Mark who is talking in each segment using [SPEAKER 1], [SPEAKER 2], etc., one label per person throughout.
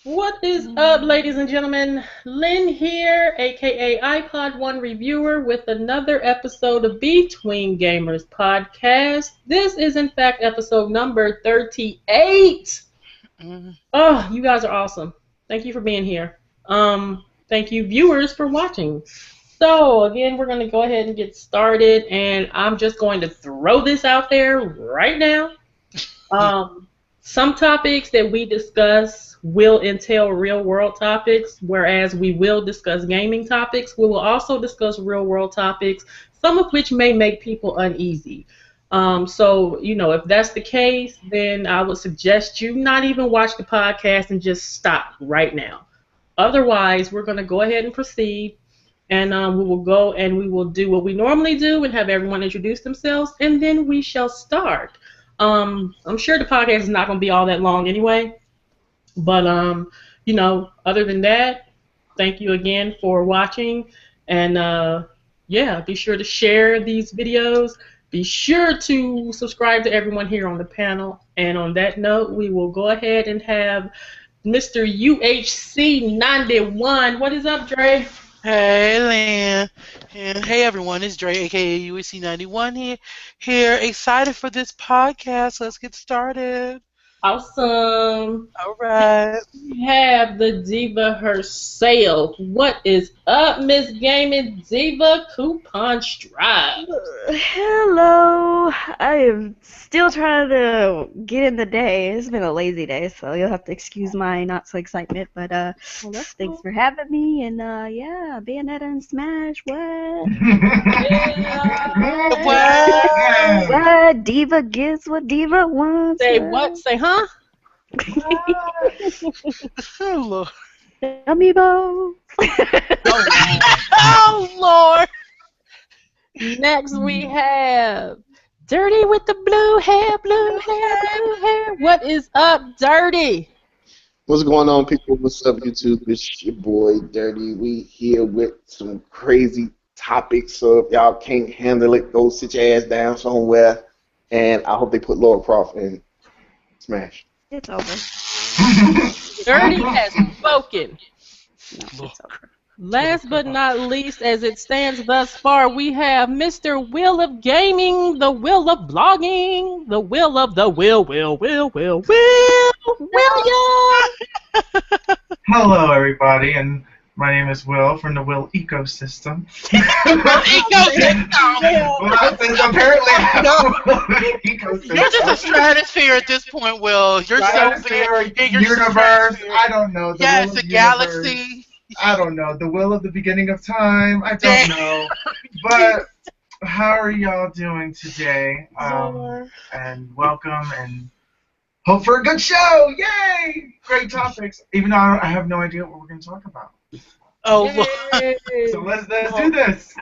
[SPEAKER 1] What is up, ladies and gentlemen? Lynn here, aka iPod One Reviewer, with another episode of Between Gamers podcast. This is, in fact, episode number 38. Oh, you guys are awesome. Thank you for being here. Thank you, viewers, for watching. So, again, we're going to go ahead and get started, and I'm just going to throw this out there right now. Some topics that we discuss will entail real world topics, whereas we will discuss gaming topics. We will also discuss real world topics, some of which may make people uneasy. So, if that's the case, then I would suggest you not even watch the podcast and just stop right now. Otherwise, we're going to go ahead and proceed, and we will go and we will do what we normally do and have everyone introduce themselves, and then we shall start. I'm sure the podcast is not going to be all that long anyway, but other than that, thank you again for watching, and be sure to share these videos. Be sure to subscribe to everyone here on the panel, and on that note, we will go ahead and have Mr. UHC91. What is up, Dre?
[SPEAKER 2] Hey, Lan. And hey, everyone. It's Dre, a.k.a. UHC91 here. Excited for this podcast. Let's get started.
[SPEAKER 1] Awesome.
[SPEAKER 2] All right.
[SPEAKER 1] We have the Diva herself. What is up, Miss Gaming Diva Kuuppon Stride?
[SPEAKER 3] Hello. I am still trying to get in the day. It's been a lazy day, so you'll have to excuse my not so excitement. But thanks for having me. And Bayonetta and Smash. What? What? Diva gets what Diva wants.
[SPEAKER 1] Say what? Say huh?
[SPEAKER 2] Oh, Lord.
[SPEAKER 3] Amiibo.
[SPEAKER 2] Oh, Lord.
[SPEAKER 1] Next we have Dirty with the blue hair, blue hair, blue hair. What is up, Dirty?
[SPEAKER 4] What's going on, people? What's up, YouTube? It's your boy, Dirty. We here with some crazy topics, so if y'all can't handle it, go sit your ass down somewhere, and I hope they put Laura Croft in Smash.
[SPEAKER 3] It's over.
[SPEAKER 1] Dirty has spoken.
[SPEAKER 3] No, it's over.
[SPEAKER 1] Last but not least, as it stands thus far, we have Mr. Will of Gaming, the Will of Blogging, the Will of the Will. William!
[SPEAKER 5] Hello, everybody, and my name is Will from the Will Ecosystem. Ecosystem.
[SPEAKER 2] You're just a stratosphere at this point, Will. You're
[SPEAKER 5] Stratosphere, universe. I don't know.
[SPEAKER 2] Yes, a galaxy.
[SPEAKER 5] I don't know. The will of the beginning of time. I don't know. But how are y'all doing today? And welcome, and hope for a good show. Yay! Great topics. Even though I have no idea what we're going to talk about.
[SPEAKER 2] Oh,
[SPEAKER 5] So let's do this.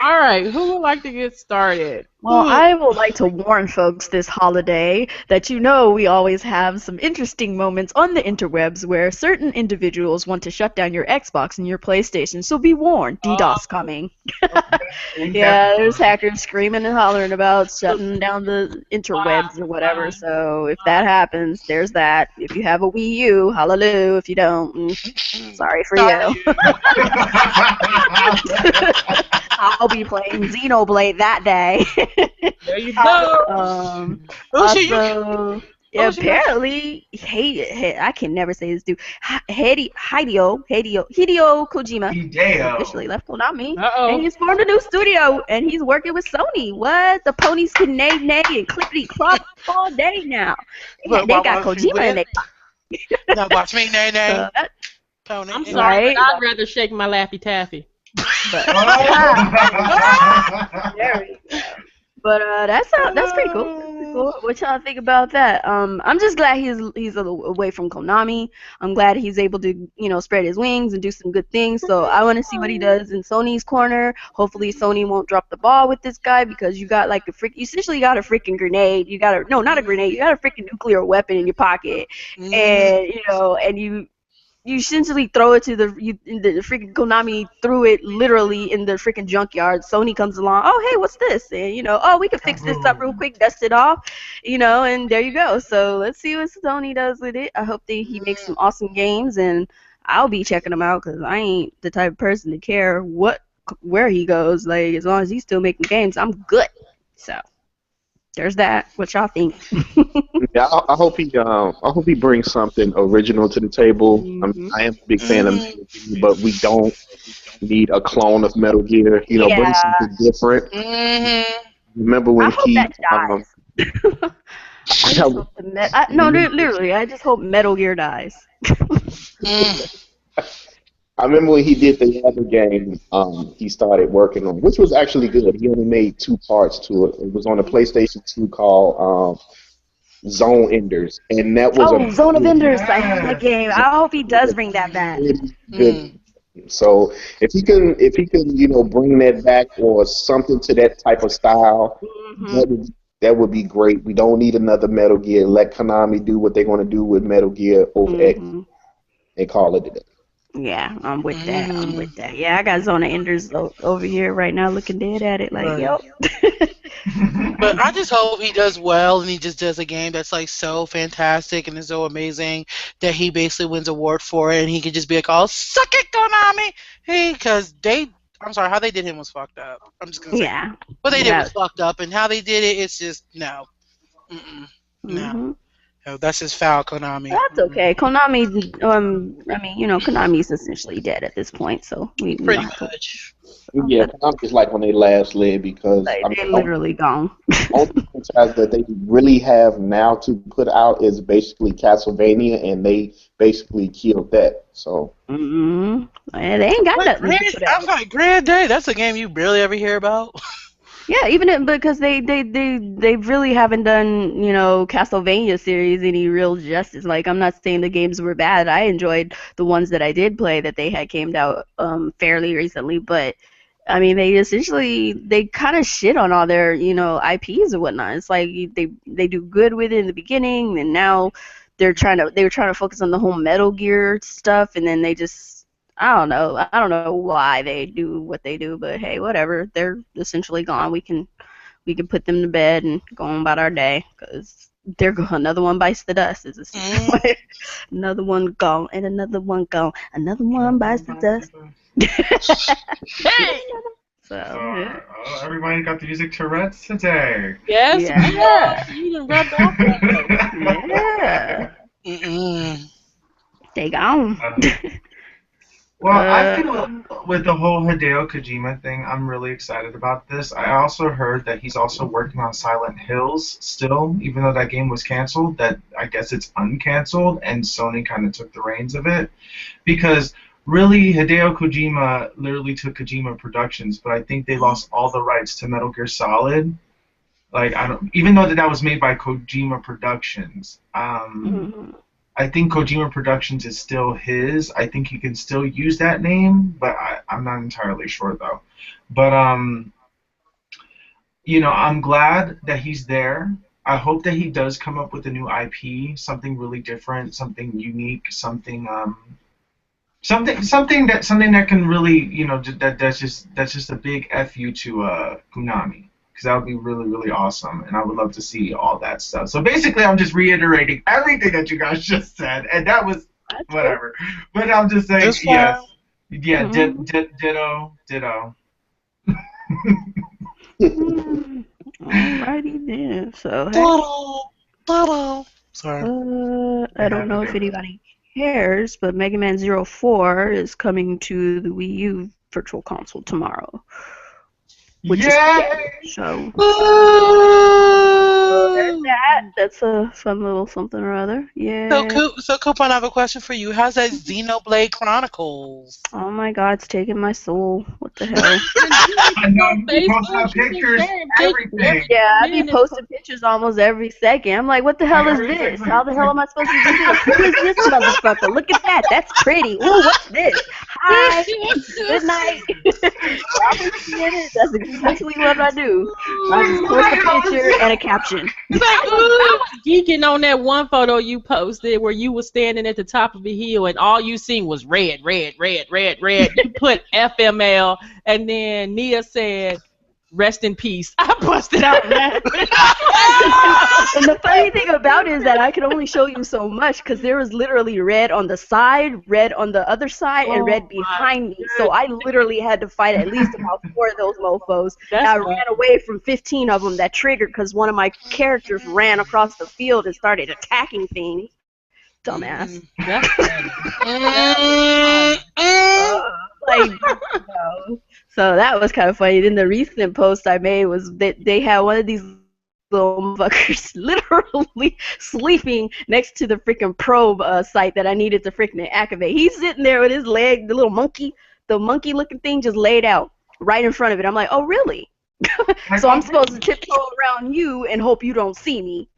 [SPEAKER 1] All right, who would like to get started?
[SPEAKER 3] Well, I would like to warn folks this holiday that we always have some interesting moments on the interwebs where certain individuals want to shut down your Xbox and your PlayStation, so be warned, DDoS coming. Yeah, there's hackers screaming and hollering about shutting down the interwebs or whatever, so if that happens, there's that. If you have a Wii U, hallelujah. If you don't, sorry for you. I'll be playing Xenoblade that day.
[SPEAKER 1] There you go.
[SPEAKER 3] Also, apparently, I can never say this dude. Hideo Kojima officially left Konami, and he's formed a new studio, and he's working with Sony. What? The ponies can neigh and clippity clop all day now. They got Kojima in their
[SPEAKER 2] Now watch me, nay. Pony.
[SPEAKER 1] I'm sorry, but I'd rather shake my Laffy Taffy.
[SPEAKER 3] But, there we go. But that's pretty cool. What y'all think about that? I'm just glad he's away from Konami. I'm glad he's able to spread his wings and do some good things. So I want to see what he does in Sony's corner. Hopefully Sony won't drop the ball with this guy, because you got like you essentially got a freaking grenade. You got not a grenade. You got a freaking nuclear weapon in your pocket, and you you essentially throw it to the freaking Konami threw it literally in the freaking junkyard. Sony comes along, oh hey, what's this? And oh, we can fix this up real quick, dust it off, and there you go. So let's see what Sony does with it. I hope that he makes some awesome games, and I'll be checking them out because I ain't the type of person to care where he goes. Like as long as he's still making games, I'm good. So there's that. What y'all think?
[SPEAKER 4] Yeah, I hope he brings something original to the table. I am a big fan of Metal Gear, but we don't need a clone of Metal Gear. Bring something different. Remember when
[SPEAKER 3] I hope that dies. Literally, I just hope Metal Gear dies.
[SPEAKER 4] I remember when he did the other game he started working on, which was actually good. He only made 2 parts to it. It was on a PlayStation 2 called Zone Enders, and that was
[SPEAKER 3] Zone of Enders. I have that game. I hope he does bring that back.
[SPEAKER 4] Good. So if he can, bring that back or something to that type of style, that would be great. We don't need another Metal Gear. Let Konami do what they're going to do with Metal Gear X and call it a day.
[SPEAKER 3] Yeah, I'm with that. Yeah, I got Zone of Enders over here right now, looking dead at it, like, yo.
[SPEAKER 2] But I just hope he does well, and he just does a game that's like so fantastic and is so amazing that he basically wins an award for it, and he could just be like, "Oh, suck it, Konami!" Because I'm sorry, how they did him was fucked up. I'm just gonna say, what they did was fucked up, and how they did it, it's just no, no. No, that's just foul, Konami.
[SPEAKER 3] That's okay. Konami, Konami's essentially dead at this point, so we
[SPEAKER 2] pretty much.
[SPEAKER 4] Yeah, Konami's like on their last leg because
[SPEAKER 3] they're literally gone.
[SPEAKER 4] Only franchise that they really have now to put out is basically Castlevania, and they basically killed that. So.
[SPEAKER 3] And they ain't got nothing.
[SPEAKER 2] I'm like, Grand Day. That's a game you barely ever hear about.
[SPEAKER 3] Yeah, even because they really haven't done, Castlevania series any real justice. Like, I'm not saying the games were bad. I enjoyed the ones that I did play that they had came out fairly recently, but I mean, they kind of shit on all their, IPs and whatnot. It's like they do good with it in the beginning, and now they were trying to focus on the whole Metal Gear stuff, and then they just I don't know why they do what they do, but hey, whatever. They're essentially gone. We can put them to bed and go on about our day because another one bites the dust. Is another one gone and another one gone. Another one bites the dust.
[SPEAKER 5] So everybody got the music Tourette's today.
[SPEAKER 1] Yes. Yeah. You done rubbed off
[SPEAKER 3] that. Yeah. They gone.
[SPEAKER 5] Well, I feel with the whole Hideo Kojima thing, I'm really excited about this. I also heard that he's also working on Silent Hills still, even though that game was canceled, that I guess it's uncanceled, and Sony kind of took the reins of it. Because really, Hideo Kojima literally took Kojima Productions, but I think they lost all the rights to Metal Gear Solid. Like, even though that was made by Kojima Productions, I think Kojima Productions is still his. I think he can still use that name, but I'm not entirely sure, though. But, I'm glad that he's there. I hope that he does come up with a new IP, something really different, something unique, something that can really, that's just a big FU to Konami. Because that would be really, really awesome, and I would love to see all that stuff. So basically, I'm just reiterating everything that you guys just said, and that was whatever. But I'm just saying, yes, yeah, ditto.
[SPEAKER 3] Alrighty then. So
[SPEAKER 2] sorry.
[SPEAKER 3] I don't know if anybody cares, but MegaMan 04 is coming to the Wii U Virtual Console tomorrow. Which is so there's that. That's a fun little something or other. Yeah.
[SPEAKER 2] So Kuuppon, I have a question for you. How's that Xenoblade Chronicles?
[SPEAKER 3] Oh my God, it's taking my soul. What the hell?
[SPEAKER 5] I know, you post pictures, everything.
[SPEAKER 3] Yeah, I be posting pictures almost every second. I'm like, what the hell is this? How the hell am I supposed to do this? Who is this motherfucker? Look at that. That's pretty. Ooh, what's this? Bye. Good night. That's exactly what I do. I just post a picture and a caption.
[SPEAKER 1] I was geeking on that one photo you posted where you were standing at the top of a hill and all you seen was red, red, red, red, red. You put FML and then Nia said, "Rest in peace." I busted out laughing.
[SPEAKER 3] And the funny thing about it is that I could only show you so much because there was literally red on the side, red on the other side, and red behind me. So I literally had to fight at least about 4 of those mofos. And I ran away from 15 of them that triggered because one of my characters ran across the field and started attacking things. Dumbass. So that was kind of funny. Then the recent post I made was that they had one of these little fuckers literally sleeping next to the freaking probe site that I needed to freaking activate. He's sitting there with his leg, the little monkey, the monkey looking thing just laid out right in front of it. I'm like, oh really? So I'm supposed to tiptoe around you and hope you don't see me.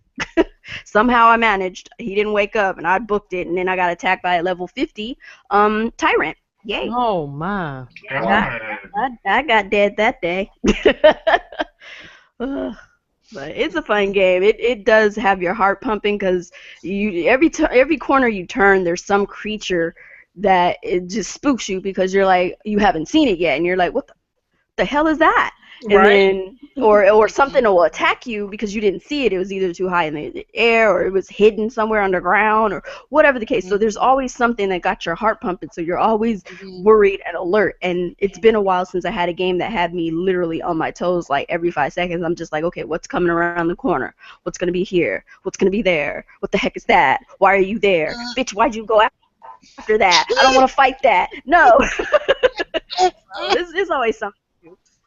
[SPEAKER 3] Somehow I managed. He didn't wake up and I booked it, and then I got attacked by a level 50 tyrant. Yay.
[SPEAKER 1] Oh my.
[SPEAKER 3] I got dead that day. But it's a fun game. It does have your heart pumping because every corner you turn, there's some creature that it just spooks you because you're like, you haven't seen it yet, and you're like, what the hell is that? And then, or something will attack you because you didn't see it. It was either too high in the air or it was hidden somewhere underground or whatever the case. So there's always something that got your heart pumping. So you're always worried and alert. And it's been a while since I had a game that had me literally on my toes like every 5 seconds. I'm just like, okay, what's coming around the corner? What's going to be here? What's going to be there? What the heck is that? Why are you there? Bitch, why'd you go after that? I don't want to fight that. No. It's always something.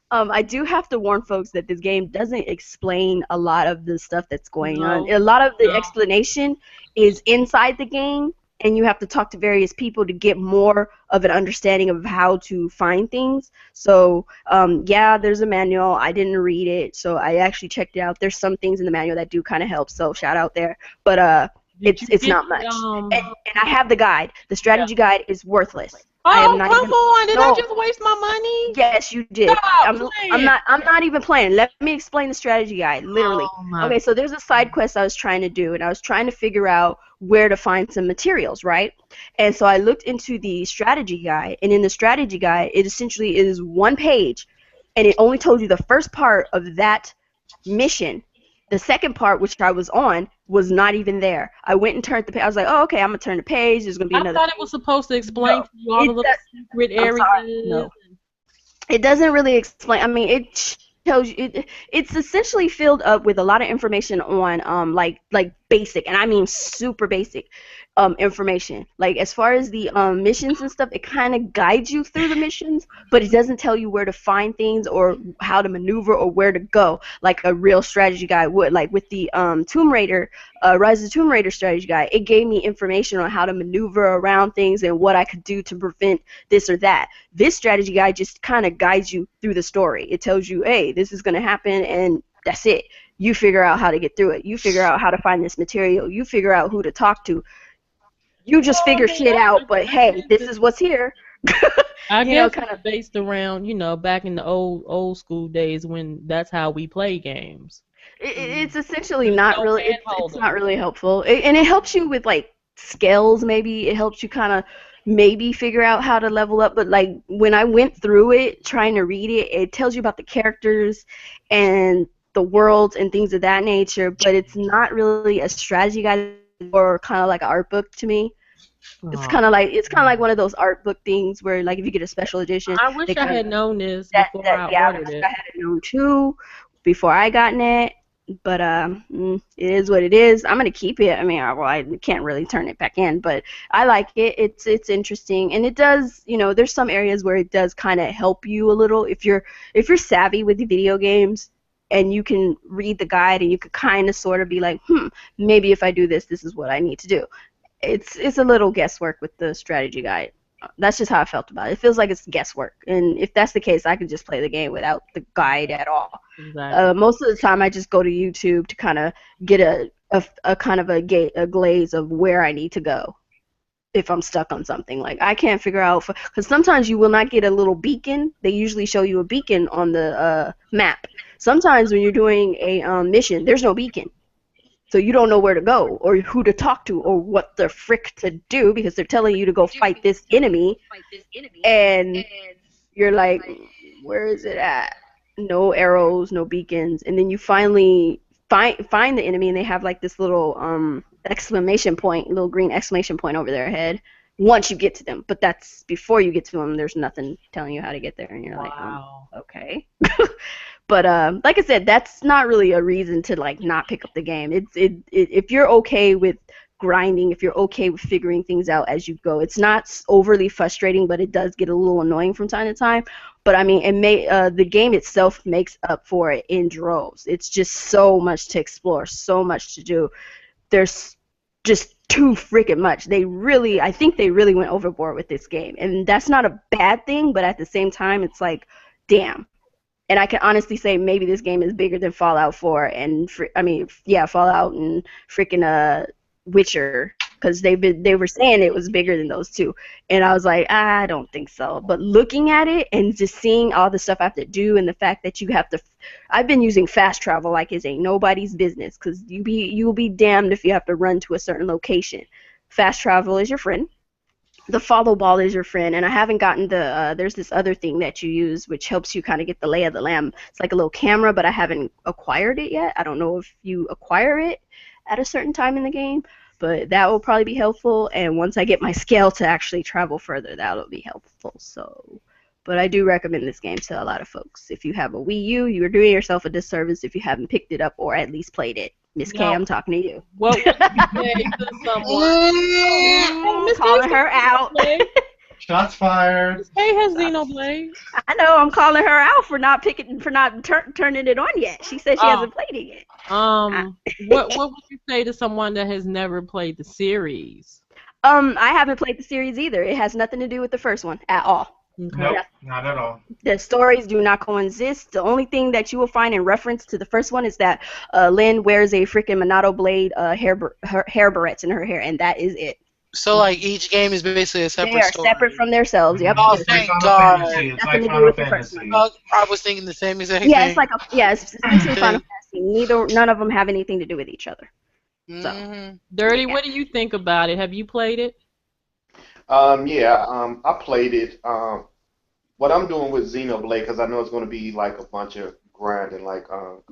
[SPEAKER 3] I do have to warn folks that this game doesn't explain a lot of the stuff that's going on. A lot of the explanation is inside the game, and you have to talk to various people to get more of an understanding of how to find things. So, yeah, there's a manual. I didn't read it, so I actually checked it out. There's some things in the manual that do kind of help, so shout out there. But it's not much. And I have the guide. The strategy guide is worthless.
[SPEAKER 1] Oh, come on! Did I just waste my money?
[SPEAKER 3] Yes, you did. I'm not even playing. Let me explain the strategy guide. Literally. Okay, so there's a side quest I was trying to do, and I was trying to figure out where to find some materials, right? And so I looked into the strategy guide, and in the strategy guide, it essentially is one page, and it only told you the first part of that mission. The second part, which I was on, was not even there. I went and turned the page. I was like, oh, okay, I'm going to turn the page. There's going to be another.
[SPEAKER 1] I thought it was supposed to explain to you all the little secret areas.
[SPEAKER 3] No. It doesn't really explain. I mean, it tells you. It's essentially filled up with a lot of information on like basic, and I mean super basic information. Like as far as the missions and stuff, it kind of guides you through the missions, but it doesn't tell you where to find things or how to maneuver or where to go like a real strategy guide would. Like with the Tomb Raider, Rise of the Tomb Raider strategy guide, it gave me information on how to maneuver around things and what I could do to prevent this or that. This strategy guide just kind of guides you through the story. It tells you, hey, this is going to happen, and that's it. You figure out how to get through it. You figure out how to find this material. You figure out who to talk to. You just figure shit out, but hey, this is what's here.
[SPEAKER 1] I guess kind of based around, back in the old school days when that's how we play games.
[SPEAKER 3] It's essentially not really. It's not really helpful, and it helps you with like skills. Maybe it helps you kind of maybe figure out how to level up. But like when I went through it, trying to read it, it tells you about the characters and the worlds and things of that nature. But it's not really a strategy guide or kind of like an art book to me. It's kind of like one of those art book things where like if you get a special edition.
[SPEAKER 1] I wish I had known this before I ordered it.
[SPEAKER 3] I had known too before I gotten it, but it is what it is. I'm gonna keep it. I mean, I can't really turn it back in, but I like it. It's interesting, and it does. There's some areas where it does kind of help you a little if you're savvy with the video games. And you can read the guide, and you could kind of sort of be like, maybe if I do this, this is what I need to do. It's a little guesswork with the strategy guide. That's just how I felt about it. It feels like it's guesswork, and if that's the case, I could just play the game without the guide at all. Exactly. Most of the time, I just go to YouTube to kind of get a kind of a glaze of where I need to go. if I'm stuck on something. Like, I can't figure out, because sometimes you will not get a little beacon. They usually show you a beacon on the map. Sometimes when you're doing a mission, there's no beacon. So you don't know where to go or who to talk to or what the frick to do, because they're telling you to go fight this enemy, and you're like, where is it at? No arrows, no beacons, and then you finally find the enemy, and they have like this little exclamation point, little green exclamation point over their head once you get to them. But that's before you get to them. There's nothing telling you how to get there, and you're like, okay. But like I said, that's not really a reason to like not pick up the game. If you're okay with grinding, if you're okay with figuring things out as you go, it's not overly frustrating, but it does get a little annoying from time to time. But I mean, the game itself makes up for it in droves. It's just so much to explore, so much to do. There's just too freaking much. I think they really went overboard with this game, and that's not a bad thing. But at the same time, it's like, damn. And I can honestly say maybe this game is bigger than Fallout 4 and Fallout and freaking Witcher, because they were saying it was bigger than those two, and I was like, I don't think so. But looking at it and just seeing all the stuff I have to do, and the fact that you have to, I've been using fast travel like it ain't nobody's business, because you'll be damned if you have to run to a certain location. Fast travel is your friend. The follow ball is your friend, and I haven't gotten there's this other thing that you use which helps you kind of get the lay of the land. It's like a little camera, but I haven't acquired it yet. I don't know if you acquire it at a certain time in the game, but that will probably be helpful, and once I get my scale to actually travel further, that'll be helpful. So, but I do recommend this game to a lot of folks. If you have a Wii U, you're doing yourself a disservice if you haven't picked it up or at least played it. Miss K, I'm talking to you.
[SPEAKER 1] What would you say to someone?
[SPEAKER 3] Miss calling her out.
[SPEAKER 5] Shots fired.
[SPEAKER 1] Miss K has Xenoblade.
[SPEAKER 3] I know. I'm calling her out for not turning it on yet. She said she hasn't played it yet.
[SPEAKER 1] What would you say to someone that has never played the series?
[SPEAKER 3] I haven't played the series either. It has nothing to do with the first one at all.
[SPEAKER 1] Okay.
[SPEAKER 5] Nope, not at all.
[SPEAKER 3] The stories do not coexist. The only thing that you will find in reference to the first one is that Lynn wears a freaking Monado blade hair barrettes in her hair, and that is it.
[SPEAKER 2] So, like, each game is basically a separate story.
[SPEAKER 3] They are separate from themselves, yep.
[SPEAKER 2] Oh, thank God.
[SPEAKER 5] It's like Final Fantasy.
[SPEAKER 2] I was thinking the same exact thing.
[SPEAKER 3] Yeah, it's essentially Final Fantasy. None of them have anything to do with each other. So.
[SPEAKER 1] Dirty, what do you think about it? Have you played it?
[SPEAKER 4] I played it. What I'm doing with Xenoblade, because I know it's going to be like a bunch of grinding, I'm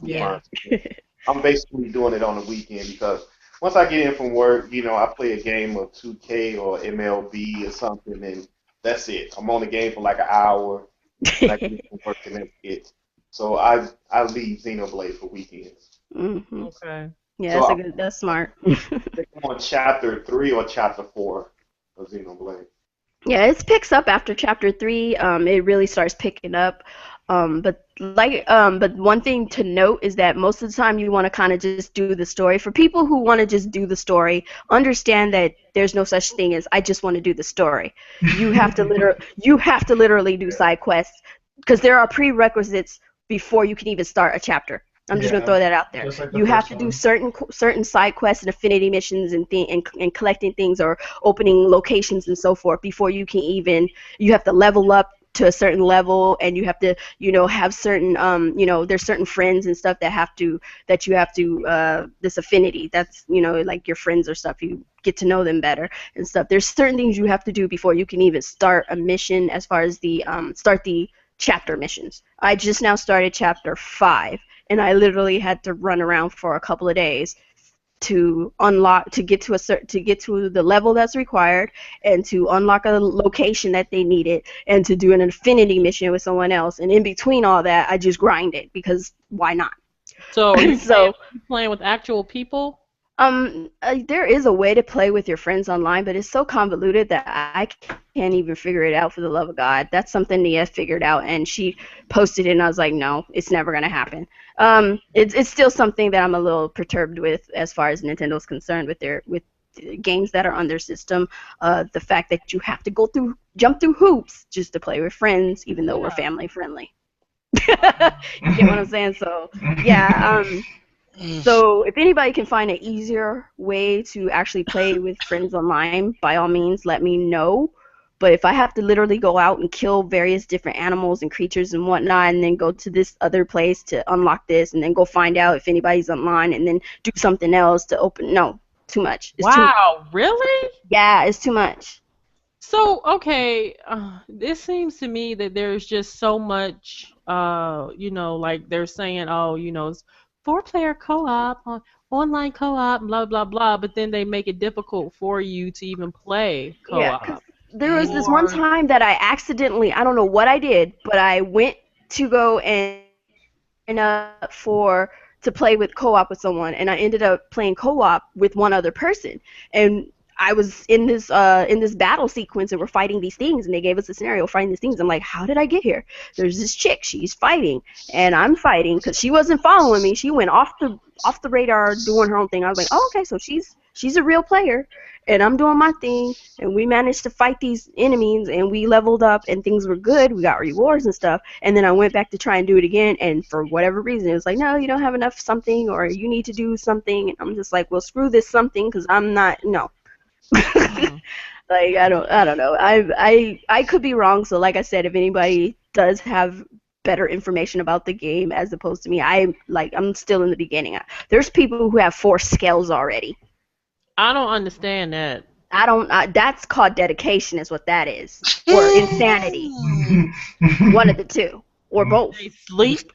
[SPEAKER 4] basically doing it on the weekend, because once I get in from work, I play a game of 2K or MLB or something, and that's it. I'm on the game for like an hour, and I get from work, and that's it. So I leave Xenoblade for weekends.
[SPEAKER 3] Mm-hmm.
[SPEAKER 1] Okay.
[SPEAKER 3] Yeah,
[SPEAKER 4] So
[SPEAKER 3] that's smart.
[SPEAKER 4] I'm on chapter 3 or chapter 4 of Xenoblade.
[SPEAKER 3] Yeah, it picks up after chapter 3. It really starts picking up. But one thing to note is that most of the time you want to kind of just do the story. For people who want to just do the story, understand that there's no such thing as I just want to do the story. You have to literally do side quests, because there are prerequisites before you can even start a chapter. I'm just gonna throw that out there. Like you have to do certain side quests and affinity missions and collecting things or opening locations and so forth before you can even. You have to level up to a certain level, and you have to have certain there's certain friends and stuff that you have to this affinity. That's like your friends or stuff. You get to know them better and stuff. There's certain things you have to do before you can even start a mission. As far as the start the chapter missions. I just now started chapter 5. And I literally had to run around for a couple of days to get to the level that's required, and to unlock a location that they needed, and to do an affinity mission with someone else. And in between all that, I just grinded, because why not?
[SPEAKER 1] So, you playing with actual people?
[SPEAKER 3] There is a way to play with your friends online, but it's so convoluted that I can't even figure it out for the love of God. That's something Nia figured out, and she posted it, and I was like, no, it's never going to happen. It's still something that I'm a little perturbed with as far as Nintendo's concerned with games that are on their system. The fact that you have to jump through hoops just to play with friends, even though we're family friendly. You get what I'm saying? So, yeah. So if anybody can find an easier way to actually play with friends online, by all means, let me know. But if I have to literally go out and kill various different animals and creatures and whatnot, and then go to this other place to unlock this, and then go find out if anybody's online, and then do something else to open, no, too much. It's
[SPEAKER 1] Wow, really?
[SPEAKER 3] Yeah, it's too much.
[SPEAKER 1] So, okay, it seems to me that there's just so much, like they're saying, oh, it's four-player co-op, online co-op, blah, blah, blah, but then they make it difficult for you to even play
[SPEAKER 3] Yeah, 'cause
[SPEAKER 1] co-op.
[SPEAKER 3] there was this one time that I accidentally, I don't know what I did, but I went to go and sign up to play with co-op with someone, and I ended up playing co-op with one other person, and I was in this battle sequence, and we're fighting these things, and they gave us a scenario fighting these things. I'm like, how did I get here? There's this chick, she's fighting, and I'm fighting because she wasn't following me. She went off the radar doing her own thing. I was like, oh, okay, so she's a real player, and I'm doing my thing, and we managed to fight these enemies, and we leveled up, and things were good. We got rewards and stuff, and then I went back to try and do it again, and for whatever reason, it was like, no, you don't have enough something, or you need to do something, and I'm just like, well, screw this something, because I'm not, no. Like, I don't know. I could be wrong, so like I said, if anybody does have better information about the game as opposed to me, I'm still in the beginning. There's people who have 4 scales already.
[SPEAKER 1] I don't understand that.
[SPEAKER 3] That's called dedication, is what that is, or insanity. One of the two, or both.
[SPEAKER 1] They sleep.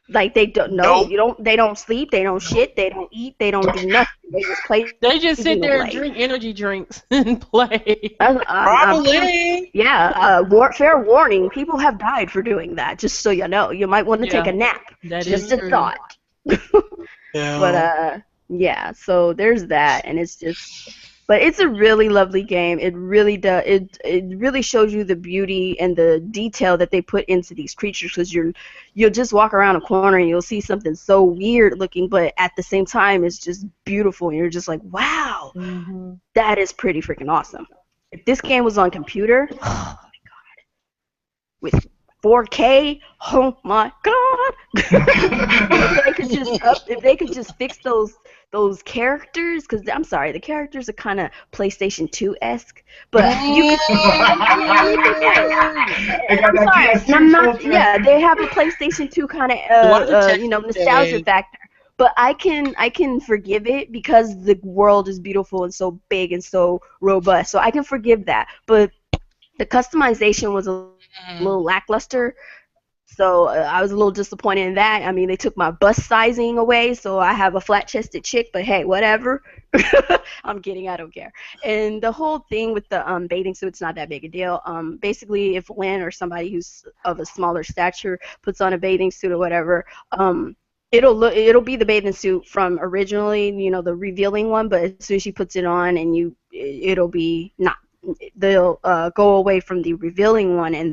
[SPEAKER 3] Like, they don't know. They don't sleep. They don't shit. They don't eat. They don't do nothing. They just play.
[SPEAKER 1] They just sit there and drink energy drinks and play.
[SPEAKER 2] Probably.
[SPEAKER 3] Fair warning. People have died for doing that. Just so you know, you might want to take a nap.
[SPEAKER 1] That
[SPEAKER 3] just
[SPEAKER 1] is
[SPEAKER 3] a
[SPEAKER 1] true.
[SPEAKER 3] thought.
[SPEAKER 2] Yeah.
[SPEAKER 3] But yeah. So there's that, and it's just. But it's a really lovely game. It really does. It really shows you the beauty and the detail that they put into these creatures. Because you'll just walk around a corner and you'll see something so weird looking, but at the same time, it's just beautiful. And you're just like, wow, that is pretty freaking awesome. If this game was on computer, oh my god, with 4K, oh my god, if they could just fix those characters, because I'm sorry, the characters are kind of PlayStation 2-esque, but you can. They have a PlayStation 2 kind of nostalgia factor. But I can forgive it because the world is beautiful and so big and so robust, so I can forgive that. But the customization was a little lackluster. So I was a little disappointed in that. I mean, they took my bust sizing away, so I have a flat-chested chick, but hey, whatever. I'm kidding, I don't care. And the whole thing with the bathing suit's not that big a deal. Basically, if Lynn or somebody who's of a smaller stature puts on a bathing suit or whatever, it'll be the bathing suit from originally, the revealing one, but as soon as she puts it on and it'll be not. They'll go away from the revealing one and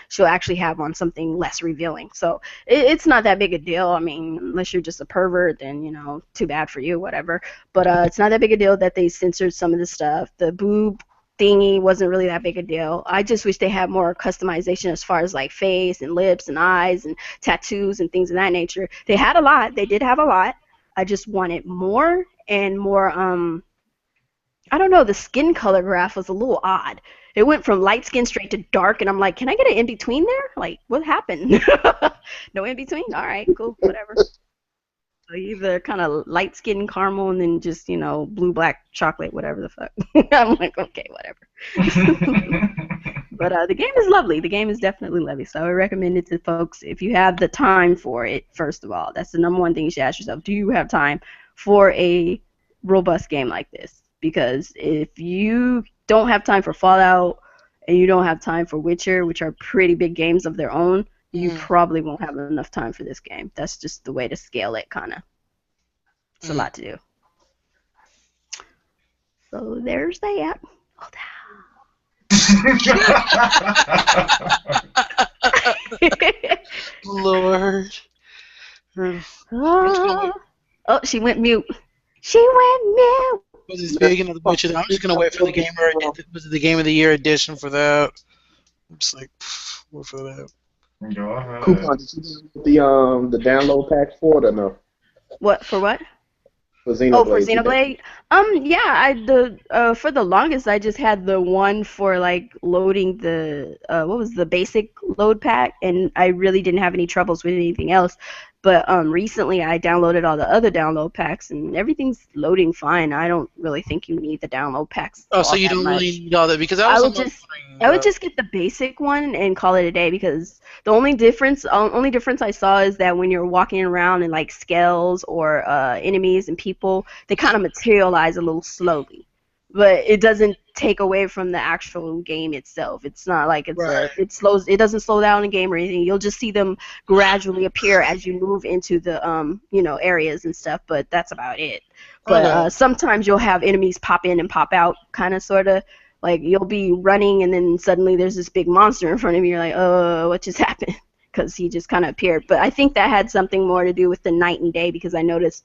[SPEAKER 3] she'll actually have on something less revealing. So it's not that big a deal. I mean, unless you're just a pervert, then, too bad for you, whatever. But it's not that big a deal that they censored some of the stuff. The boob thingy wasn't really that big a deal. I just wish they had more customization as far as like face and lips and eyes and tattoos and things of that nature. They had a lot. They did have a lot. I just wanted more and more, I don't know, the skin color graph was a little odd. It went from light skin straight to dark, and I'm like, can I get an in-between there? Like, what happened? No in-between? All right, cool, whatever. So either kind of light skin caramel and then just, blue, black, chocolate, whatever the fuck. I'm like, okay, whatever. But the game is lovely. The game is definitely lovely, so I recommend it to folks if you have the time for it, first of all. That's the number one thing you should ask yourself. Do you have time for a robust game like this? Because if you don't have time for Fallout and you don't have time for Witcher, which are pretty big games of their own, you probably won't have enough time for this game. That's just the way to scale it, kind of. It's a lot to do. So there's that.
[SPEAKER 2] Lord.
[SPEAKER 3] Oh, she went mute. She went mute.
[SPEAKER 2] Speaking of the Witcher, I'm just gonna wait for the Game of the Year edition for that. I'm just like, wait for that.
[SPEAKER 4] Kuuppon, did you get the download pack for it or no?
[SPEAKER 3] What for what?
[SPEAKER 4] For
[SPEAKER 3] Oh, for
[SPEAKER 4] Xenoblade, you had.
[SPEAKER 3] Xenoblade? Yeah, for the longest I just had the one for like loading the what was the basic load pack, and I really didn't have any troubles with anything else. But recently I downloaded all the other download packs and everything's loading fine. I don't really think you need the download packs
[SPEAKER 2] Oh, so
[SPEAKER 3] all
[SPEAKER 2] you
[SPEAKER 3] that
[SPEAKER 2] don't really
[SPEAKER 3] much.
[SPEAKER 2] need all that because I
[SPEAKER 3] I
[SPEAKER 2] was
[SPEAKER 3] would
[SPEAKER 2] almost
[SPEAKER 3] just
[SPEAKER 2] wondering.
[SPEAKER 3] I would just get the basic one and call it a day because the only difference I saw is that when you're walking around and like scales or enemies and people, they kind of materialize a little slowly, but it doesn't take away from the actual game itself. It's not like
[SPEAKER 2] Right.
[SPEAKER 3] it doesn't slow down the game or anything. You'll just see them gradually appear as you move into the areas and stuff, but that's about it. But
[SPEAKER 2] Okay.
[SPEAKER 3] sometimes you'll have enemies pop in and pop out, kind of sort of like you'll be running and then suddenly there's this big monster in front of you. You're like, what just happened? Because he just kind of appeared. But I think that had something more to do with the night and day because I noticed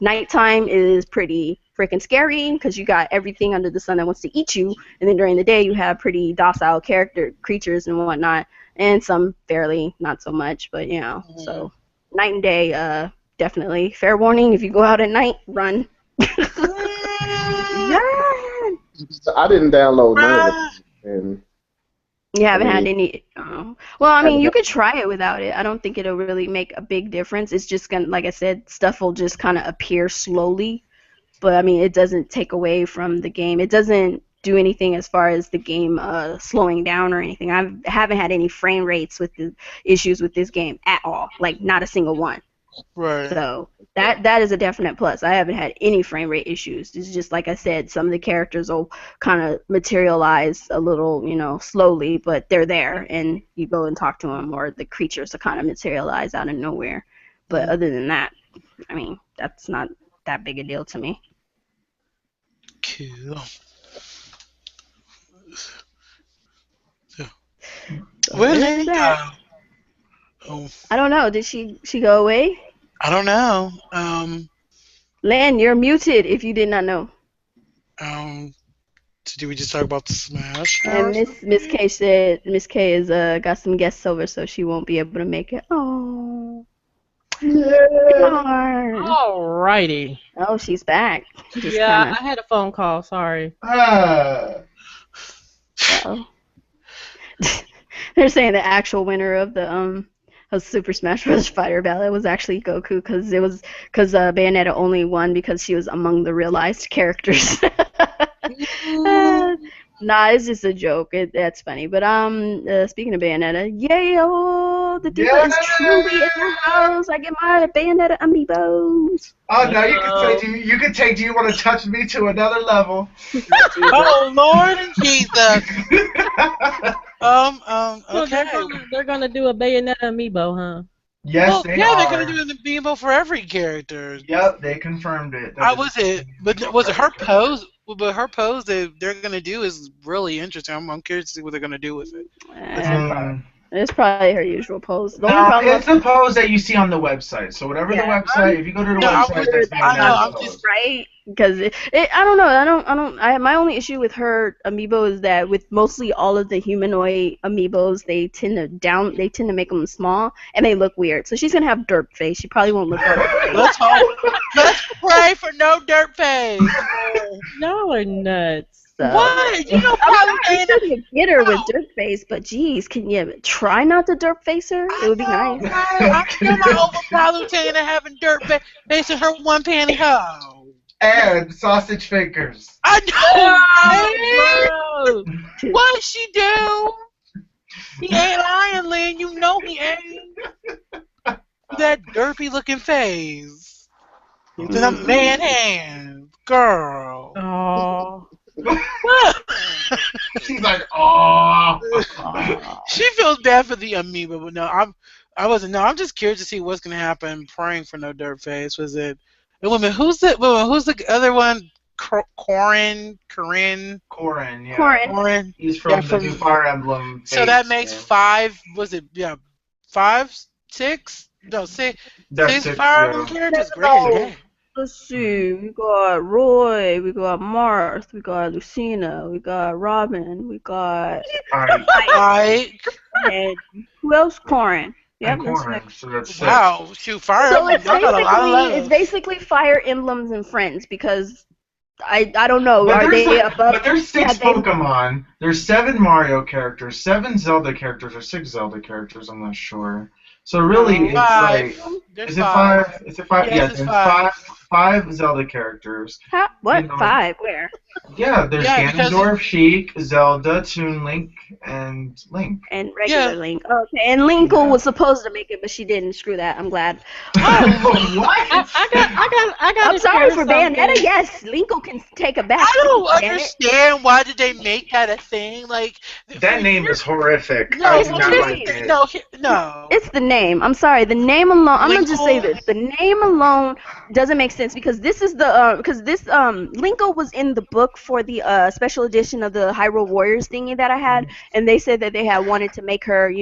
[SPEAKER 3] nighttime is pretty freaking scary because you got everything under the sun that wants to eat you, and then during the day you have pretty docile creatures and whatnot, and some fairly not so much. But
[SPEAKER 2] Mhm.
[SPEAKER 3] so night and day, definitely. Fair warning: if you go out at night, run. Run!
[SPEAKER 4] So I didn't download none of
[SPEAKER 2] Right.
[SPEAKER 4] them, and
[SPEAKER 3] You
[SPEAKER 4] I
[SPEAKER 3] haven't had
[SPEAKER 4] mean,
[SPEAKER 3] any. Well, I
[SPEAKER 4] I
[SPEAKER 3] mean,
[SPEAKER 4] haven't
[SPEAKER 3] you
[SPEAKER 4] had.
[SPEAKER 3] could try it without it. I don't think it'll really make a big difference. It's just gonna, like I said, stuff will just kind of appear slowly. But I mean, it doesn't take away from the game. It doesn't do anything as far as the game slowing down or anything. Haven't had any frame rates with the issues with this game at all. Like not a single one.
[SPEAKER 2] Right.
[SPEAKER 3] So that is a definite plus. I haven't had any frame rate issues. It's just like I said, some of the characters will kind of materialize a little, slowly, but they're there, and you go and talk to them, or the creatures will kind of materialize out of nowhere. But
[SPEAKER 2] Mhm.
[SPEAKER 3] other than that, I mean, that's not that big a deal to me.
[SPEAKER 2] Cool. So,
[SPEAKER 3] So
[SPEAKER 2] where
[SPEAKER 3] there's
[SPEAKER 2] Lynn
[SPEAKER 3] that.
[SPEAKER 2] go? Oh,
[SPEAKER 3] I don't know. Did she go away?
[SPEAKER 2] I don't know.
[SPEAKER 3] Lan, you're muted if you did not know.
[SPEAKER 2] Um. So did we just talk about the Smash now
[SPEAKER 3] And
[SPEAKER 2] or
[SPEAKER 3] Miss
[SPEAKER 2] something?
[SPEAKER 3] K said Miss K is got some guests over, so she won't be able to make it. Oh.
[SPEAKER 4] Yeah.
[SPEAKER 3] Darn.
[SPEAKER 1] Alrighty.
[SPEAKER 3] Oh, she's back. Just
[SPEAKER 1] Yeah,
[SPEAKER 3] kind of.
[SPEAKER 1] I had a phone call. Sorry.
[SPEAKER 3] Uh-oh. They're saying the actual winner of the of Super Smash Bros. Fighter Battle was actually Goku because Bayonetta only won because she was among the realized characters. Uh, nah, it's just a joke. That's funny. But speaking of Bayonetta, yay! Oh, the Diva
[SPEAKER 5] Yeah.
[SPEAKER 3] is truly in the house. I get my Bayonetta amiibos.
[SPEAKER 5] Oh, now you can say,
[SPEAKER 1] Uh-oh.
[SPEAKER 5] do you want to touch me to another level?
[SPEAKER 2] Oh Lord and Jesus.
[SPEAKER 1] So
[SPEAKER 2] Okay.
[SPEAKER 1] they're gonna do a Bayonetta amiibo, huh?
[SPEAKER 5] Yes,
[SPEAKER 2] Well,
[SPEAKER 5] they
[SPEAKER 2] yeah, they're gonna
[SPEAKER 5] are.
[SPEAKER 2] do an amiibo for every character.
[SPEAKER 5] Yep, they confirmed it.
[SPEAKER 2] I
[SPEAKER 5] That
[SPEAKER 2] was
[SPEAKER 5] it's
[SPEAKER 2] it, but was it her pose? But her pose that they're gonna do is really interesting. I'm curious to see what they're gonna do with it. With
[SPEAKER 3] Eh,
[SPEAKER 2] her.
[SPEAKER 3] probably, it's probably her usual pose. The only
[SPEAKER 5] No,
[SPEAKER 3] problem
[SPEAKER 5] it's the pose that you see on the website. So whatever the
[SPEAKER 3] Yeah,
[SPEAKER 5] website, if you go to the
[SPEAKER 2] No, I
[SPEAKER 5] website,
[SPEAKER 2] was.
[SPEAKER 5] that's
[SPEAKER 3] that's
[SPEAKER 2] I know.
[SPEAKER 3] not
[SPEAKER 5] Bayonetta's
[SPEAKER 2] I'm
[SPEAKER 5] pose.
[SPEAKER 2] just.
[SPEAKER 3] right because I don't know. My only issue with her amiibo is that with mostly all of the humanoid amiibos, they tend to make them small and they look weird. So she's gonna have derp face. She probably won't look all that great.
[SPEAKER 2] Let's hope. Let's pray for no dirt face.
[SPEAKER 1] Y'all are nuts.
[SPEAKER 3] So
[SPEAKER 2] What? You know,
[SPEAKER 3] I'm not
[SPEAKER 2] Palutena.
[SPEAKER 3] gonna get her with
[SPEAKER 2] No,
[SPEAKER 3] derp face, but geez, can you try not to derp face her? It
[SPEAKER 2] I
[SPEAKER 3] would be
[SPEAKER 2] know,
[SPEAKER 3] nice.
[SPEAKER 2] right? I'm still not over Palutena having dirt face in her one pantyhose.
[SPEAKER 5] And sausage fingers.
[SPEAKER 2] I know, right?
[SPEAKER 1] Oh,
[SPEAKER 2] What she do? He ain't lying, Lynn. You know he ain't. That derpy looking face. It's in a man hand. Girl.
[SPEAKER 1] oh.
[SPEAKER 5] She's like, oh.
[SPEAKER 2] She feels bad for the amoeba, but no, I wasn't. No, I'm just curious to see what's gonna happen. Praying for no dirt face. Was it? Women, who's the other one? Corinne,
[SPEAKER 5] Corin, yeah.
[SPEAKER 3] Corin.
[SPEAKER 2] Corin.
[SPEAKER 5] He's
[SPEAKER 2] Yeah,
[SPEAKER 5] from the new Fire Emblem.
[SPEAKER 2] So that
[SPEAKER 5] Fates
[SPEAKER 2] makes
[SPEAKER 5] game.
[SPEAKER 2] 5. Was it? Yeah, 5, 6. No,
[SPEAKER 5] That's
[SPEAKER 2] six
[SPEAKER 5] 6,
[SPEAKER 2] Fire Emblem
[SPEAKER 5] yeah.
[SPEAKER 2] characters. Great
[SPEAKER 3] No.
[SPEAKER 2] day.
[SPEAKER 3] Let's see. We got Roy. We got Marth. We got Lucina. We got Robin. We got
[SPEAKER 5] Alright.
[SPEAKER 2] Right.
[SPEAKER 3] and who else? Corin. Yep,
[SPEAKER 5] and
[SPEAKER 3] that's
[SPEAKER 5] corn.
[SPEAKER 3] right.
[SPEAKER 5] So that's 6.
[SPEAKER 2] Wow, shoot, Fire
[SPEAKER 3] So
[SPEAKER 2] Emblem, y'all got a lot of
[SPEAKER 3] it's
[SPEAKER 2] love.
[SPEAKER 3] basically Fire Emblems and Friends because I don't know.
[SPEAKER 5] But
[SPEAKER 3] Are
[SPEAKER 5] there's
[SPEAKER 3] they
[SPEAKER 5] like,
[SPEAKER 3] above?
[SPEAKER 5] but there's 6
[SPEAKER 3] Have they?
[SPEAKER 5] Pokemon. There's 7 Mario characters, 7 Zelda characters, or 6 Zelda characters. I'm not sure. So really,
[SPEAKER 3] No.
[SPEAKER 5] it's like,
[SPEAKER 2] 5. There's
[SPEAKER 5] is it
[SPEAKER 2] 5.
[SPEAKER 5] 5? Is it 5?
[SPEAKER 2] Yes,
[SPEAKER 5] Yeah,
[SPEAKER 2] it's
[SPEAKER 5] there's
[SPEAKER 2] 5.
[SPEAKER 5] 5 Zelda characters.
[SPEAKER 3] What?
[SPEAKER 5] You know,
[SPEAKER 3] 5? Where?
[SPEAKER 5] yeah, there's
[SPEAKER 2] Yeah, because
[SPEAKER 5] Ganondorf, Sheik, Zelda, Toon Link, and Link.
[SPEAKER 3] And
[SPEAKER 2] yeah.
[SPEAKER 3] regular Link. Okay, and Linkle
[SPEAKER 5] Yeah.
[SPEAKER 3] was supposed to make it, but she didn't. Screw that. I'm glad.
[SPEAKER 5] What?
[SPEAKER 1] I got
[SPEAKER 3] I'm sorry for Bayonetta. Yes, Linkle can take a back.
[SPEAKER 2] I don't
[SPEAKER 3] damn it.
[SPEAKER 2] understand why did they make that a thing. Like
[SPEAKER 5] That name is horrific.
[SPEAKER 2] No,
[SPEAKER 5] I
[SPEAKER 3] it's
[SPEAKER 5] do not
[SPEAKER 3] just-
[SPEAKER 5] like it.
[SPEAKER 2] no.
[SPEAKER 3] It's the name. I'm sorry. The name alone. I'm gonna just say
[SPEAKER 2] Linkle?
[SPEAKER 3] this. The name alone doesn't make sense because this is the because this Linkle was in the book for the special edition of the Hyrule Warriors thingy that I had, and they said that they had wanted to make her,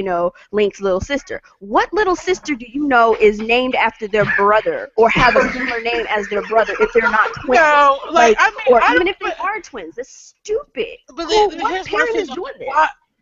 [SPEAKER 3] Link's little sister. What little sister do you know is named after their brother or have a similar name as their brother if they're not twins?
[SPEAKER 2] No, like I mean,
[SPEAKER 3] or
[SPEAKER 2] I
[SPEAKER 3] even
[SPEAKER 2] don't-
[SPEAKER 3] if they are twins, that's stupid.
[SPEAKER 2] But
[SPEAKER 3] What
[SPEAKER 2] here's my
[SPEAKER 3] parent
[SPEAKER 2] thing,
[SPEAKER 3] is doing this?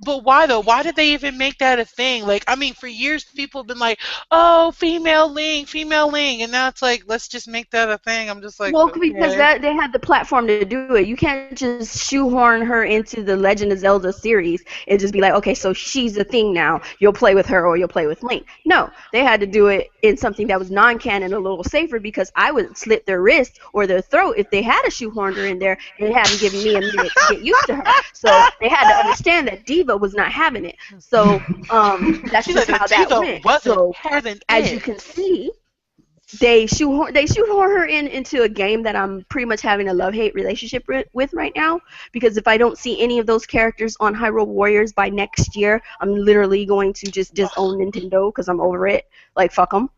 [SPEAKER 2] But why though? Why did they even make that a thing? Like, I mean, for years people have been like, "Oh, female Link," and now it's like, let's just make that a thing. I'm just like,
[SPEAKER 3] Well,
[SPEAKER 2] okay.
[SPEAKER 3] because they had the platform to do it. You can't just shoehorn her into the Legend of Zelda series and just be like, okay, so she's a thing now. You'll play with her or you'll play with Link. No, they had to do it in something that was non-canon, a little safer, because I would slit their wrist or their throat if they had a shoehorned her in there and hadn't given me a minute to get used to her. So they had to understand that Diva was not having it. So that's
[SPEAKER 2] She's
[SPEAKER 3] just
[SPEAKER 2] like,
[SPEAKER 3] how
[SPEAKER 2] the
[SPEAKER 3] that
[SPEAKER 2] Diva
[SPEAKER 3] went.
[SPEAKER 2] wasn't
[SPEAKER 3] So
[SPEAKER 2] having
[SPEAKER 3] as
[SPEAKER 2] it.
[SPEAKER 3] you can see, they shoehorn her into a game that I'm pretty much having a love-hate relationship with right now, because if I don't see any of those characters on Hyrule Warriors by next year, I'm literally going to just disown Nintendo because I'm over it. Like, fuck them.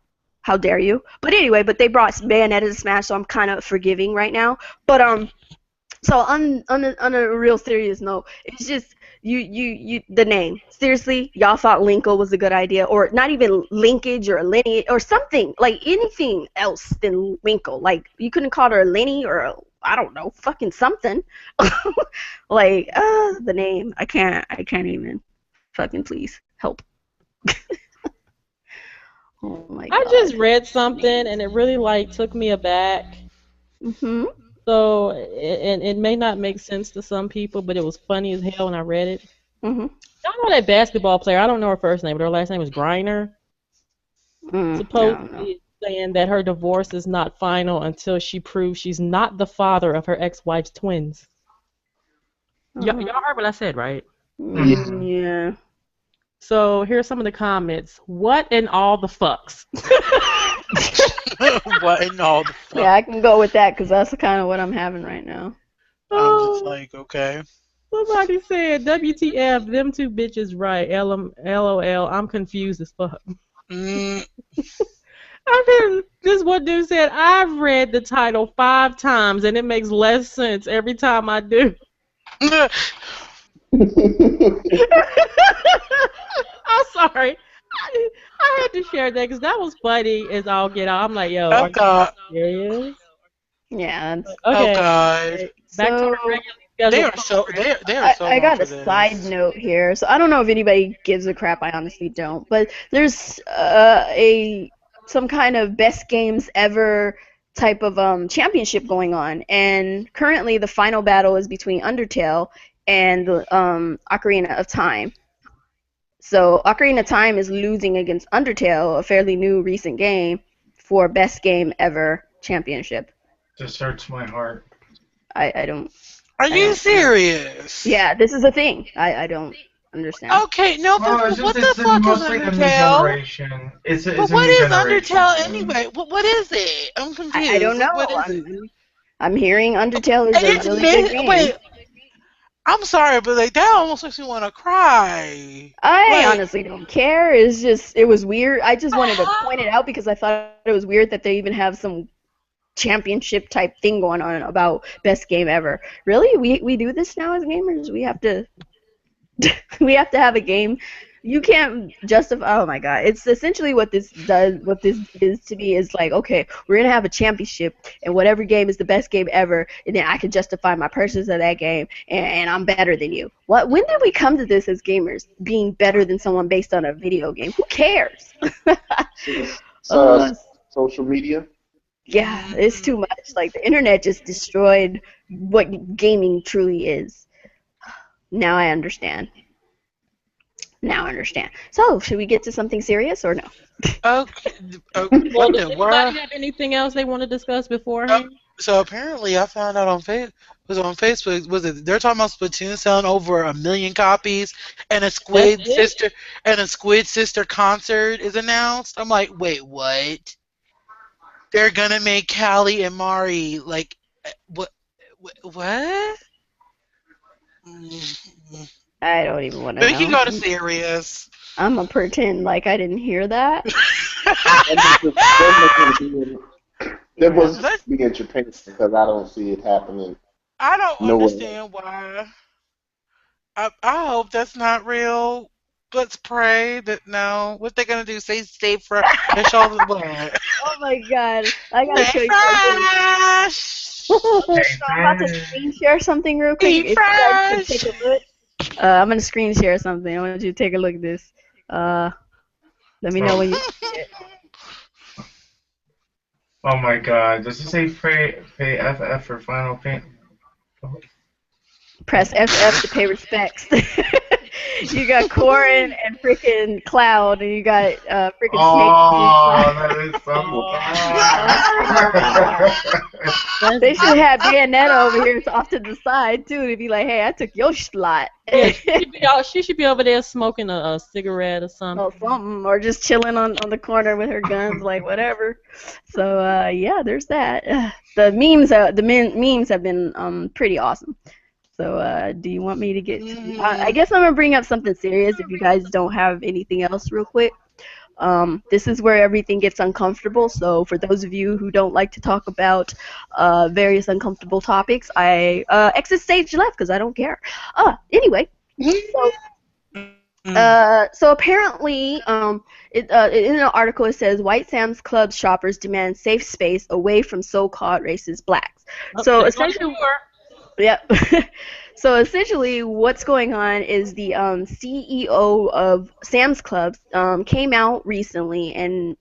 [SPEAKER 3] How dare you? But anyway, they brought Bayonetta to Smash, so I'm kind of forgiving right now. But so on a real serious note, it's just you the name. Seriously, y'all thought Linkle was a good idea, or not even linkage or lineage or something, like anything else than Linkle. Like, you couldn't call her Lenny or I don't know, fucking something. Like, the name. I can't even. Fucking please help. Oh my God.
[SPEAKER 1] I just read something and it really took me aback.
[SPEAKER 3] Mhm.
[SPEAKER 1] So, and it may not make sense to some people, but it was funny as hell when I read it.
[SPEAKER 3] Mhm.
[SPEAKER 1] Y'all know that basketball player? I don't know her first name, but her last name was Griner. Supposedly saying that her divorce is not final until she proves she's not the father of her ex-wife's twins. Y'all heard what I said, right?
[SPEAKER 3] Yeah.
[SPEAKER 1] So here's some of the comments. What in all the fucks?
[SPEAKER 2] What in all the fuck?
[SPEAKER 3] Yeah, I can go with that because that's kind of what I'm having right now.
[SPEAKER 2] I'm just like, okay.
[SPEAKER 1] Somebody said, WTF, them two bitches right. LOL, I'm confused as fuck.
[SPEAKER 2] Mm.
[SPEAKER 1] This one dude said, I've read the title 5 times and it makes less sense every time I do. I'm sorry. I had to share that because that was funny as all get out. I'm like, yo,
[SPEAKER 2] Oh
[SPEAKER 1] are
[SPEAKER 2] God.
[SPEAKER 1] you serious?
[SPEAKER 3] Yeah.
[SPEAKER 1] Okay.
[SPEAKER 2] Oh God.
[SPEAKER 1] Back to our regularly scheduled
[SPEAKER 2] They are so
[SPEAKER 3] I got
[SPEAKER 2] wrong
[SPEAKER 3] a
[SPEAKER 2] for this.
[SPEAKER 3] side note here. So I don't know if anybody gives a crap. I honestly don't. But there's some kind of best games ever type of championship going on, and currently the final battle is between Undertale and Ocarina of Time. So Ocarina of Time is losing against Undertale, a fairly new recent game, for best game ever championship.
[SPEAKER 5] This hurts my heart.
[SPEAKER 3] I don't.
[SPEAKER 2] Are you serious?
[SPEAKER 3] Yeah, this is a thing. I don't understand.
[SPEAKER 2] Okay, no,
[SPEAKER 5] Well,
[SPEAKER 2] but
[SPEAKER 5] it's
[SPEAKER 2] what
[SPEAKER 5] just,
[SPEAKER 2] the
[SPEAKER 5] it's
[SPEAKER 2] fuck is
[SPEAKER 5] mostly the new
[SPEAKER 2] Undertale?
[SPEAKER 5] generation. It's
[SPEAKER 2] But
[SPEAKER 5] a
[SPEAKER 2] what
[SPEAKER 5] new
[SPEAKER 2] is
[SPEAKER 5] generation
[SPEAKER 2] Undertale
[SPEAKER 5] thing.
[SPEAKER 2] anyway? What is it? I'm confused.
[SPEAKER 3] I don't know.
[SPEAKER 2] What is it?
[SPEAKER 3] I'm hearing Undertale is
[SPEAKER 2] And
[SPEAKER 3] a
[SPEAKER 2] it's
[SPEAKER 3] really good game.
[SPEAKER 2] Wait, I'm sorry, but like that almost makes me want to cry.
[SPEAKER 3] I
[SPEAKER 2] Like,
[SPEAKER 3] honestly don't care. It's just, it was weird. I just wanted to point it out because I thought it was weird that they even have some championship type thing going on about best game ever. Really? We do this now as gamers? We have to we have to have a game You can't justify. Oh my god! It's essentially what this does. What this is to me is like, okay, we're gonna have a championship, and whatever game is the best game ever, and then I can justify my purchase of that game, and I'm better than you. What? When did we come to this as gamers, being better than someone based on a video game? Who cares? uh,
[SPEAKER 4] Social media.
[SPEAKER 3] yeah, it's too much. Like the internet just destroyed what gaming truly is. Now I understand. Now I understand. So, should we get to something serious or no?
[SPEAKER 2] Okay.
[SPEAKER 1] Well,
[SPEAKER 2] What
[SPEAKER 1] does
[SPEAKER 2] the
[SPEAKER 1] anybody
[SPEAKER 2] world?
[SPEAKER 1] have anything else they want to discuss beforehand?
[SPEAKER 2] So apparently, I found out on Facebook. Was it they're talking about Splatoon selling over 1 million copies, and
[SPEAKER 1] That's it.
[SPEAKER 2] A Squid Sister concert is announced. I'm like, wait, what? They're gonna make Callie and Mari like what? What? Mm.
[SPEAKER 3] I don't even want to
[SPEAKER 2] We can
[SPEAKER 3] know.
[SPEAKER 2] go to serious.
[SPEAKER 3] I'm gonna pretend like I didn't hear that.
[SPEAKER 4] That was
[SPEAKER 2] Let's-
[SPEAKER 4] being Japan because I don't see it happening
[SPEAKER 2] I don't
[SPEAKER 4] nowhere.
[SPEAKER 2] understand why. I hope that's not real. Let's pray that no. What they gonna do? Say stay fresh and show the what?
[SPEAKER 3] Oh my god, I gotta show
[SPEAKER 2] Stay
[SPEAKER 3] you something.
[SPEAKER 2] fresh.
[SPEAKER 3] So I'm about to screen share something real quick.
[SPEAKER 2] Be
[SPEAKER 3] If you guys could
[SPEAKER 2] fresh.
[SPEAKER 3] take a look. I'm gonna screen share something. I want you to take a look at this. Let me know when you see it.
[SPEAKER 5] Oh my god, does it say pay FF for Final Paint?
[SPEAKER 3] Press FF to pay respects. You got Corin and freaking Cloud, and you got freaking
[SPEAKER 5] Oh,
[SPEAKER 3] Snake.
[SPEAKER 5] that is so
[SPEAKER 1] That's
[SPEAKER 3] They should have Bayonetta over here off to the side too to be like, hey, I took your slot.
[SPEAKER 1] yeah, she should be over there smoking a cigarette or something.
[SPEAKER 3] Or something, or just chilling on the corner with her guns, like whatever. So yeah, there's that. The memes have been pretty awesome. So do you want me to get? I guess I'm gonna bring up something serious if you guys don't have anything else, real quick. This is where everything gets uncomfortable. So for those of you who don't like to talk about various uncomfortable topics, I exit stage left because I don't care. Anyway, so. So apparently, in an article it says White Sam's Club shoppers demand safe space away from so-called racist blacks. So essentially, yep. So essentially, what's going on is the CEO of Sam's Club came out recently and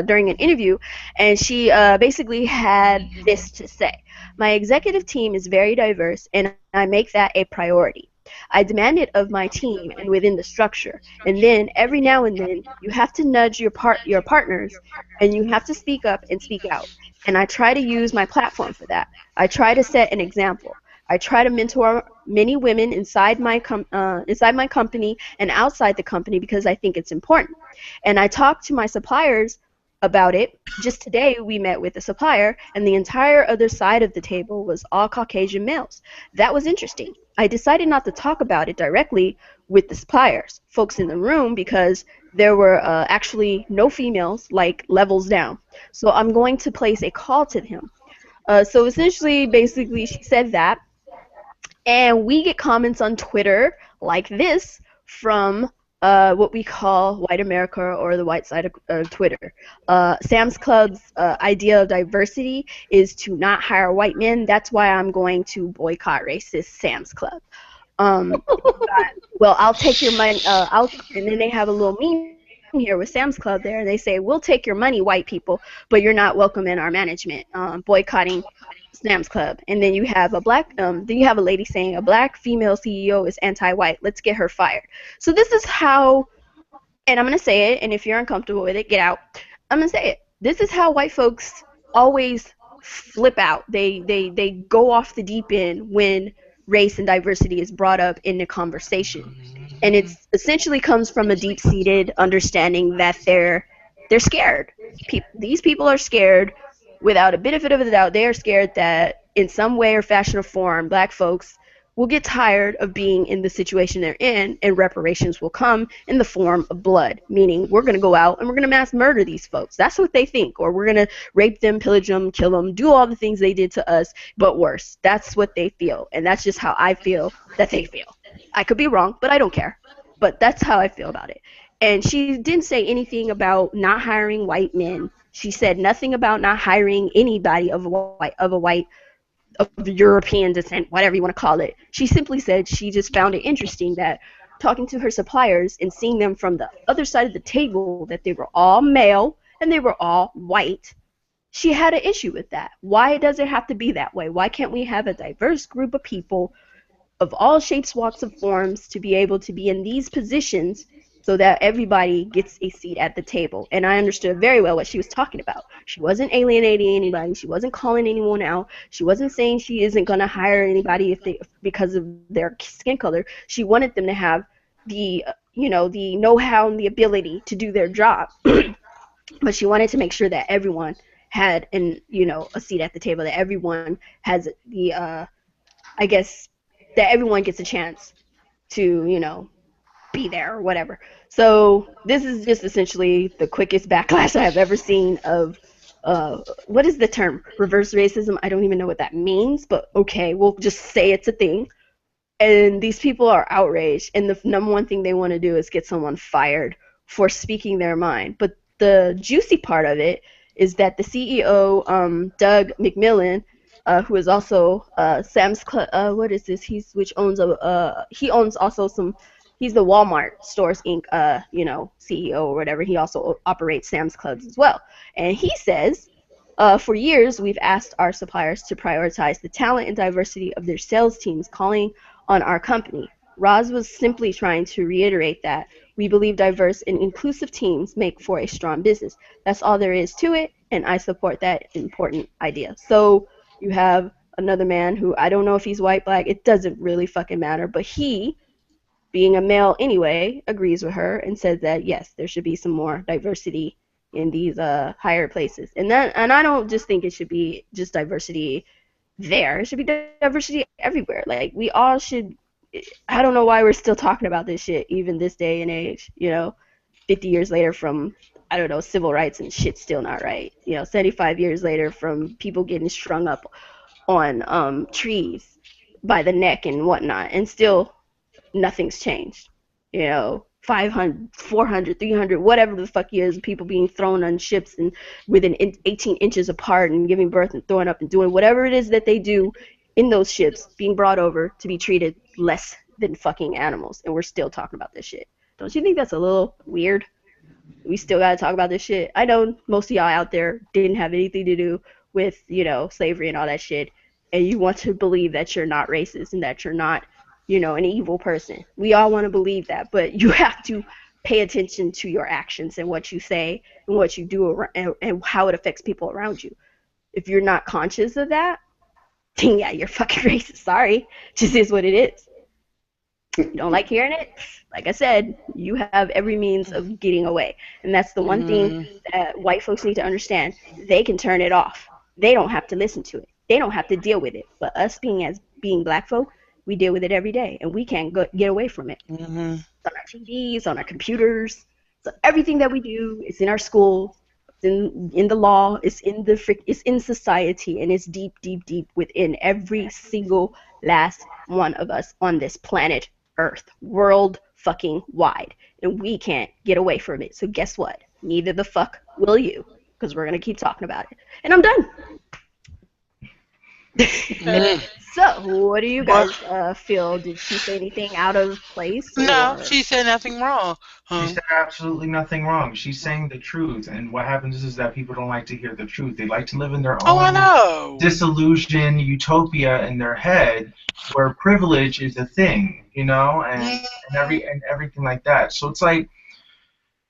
[SPEAKER 3] during an interview, and she basically had this to say: "My executive team is very diverse, and I make that a priority. I demand it of my team and within the structure. And then every now and then you have to nudge your partners, and you have to speak up and speak out. And I try to use my platform for that. I try to set an example. I try to mentor many women inside my company and outside the company because I think it's important. And I talk to my suppliers about it. Just today we met with a supplier, and the entire other side of the table was all Caucasian males. That was interesting. I decided not to talk about it directly with the suppliers, folks in the room, because there were actually no females, like levels down. So I'm going to place a call to him." So essentially, basically, she said that, and we get comments on Twitter like this from what we call white America, or the white side of Twitter. Sam's Club's idea of diversity is to not hire white men. That's why I'm going to boycott racist Sam's Club. Well, I'll take your money. And then they have a little meme here with Sam's Club there, and they say, "We'll take your money, white people, but you're not welcome in our management." Boycotting Sam's Club. And then you have a lady saying, "A black female CEO is anti-white. Let's get her fired." So this is how, and I'm gonna say it, and if you're uncomfortable with it, get out. I'm gonna say it. This is how white folks always flip out. They go off the deep end when race and diversity is brought up in the conversation. And it essentially comes from a deep-seated understanding that they're scared. These people are scared. Without a benefit of the doubt, they are scared that in some way or fashion or form, black folks will get tired of being in the situation they're in, and reparations will come in the form of blood, meaning we're going to go out and we're going to mass murder these folks. That's what they think. Or we're going to rape them, pillage them, kill them, do all the things they did to us, but worse. That's what they feel, and that's just how I feel that they feel. I could be wrong, but I don't care.
[SPEAKER 6] But that's how I feel about it. And she didn't say anything about not hiring white men. She said nothing about not hiring anybody of European descent, whatever you want to call it. She simply said she just found it interesting that talking to her suppliers and seeing them from the other side of the table that they were all male and they were all white. She had an issue with that. Why does it have to be that way? Why can't we have a diverse group of people of all shapes, walks, and forms to be able to be in these positions so that everybody gets a seat at the table? And I understood very well what she was talking about. She wasn't alienating anybody. She wasn't calling anyone out. She wasn't saying she isn't going to hire anybody because of their skin color. She wanted them to have the the know-how and the ability to do their job. But she wanted to make sure that everyone had a seat at the table, that everyone has the I guess that everyone gets a chance to be there or whatever. So this is just essentially the quickest backlash I have ever seen of what is the term? Reverse racism? I don't even know what that means, but okay, we'll just say it's a thing. And these people are outraged, and the number one thing they want to do is get someone fired for speaking their mind. But the juicy part of it is that the CEO, Doug McMillon, who is also Sam's Club, what is this? He owns also some. He's the Walmart Stores Inc. CEO or whatever. He also operates Sam's Clubs as well, and he says, for years we've asked our suppliers to prioritize the talent and diversity of their sales teams, calling on our company. Roz was simply trying to reiterate that we believe diverse and inclusive teams make for a strong business. That's all there is to it, and I support that important idea. So you have another man who, I don't know if he's white, black, it doesn't really fucking matter, but he, being a male anyway, agrees with her and says that yes, there should be some more diversity in these higher places. And I don't just think it should be just diversity there. It should be diversity everywhere. Like, we all should. I don't know why we're still talking about this shit even this day and age, 50 years later from, I don't know, civil rights and shit's still not right. 75 years later from people getting strung up on trees by the neck and whatnot, and still nothing's changed. 500, 400, 300, whatever the fuck years of people being thrown on ships and within 18 inches apart and giving birth and throwing up and doing whatever it is that they do in those ships, being brought over to be treated less than fucking animals, and we're still talking about this shit. Don't you think that's a little weird? We still gotta talk about this shit. I know most of y'all out there didn't have anything to do with, slavery and all that shit, and you want to believe that you're not racist and that you're not, an evil person. We all want to believe that, but you have to pay attention to your actions and what you say and what you do and how it affects people around you. If you're not conscious of that, then yeah, you're fucking racist. Sorry. Just is what it is. You don't like hearing it? Like I said, you have every means of getting away. And that's the one thing that white folks need to understand. They can turn it off. They don't have to listen to it. They don't have to deal with it. But us being black folk, we deal with it every day, and we can't get away from it. It's on our TVs, on our computers. So everything that we do is in our schools, it's in the law, it's in society, and it's deep, deep, deep within every single last one of us on this planet Earth, world fucking wide, and we can't get away from it. So guess what? Neither the fuck will you, because we're gonna keep talking about it. And I'm done. So, what do you guys feel? Did she say anything out of place?
[SPEAKER 2] No, she said nothing wrong.
[SPEAKER 5] She said absolutely nothing wrong. She's saying the truth, and what happens is that people don't like to hear the truth. They like to live in their own disillusion utopia in their head, where privilege is a thing, and everything like that. So it's like,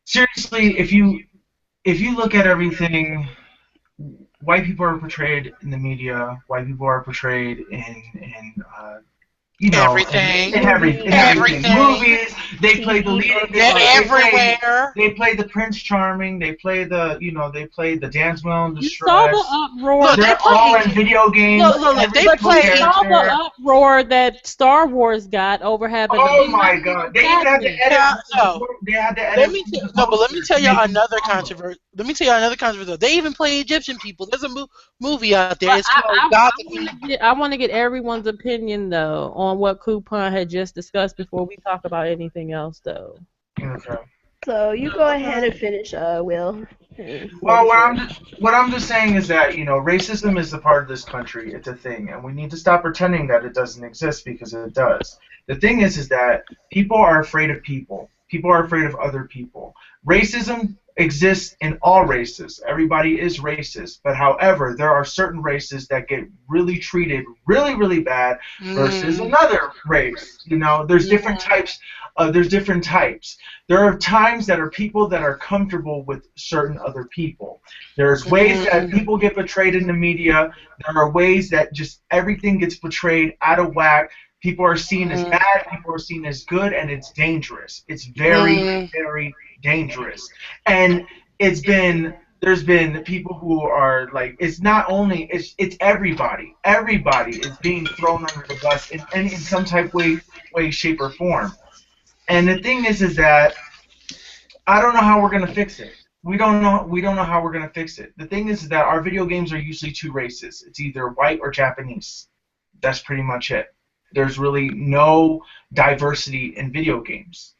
[SPEAKER 5] seriously, if you look at everything. White people are portrayed in the media. White people are portrayed in
[SPEAKER 2] everything.
[SPEAKER 5] In everything. Movies. They play the lead.
[SPEAKER 2] Everywhere.
[SPEAKER 5] They play the Prince Charming. They play the They play the Dance Well and the
[SPEAKER 1] You saw the uproar.
[SPEAKER 5] They're all in video games.
[SPEAKER 1] Look, they play. You saw the uproar that Star Wars got over having.
[SPEAKER 5] Oh my God! They even had to edit. They had to edit.
[SPEAKER 2] Let me tell you another controversy. They even play Egyptian people. There's a movie out there. It's called
[SPEAKER 1] I want to get everyone's opinion though on on what Kuuppon had just discussed before we talk about anything else, though.
[SPEAKER 5] Okay.
[SPEAKER 6] So you go ahead and finish, Will.
[SPEAKER 5] Well, what I'm just saying is that, racism is a part of this country. It's a thing, and we need to stop pretending that it doesn't exist, because it does. The thing is that people are afraid of people. People are afraid of other people. Racism exists in all races. Everybody is racist. But however, there are certain races that get really treated really, really bad versus another race. There's different types. There's different types. There are times that are people that are comfortable with certain other people. There's ways that people get portrayed in the media. There are ways that just everything gets portrayed out of whack. People are seen as bad, people are seen as good, and it's dangerous. It's very, very dangerous. And there's been people who are like, it's not only, it's everybody. Everybody is being thrown under the bus in some type way, shape, or form. And the thing is that I don't know how we're gonna fix it. We don't know how we're gonna fix it. The thing is that our video games are usually two races. It's either white or Japanese. That's pretty much it. There's really no diversity in video games.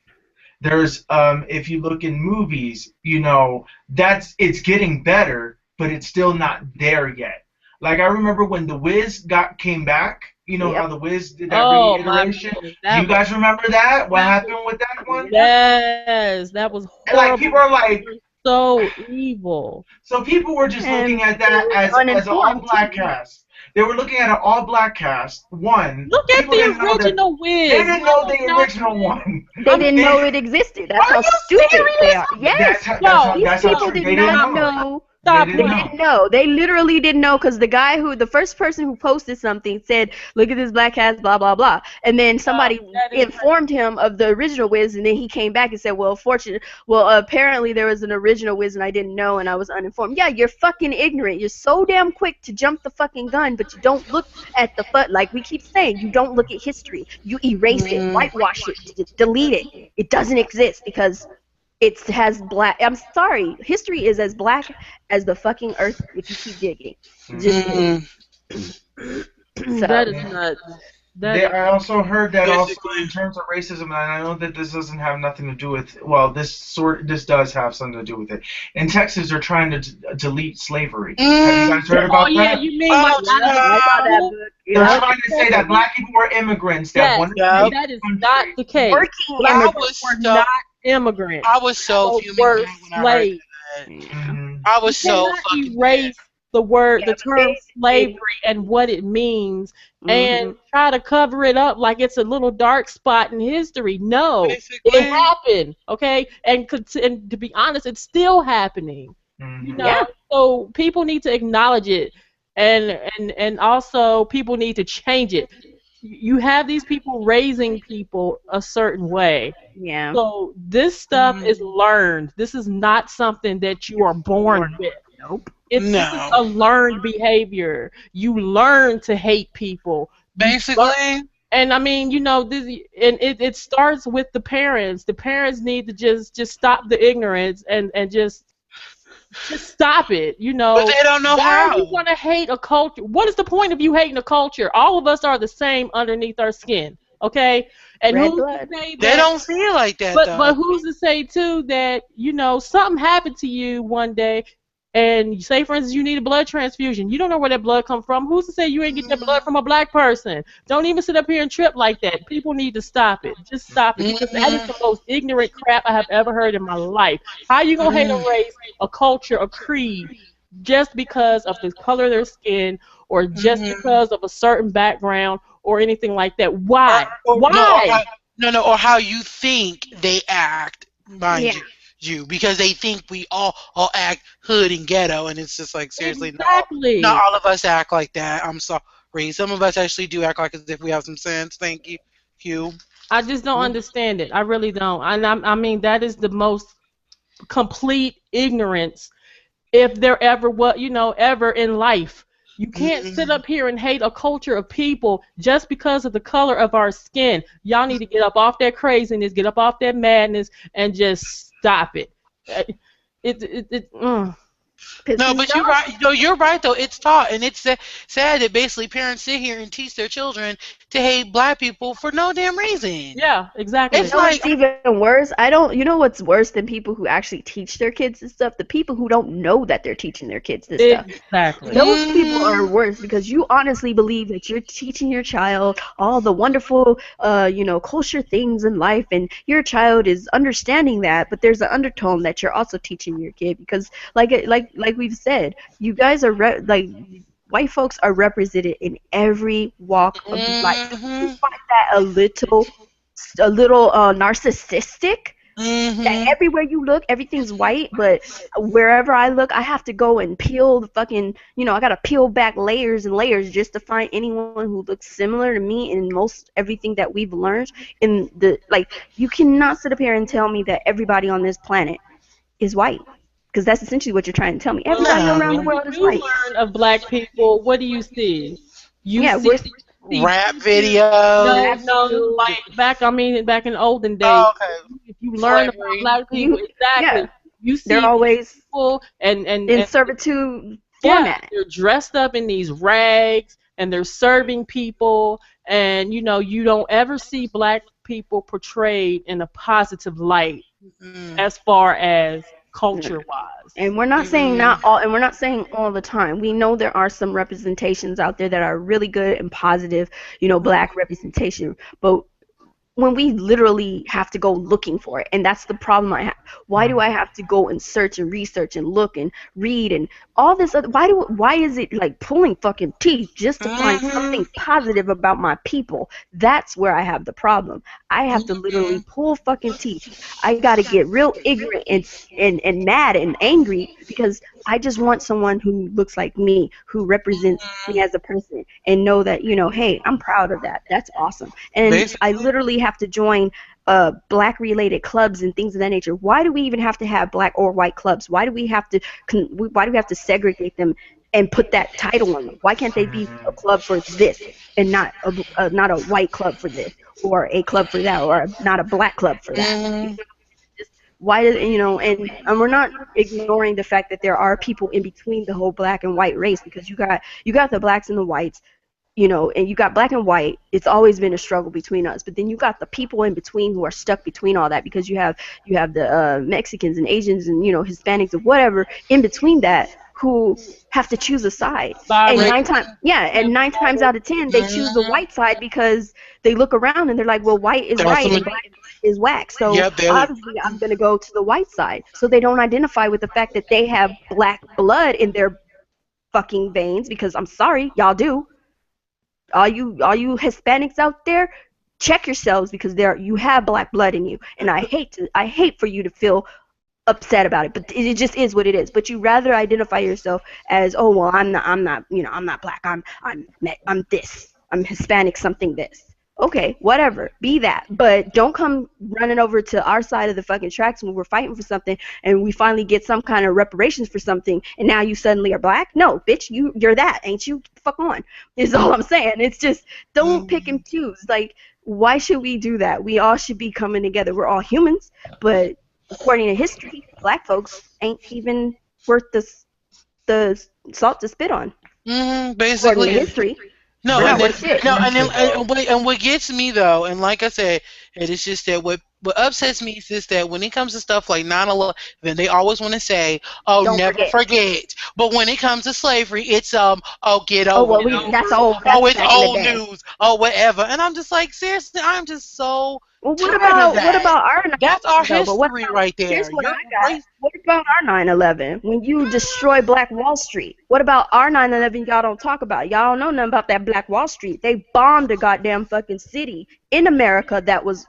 [SPEAKER 5] There's, if you look in movies, it's getting better, but it's still not there yet. Like, I remember when The Wiz came back, how The Wiz did that reiteration. Do you guys remember that? What happened with that one?
[SPEAKER 1] Yes, that was horrible.
[SPEAKER 5] And, like, people are like,
[SPEAKER 1] so evil.
[SPEAKER 5] So people were just looking at that as an all-black cast. They were looking at an all-black cast.
[SPEAKER 1] Look at the original Wiz.
[SPEAKER 5] They didn't know the original one.
[SPEAKER 6] They didn't know it existed. That's how stupid they are. Yes. These people did not know. They didn't know. They literally didn't know, because the first person who posted something said, "Look at this black cast, blah blah blah," and then somebody informed him of the original Wiz, and then he came back and said, "Well, apparently there was an original Wiz and I didn't know and I was uninformed." Yeah, you're fucking ignorant. You're so damn quick to jump the fucking gun, but you don't look at like we keep saying, you don't look at history. You erase it, whitewash it, delete it. It doesn't exist because it has black. I'm sorry. History is as black as the fucking earth if you keep digging.
[SPEAKER 1] That is nuts.
[SPEAKER 5] I also heard that in terms of racism, and I know that this doesn't have nothing to do with. Well, this does have something to do with it. In Texas, they're trying to delete slavery. Have you guys heard about that?
[SPEAKER 1] Yeah, you mean
[SPEAKER 5] They're trying to say that black people were immigrants. That
[SPEAKER 1] is not the case.
[SPEAKER 6] Working
[SPEAKER 1] immigrants were not immigrants.
[SPEAKER 2] I was so
[SPEAKER 1] were slaves.
[SPEAKER 2] I was so fucking
[SPEAKER 1] erase the term slavery and what it means, and try to cover it up like it's a little dark spot in history. No, it happened. Okay, and to be honest, it's still happening. So people need to acknowledge it, and also people need to change it. You have these people raising people a certain way.
[SPEAKER 6] Yeah.
[SPEAKER 1] So this stuff is learned. This is not something that you are born with.
[SPEAKER 6] Nope.
[SPEAKER 1] This is a learned behavior. You learn to hate people.
[SPEAKER 2] Basically.
[SPEAKER 1] And I mean, it starts with the parents. The parents need to just stop the ignorance and just stop it,
[SPEAKER 2] But they don't know how.
[SPEAKER 1] You want to hate a culture. What is the point of you hating a culture? All of us are the same underneath our skin, okay? And who's to say that,
[SPEAKER 2] they don't feel like that,
[SPEAKER 1] but who's to say, too, that, something happened to you one day, and say, for instance, you need a blood transfusion. You don't know where that blood comes from. Who's to say you ain't getting that blood from a black person? Don't even sit up here and trip like that. People need to stop it. Just stop it, because that is the most ignorant crap I have ever heard in my life. How you going to hate a race, a culture, a creed, just because of the color of their skin, or just because of a certain background, or anything like that? Why? Why?
[SPEAKER 2] Or how you think they act, mind you, because they think we all act hood and ghetto, and it's just like, seriously,
[SPEAKER 1] exactly.
[SPEAKER 2] Not all of us act like that. I'm sorry. Some of us actually do act like as if we have some sense. Thank you, Hugh.
[SPEAKER 1] I just don't understand it. I really don't. I mean, that is the most complete ignorance, if there ever was, ever in life. You can't sit up here and hate a culture of people just because of the color of our skin. Y'all need to get up off that craziness, get up off that madness, and just stop it.
[SPEAKER 2] No, but you're right. No, you're right though. It's taught, and it's sad that basically parents sit here and teach their children to hate black people for no damn reason.
[SPEAKER 1] Yeah, exactly.
[SPEAKER 2] It's
[SPEAKER 6] You know
[SPEAKER 2] like,
[SPEAKER 6] what's even worse? You know what's worse than people who actually teach their kids this stuff? The people who don't know that they're teaching their kids this stuff.
[SPEAKER 1] Exactly.
[SPEAKER 6] Those people are worse because you honestly believe that you're teaching your child all the wonderful, culture things in life, and your child is understanding that. But there's an undertone that you're also teaching your kid because, like we've said, you guys are white folks are represented in every walk of life. You find that a little narcissistic. That everywhere you look, everything's white, but wherever I look, I have to go and peel the fucking, I gotta peel back layers and layers just to find anyone who looks similar to me in most everything that we've learned. You cannot sit up here and tell me that everybody on this planet is white, because that's essentially what you're trying to tell me. Everybody around the world is white.
[SPEAKER 1] You learn of black people. What do you see?
[SPEAKER 2] rap video.
[SPEAKER 1] No, like back in olden days.
[SPEAKER 2] Oh, okay.
[SPEAKER 1] If you learn about black people, exactly. You see
[SPEAKER 6] they're always
[SPEAKER 1] people
[SPEAKER 6] in servitude
[SPEAKER 1] yeah,
[SPEAKER 6] format.
[SPEAKER 1] they're dressed up in these rags and they're serving people, and you don't ever see black people portrayed in a positive light as far as culture-wise.
[SPEAKER 6] And we're not saying not all, and we're not saying all the time. We know there are some representations out there that are really good and positive, black representation. But when we literally have to go looking for it, and that's the problem I have. Why do I have to go and search and research and look and read and all this other? Why is it like pulling fucking teeth just to find something positive about my people? That's where I have the problem. I have to literally pull fucking teeth. I gotta get real ignorant and mad and angry because I just want someone who looks like me, who represents me as a person, and know that, hey, I'm proud of that. That's awesome. And I literally have to join black related clubs and things of that nature. Why do we even have to have black or white clubs? Why do we have to segregate them and put that title on them? Why can't they be a club for this and not a white club for this, or a club for that, or not a black club for that? Why does and we're not ignoring the fact that there are people in between the whole black and white race, because you got the blacks and the whites, and you got black and white. It's always been a struggle between us. But then you got the people in between who are stuck between all that, because you have the Mexicans and Asians and Hispanics or whatever in between that, who have to choose a side. And nine times out of 10 they choose the white side because they look around and they're like, well, white is right and black is whack. So obviously I'm going to go to the white side. So they don't identify with the fact that they have black blood in their fucking veins, because I'm sorry, y'all do. All you Hispanics out there, check yourselves, because you have black blood in you. And I hate for you to feel upset about it, but it just is what it is. But you rather identify yourself as, oh well, I'm not black, I'm this, I'm Hispanic something this. Okay, whatever, be that, but don't come running over to our side of the fucking tracks when we're fighting for something and we finally get some kind of reparations for something, and now you suddenly are black. No, bitch, you're that, ain't you? Fuck on, is all I'm saying. It's just, don't pick and choose. Like, why should we do that? We all should be coming together. We're all humans, but according to history, black folks ain't even worth the salt to spit on.
[SPEAKER 2] Basically,
[SPEAKER 6] according to history.
[SPEAKER 2] No, and what gets me though, and like I said, it is just that what upsets me is just that when it comes to stuff like 9/11, they always want to say, "Oh,
[SPEAKER 6] don't
[SPEAKER 2] never forget." But when it comes to slavery, it's get over.
[SPEAKER 6] Oh well, that's old.
[SPEAKER 2] Oh, it's old news. Oh, whatever. And I'm just like, seriously, I'm just so.
[SPEAKER 6] Well, what about our 9/11?
[SPEAKER 2] That's our history right there.
[SPEAKER 6] Here's what I got. What about our 9/11? When you destroy Black Wall Street, what about our 9/11? Y'all don't talk about. Y'all don't know nothing about that Black Wall Street. They bombed a goddamn fucking city in America that was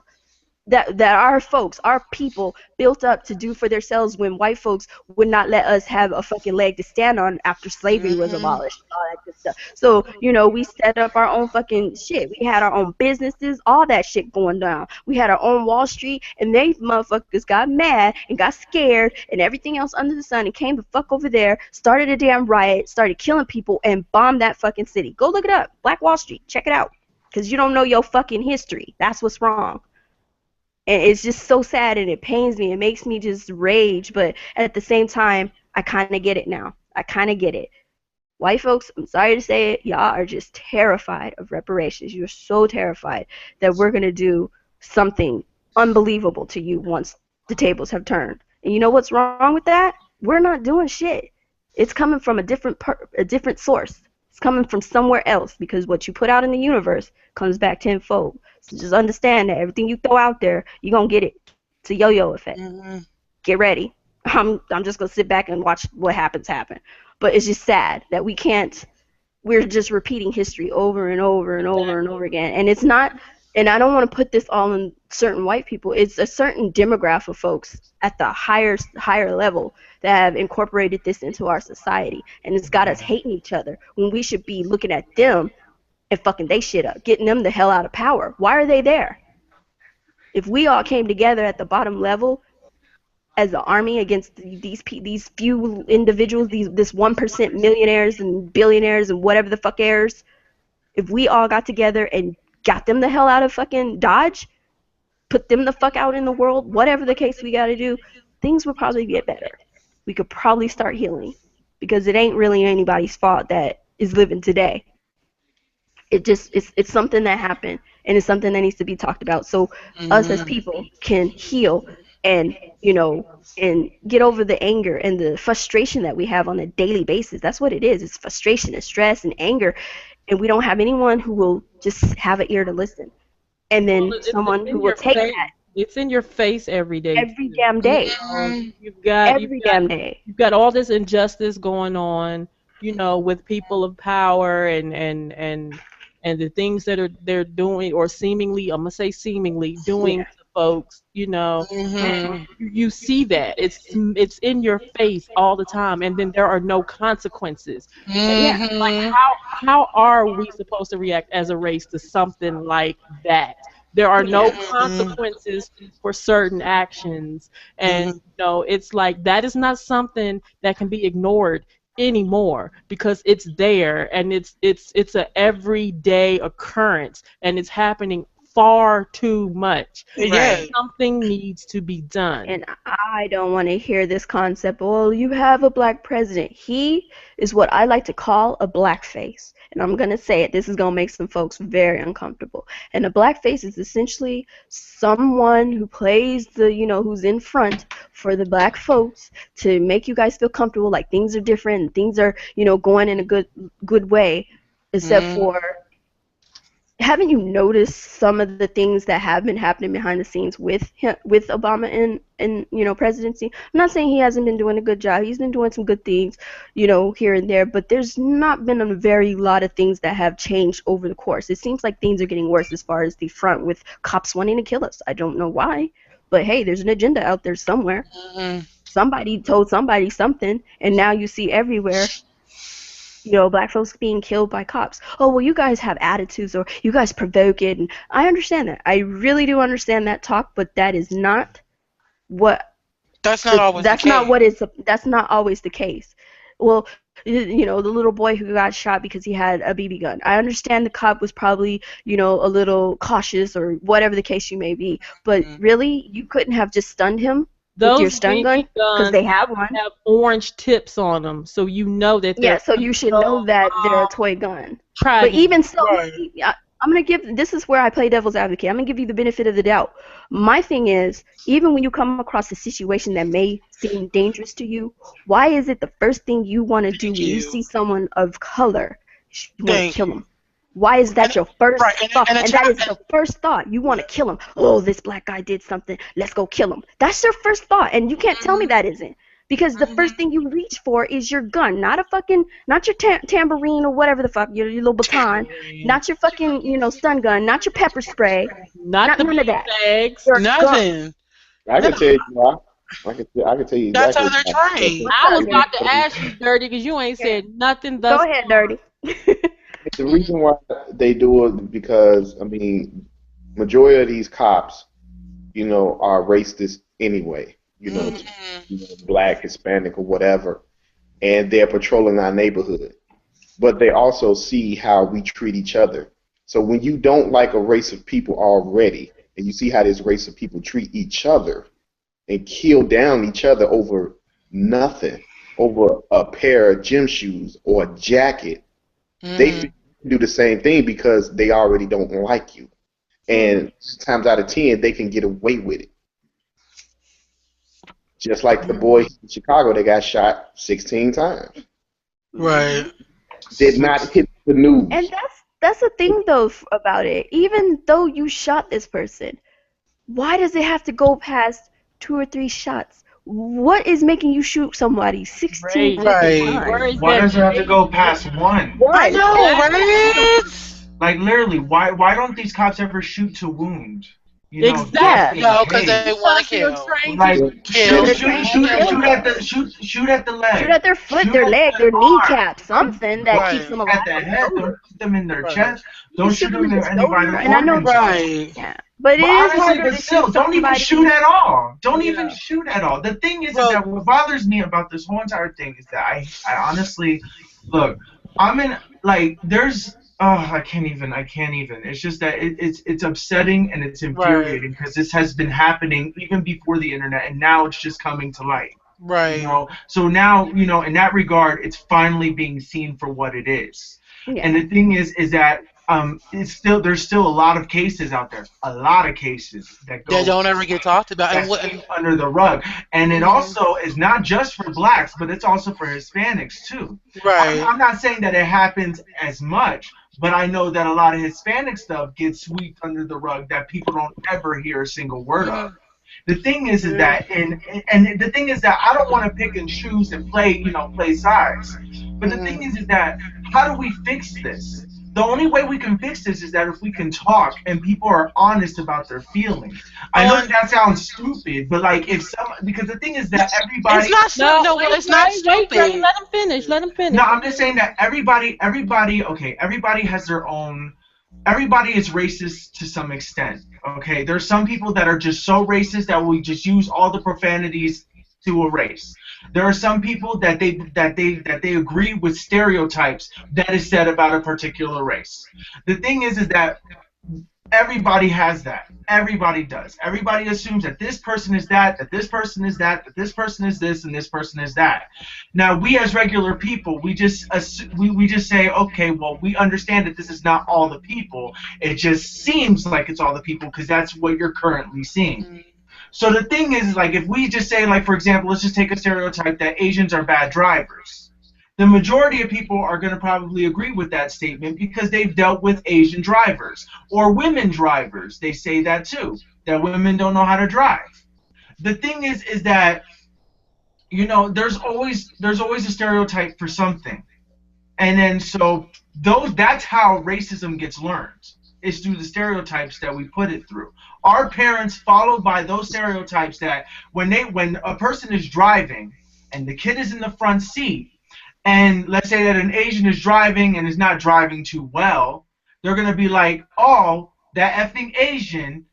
[SPEAKER 6] that our folks, our people, built up to do for themselves when white folks would not let us have a fucking leg to stand on after slavery was abolished, all that good stuff. So, we set up our own fucking shit. We had our own businesses, all that shit going down. We had our own Wall Street, and they motherfuckers got mad and got scared and everything else under the sun and came the fuck over there, started a damn riot, started killing people, and bombed that fucking city. Go look it up. Black Wall Street. Check it out. Because you don't know your fucking history. That's what's wrong. And it's just so sad, and it pains me. It makes me just rage. But at the same time, I kind of get it now. I kind of get it. White folks, I'm sorry to say it, y'all are just terrified of reparations. You're so terrified that we're going to do something unbelievable to you once the tables have turned. And you know what's wrong with that? We're not doing shit. It's coming from a different source. It's coming from somewhere else, because what you put out in the universe comes back tenfold. So just understand that everything you throw out there, you're going to get it. It's a yo-yo effect. Get ready. I'm just going to sit back and watch what happen. But it's just sad that we're just repeating history over and over and over and over again. And it's not, and I don't want to put this all in certain white people. It's a certain demographic of folks at the higher level that have incorporated this into our society. And it's got us hating each other when we should be looking at them and fucking they shit up, getting them the hell out of power. Why are they there? If we all came together at the bottom level as an army against these few individuals, this 1% millionaires and billionaires and whatever the fuck heirs, if we all got together and got them the hell out of fucking Dodge, put them the fuck out in the world, whatever the case we got to do, things would probably get better. We could probably start healing, because it ain't really anybody's fault that is living today. It's something that happened, and it's something that needs to be talked about, so us as people can heal and, you know, and get over the anger and the frustration that we have on a daily basis. That's what it is. It's frustration and stress and anger, and we don't have anyone who will just have an ear to listen, and then someone who will take that.
[SPEAKER 1] It's in your face every day.
[SPEAKER 6] Every damn day.
[SPEAKER 1] You've got all this injustice going on, you know, with people of power and the things that they're doing, or seemingly, I'm gonna say seemingly doing to folks, you know. You see that it's in your face all the time, and then there are no consequences. Like how are we supposed to react as a race to something like that? There are no consequences for certain actions, and you know, it's like that is not something that can be ignored anymore, because it's there, and it's a everyday occurrence, and it's happening far too much. Something needs to be done.
[SPEAKER 6] And I don't want to hear this concept, well, you have a black president. He is what I like to call a blackface. And I'm going to say it. This is going to make some folks very uncomfortable. And a blackface is essentially someone who plays the, you know, who's in front for the black folks to make you guys feel comfortable, like things are different and things are, you know, going in a good way, except for, haven't you noticed some of the things that have been happening behind the scenes with Obama and you know, presidency? I'm not saying he hasn't been doing a good job. He's been doing some good things, you know, here and there, but there's not been a very lot of things that have changed over the course. It seems like things are getting worse as far as the front, with cops wanting to kill us. I don't know why, but hey, there's an agenda out there somewhere. Somebody told somebody something, and now you see everywhere, you know, black folks being killed by cops. Oh, well, you guys have attitudes, or you guys provoke it, and I understand that. I really do understand that talk, but that is not what.
[SPEAKER 2] That's not always.
[SPEAKER 6] That's not what is. That's not always the case. Well, you know, the little boy who got shot because he had a BB gun. I understand the cop was probably, you know, a little cautious, or whatever the case you may be. But really, you couldn't have just stunned him with your stun gun, because they have one.
[SPEAKER 1] Have orange tips on them, so you know that they're.
[SPEAKER 6] Yeah, so you should know that they're a toy gun.
[SPEAKER 1] But
[SPEAKER 6] even so, I'm going to give, this is where I play devil's advocate. I'm going to give you the benefit of the doubt. My thing is, even when you come across a situation that may seem dangerous to you, why is it the first thing you want to do when you see someone of color, you want to kill them? Why is that your first thought? And that is the first thought. You want to kill him. Oh, this black guy did something. Let's go kill him. That's your first thought, and you can't tell me that isn't. Because the first thing you reach for is your gun, not your tambourine or whatever the fuck, your little baton, not your fucking, you know, stun gun, not your pepper spray, not none of that.
[SPEAKER 1] Bags,
[SPEAKER 2] nothing.
[SPEAKER 4] I can tell you why. I can tell you exactly.
[SPEAKER 2] That's how they're trained.
[SPEAKER 1] I was about to ask you, Dirty, because you ain't said nothing thus
[SPEAKER 6] far. Go ahead, Dirty.
[SPEAKER 4] The reason why they do it, because, I mean, majority of these cops, you know, are racist anyway. You know, black, Hispanic, or whatever, and they're patrolling our neighborhood. But they also see how we treat each other. So when you don't like a race of people already, and you see how this race of people treat each other and kill down each other over nothing, over a pair of gym shoes or a jacket, they
[SPEAKER 2] Mhm.
[SPEAKER 4] do the same thing because they already don't like you. And times out of 10, they can get away with it. Just like the boy in Chicago that got shot 16 times.
[SPEAKER 2] Right.
[SPEAKER 4] Did not hit the news.
[SPEAKER 6] And that's the thing though about it. Even though you shot this person, why does it have to go past 2 or 3 shots? What is making you shoot somebody 16
[SPEAKER 1] Right.
[SPEAKER 6] fucking
[SPEAKER 2] Right.
[SPEAKER 1] Where
[SPEAKER 6] times?
[SPEAKER 1] is
[SPEAKER 5] Why
[SPEAKER 1] that
[SPEAKER 5] does it have to go
[SPEAKER 1] hate?
[SPEAKER 5] past one?
[SPEAKER 2] I know, right?
[SPEAKER 5] Like literally, why don't these cops ever shoot to wound? You know,
[SPEAKER 1] Exactly.
[SPEAKER 5] just in
[SPEAKER 2] No, because they
[SPEAKER 5] case.
[SPEAKER 2] want to
[SPEAKER 1] Because you're
[SPEAKER 2] kill.
[SPEAKER 1] trained
[SPEAKER 5] Like
[SPEAKER 1] to
[SPEAKER 2] Kill.
[SPEAKER 6] They're
[SPEAKER 5] shoot
[SPEAKER 6] trained
[SPEAKER 5] shoot
[SPEAKER 6] to
[SPEAKER 5] shoot
[SPEAKER 6] kill.
[SPEAKER 5] shoot at the shoot at the leg.
[SPEAKER 6] Shoot at their foot,
[SPEAKER 5] Shoot
[SPEAKER 6] their
[SPEAKER 5] at
[SPEAKER 6] leg,
[SPEAKER 5] the
[SPEAKER 6] their
[SPEAKER 5] arm.
[SPEAKER 6] kneecap, something that
[SPEAKER 2] Right.
[SPEAKER 6] keeps them
[SPEAKER 5] At
[SPEAKER 6] alive.
[SPEAKER 5] the head, don't shoot them in their
[SPEAKER 2] Right.
[SPEAKER 5] chest.
[SPEAKER 6] You
[SPEAKER 5] Don't
[SPEAKER 6] shoot
[SPEAKER 5] shoot
[SPEAKER 6] them
[SPEAKER 5] them
[SPEAKER 6] in
[SPEAKER 5] in
[SPEAKER 6] the
[SPEAKER 5] any
[SPEAKER 6] shoulder,
[SPEAKER 5] vital
[SPEAKER 6] and I know
[SPEAKER 5] organs.
[SPEAKER 2] Right.
[SPEAKER 6] Yeah, but it
[SPEAKER 5] But
[SPEAKER 6] is
[SPEAKER 5] honestly,
[SPEAKER 6] harder
[SPEAKER 5] but
[SPEAKER 6] to
[SPEAKER 5] still,
[SPEAKER 6] shoot
[SPEAKER 5] don't even
[SPEAKER 6] somebody.
[SPEAKER 5] shoot at all. Don't even
[SPEAKER 1] Yeah.
[SPEAKER 5] shoot at all. The thing is
[SPEAKER 2] Well-
[SPEAKER 5] that what bothers me about this whole entire thing is that I honestly, look, I'm in, like, there's, I can't even. It's just that it's upsetting and it's infuriating because this has been happening even before the internet, and now it's just coming to light.
[SPEAKER 2] Right.
[SPEAKER 5] You know, so now, you know, in that regard, it's finally being seen for what it is.
[SPEAKER 6] Yeah.
[SPEAKER 5] And the thing is that there's still a lot of cases out there, a lot of cases that go
[SPEAKER 2] They don't ever get talked about.
[SPEAKER 5] that
[SPEAKER 2] And what?
[SPEAKER 5] sweep under the rug. And it also is not just for blacks, but it's also for Hispanics too.
[SPEAKER 2] Right.
[SPEAKER 5] I'm not saying that it happens as much, but I know that a lot of Hispanic stuff gets swept under the rug that people don't ever hear a single word of. The thing is that and the thing is that I don't want to pick and choose and play sides. But the thing is that how do we fix this? The only way we can fix this is that if we can talk and people are honest about their feelings. I know that sounds stupid, but like because the thing is that everybody.
[SPEAKER 2] It's not. No, it's not stupid.
[SPEAKER 1] Wait, let him finish. Let him finish.
[SPEAKER 5] No, I'm just saying that everybody has their own. Everybody is racist to some extent. Okay, there's some people that are just so racist that we just use all the profanities to a race. There are some people that they agree with stereotypes that is said about a particular race. The thing is that everybody has that. Everybody does. Everybody assumes that this person is that this person is that this person is this, and this person is that. Now, we as regular people, we just say, okay, well, we understand that this is not all the people. It just seems like it's all the people because that's what you're currently seeing. So the thing is, like, if we just say, like, for example, let's just take a stereotype that Asians are bad drivers. The majority of people are going to probably agree with that statement because they've dealt with Asian drivers or women drivers. They say that too, that women don't know how to drive. The thing is that, you know, there's always a stereotype for something, and then so that's how racism gets learned. Is through the stereotypes that we put it through. Our parents followed by those stereotypes that when a person is driving and the kid is in the front seat, and let's say that an Asian is driving and is not driving too well, they're gonna be like, oh, that effing Asian,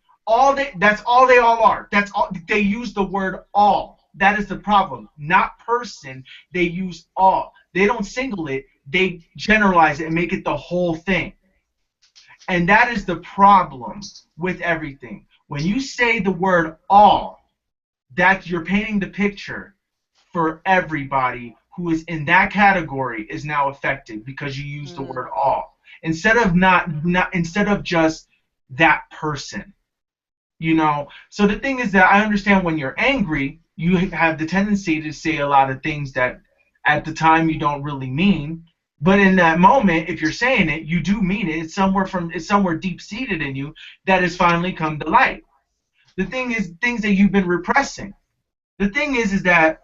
[SPEAKER 5] that's all they all are. That's all they use the word all. That is the problem. Not person, they use all. They don't single it, they generalize it and make it the whole thing. And that is the problem with everything. When you say the word all, that you're painting the picture for everybody who is in that category is now affected because you use the word all. Instead of just that person. You know? So the thing is that I understand when you're angry, you have the tendency to say a lot of things that at the time you don't really mean. But in that moment, if you're saying it, you do mean it. It's somewhere deep-seated in you that has finally come to light. The thing is, things that you've been repressing. The thing is that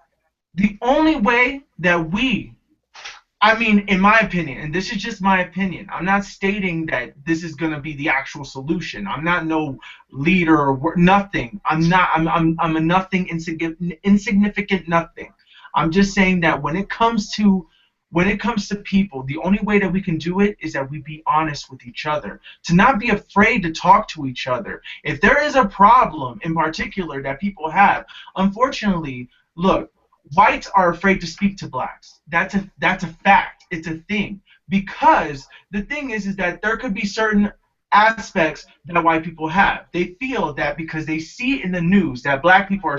[SPEAKER 5] the only way that in my opinion, and this is just my opinion, I'm not stating that this is going to be the actual solution. I'm not no leader or nothing. I'm a nothing, insignificant nothing. I'm just saying that when it comes to people, the only way that we can do it is that we be honest with each other. To not be afraid to talk to each other. If there is a problem in particular that people have, unfortunately, look, whites are afraid to speak to blacks. That's a fact. It's a thing. Because the thing is that there could be certain aspects that white people have. They feel that because they see in the news that black people are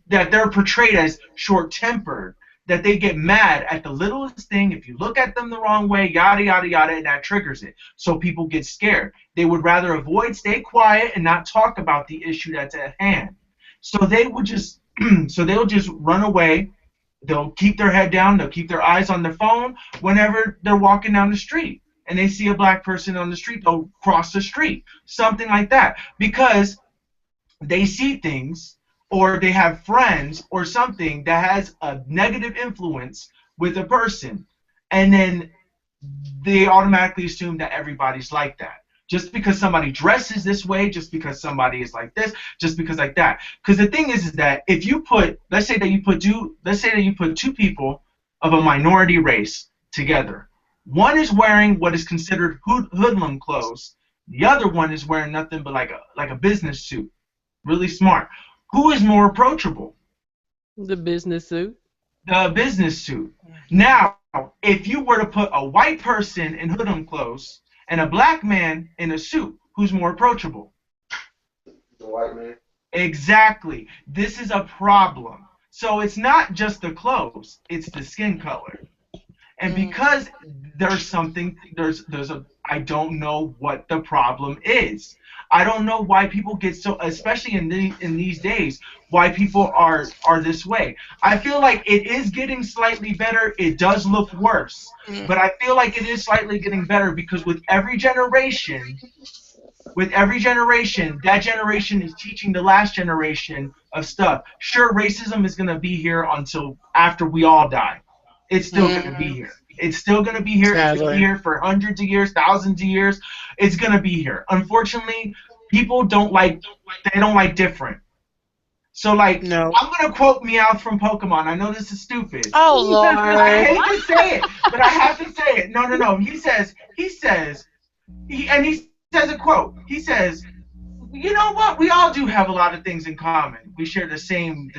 [SPEAKER 5] that they're portrayed as short-tempered, that they get mad at the littlest thing. If you look at them the wrong way, yada, yada, yada, and that triggers it. So people get scared. They would rather avoid, stay quiet, and not talk about the issue that's at hand. So they would just, so they'll just run away. They'll keep their head down. They'll keep their eyes on their phone whenever they're walking down the street. And they see a black person on the street, they'll cross the street. Something like that. Because they see things, or they have friends or something that has a negative influence with a person, and then they automatically assume that everybody's like that. Just because somebody dresses this way, just because somebody is like this, just because like that. Because the thing is that if you put, let's say that you put two people of a minority race together. One is wearing what is considered hoodlum clothes. The other one is wearing nothing but like a business suit. Really smart. Who is more approachable?
[SPEAKER 1] The business suit.
[SPEAKER 5] The business suit. Now, if you were to put a white person in hoodlum clothes and a black man in a suit, who's more approachable?
[SPEAKER 4] The white man. Exactly.
[SPEAKER 5] This is a problem. So it's not just the clothes, it's the skin color. And because there's I don't know what the problem is. I don't know why people get so, especially in these days, why people are this way. I feel like it is getting slightly better. It does look worse, but I feel like it is slightly getting better because with every generation, that generation is teaching the last generation of stuff. Sure, racism is gonna be here until after we all die. It's still gonna be here. It's still going to be here. It's going to be here for hundreds of years, thousands of years. It's going to be here. Unfortunately, people don't like different. So, like, no. I'm going to quote Meowth from Pokemon. I know this is stupid.
[SPEAKER 2] Oh, Lord.
[SPEAKER 5] I hate to say it, but I have to say it. No. He says a quote. He says, you know what? We all do have a lot of things in common. We share the same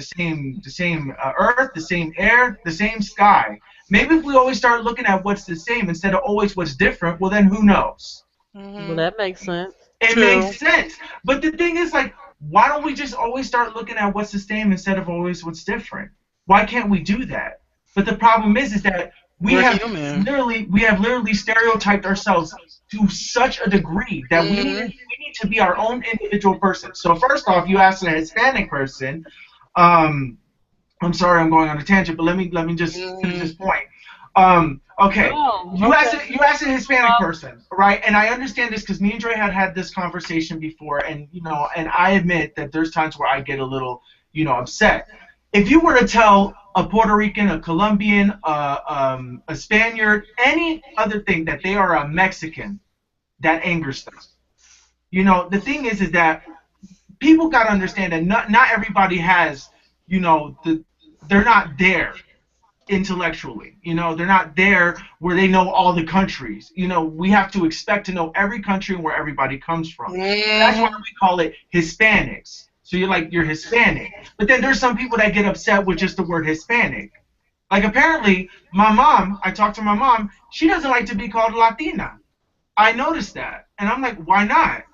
[SPEAKER 5] earth, the same air, the same sky. Maybe if we always start looking at what's the same instead of always what's different, well, then who knows?
[SPEAKER 1] Well, that makes sense.
[SPEAKER 5] It makes sense. But the thing is, like, why don't we just always start looking at what's the same instead of always what's different? Why can't we do that? But the problem is that we have literally stereotyped ourselves to such a degree that we need to be our own individual person. So first off, you asked a Hispanic person. I'm sorry, I'm going on a tangent, but let me just finish this point. Okay. You asked a Hispanic person, right? And I understand this because me and Dre had this conversation before, and and I admit that there's times where I get a little, upset. If you were to tell a Puerto Rican, a Colombian, a Spaniard, any other thing that they are a Mexican, that angers them. The thing is that people got to understand that not everybody has, they're not there intellectually. They're not there where they know all the countries. We have to expect to know every country and where everybody comes from. That's why we call it Hispanics. So you're Hispanic. But then there's some people that get upset with just the word Hispanic. Like apparently I talked to my mom, she doesn't like to be called Latina. I noticed that. And I'm like, why not?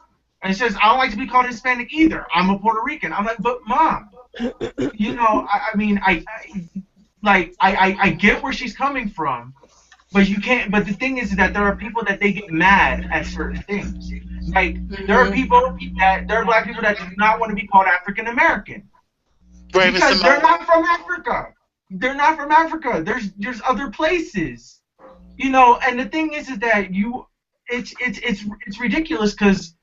[SPEAKER 5] And she says, I don't like to be called Hispanic either. I'm a Puerto Rican. I'm like, but Mom, I get where she's coming from, but you can't. But the thing is that there are people that they get mad at certain things. Like there are black people that do not want to be called African American because they're not from Africa. They're not from Africa. There's other places, And the thing is that it's ridiculous because.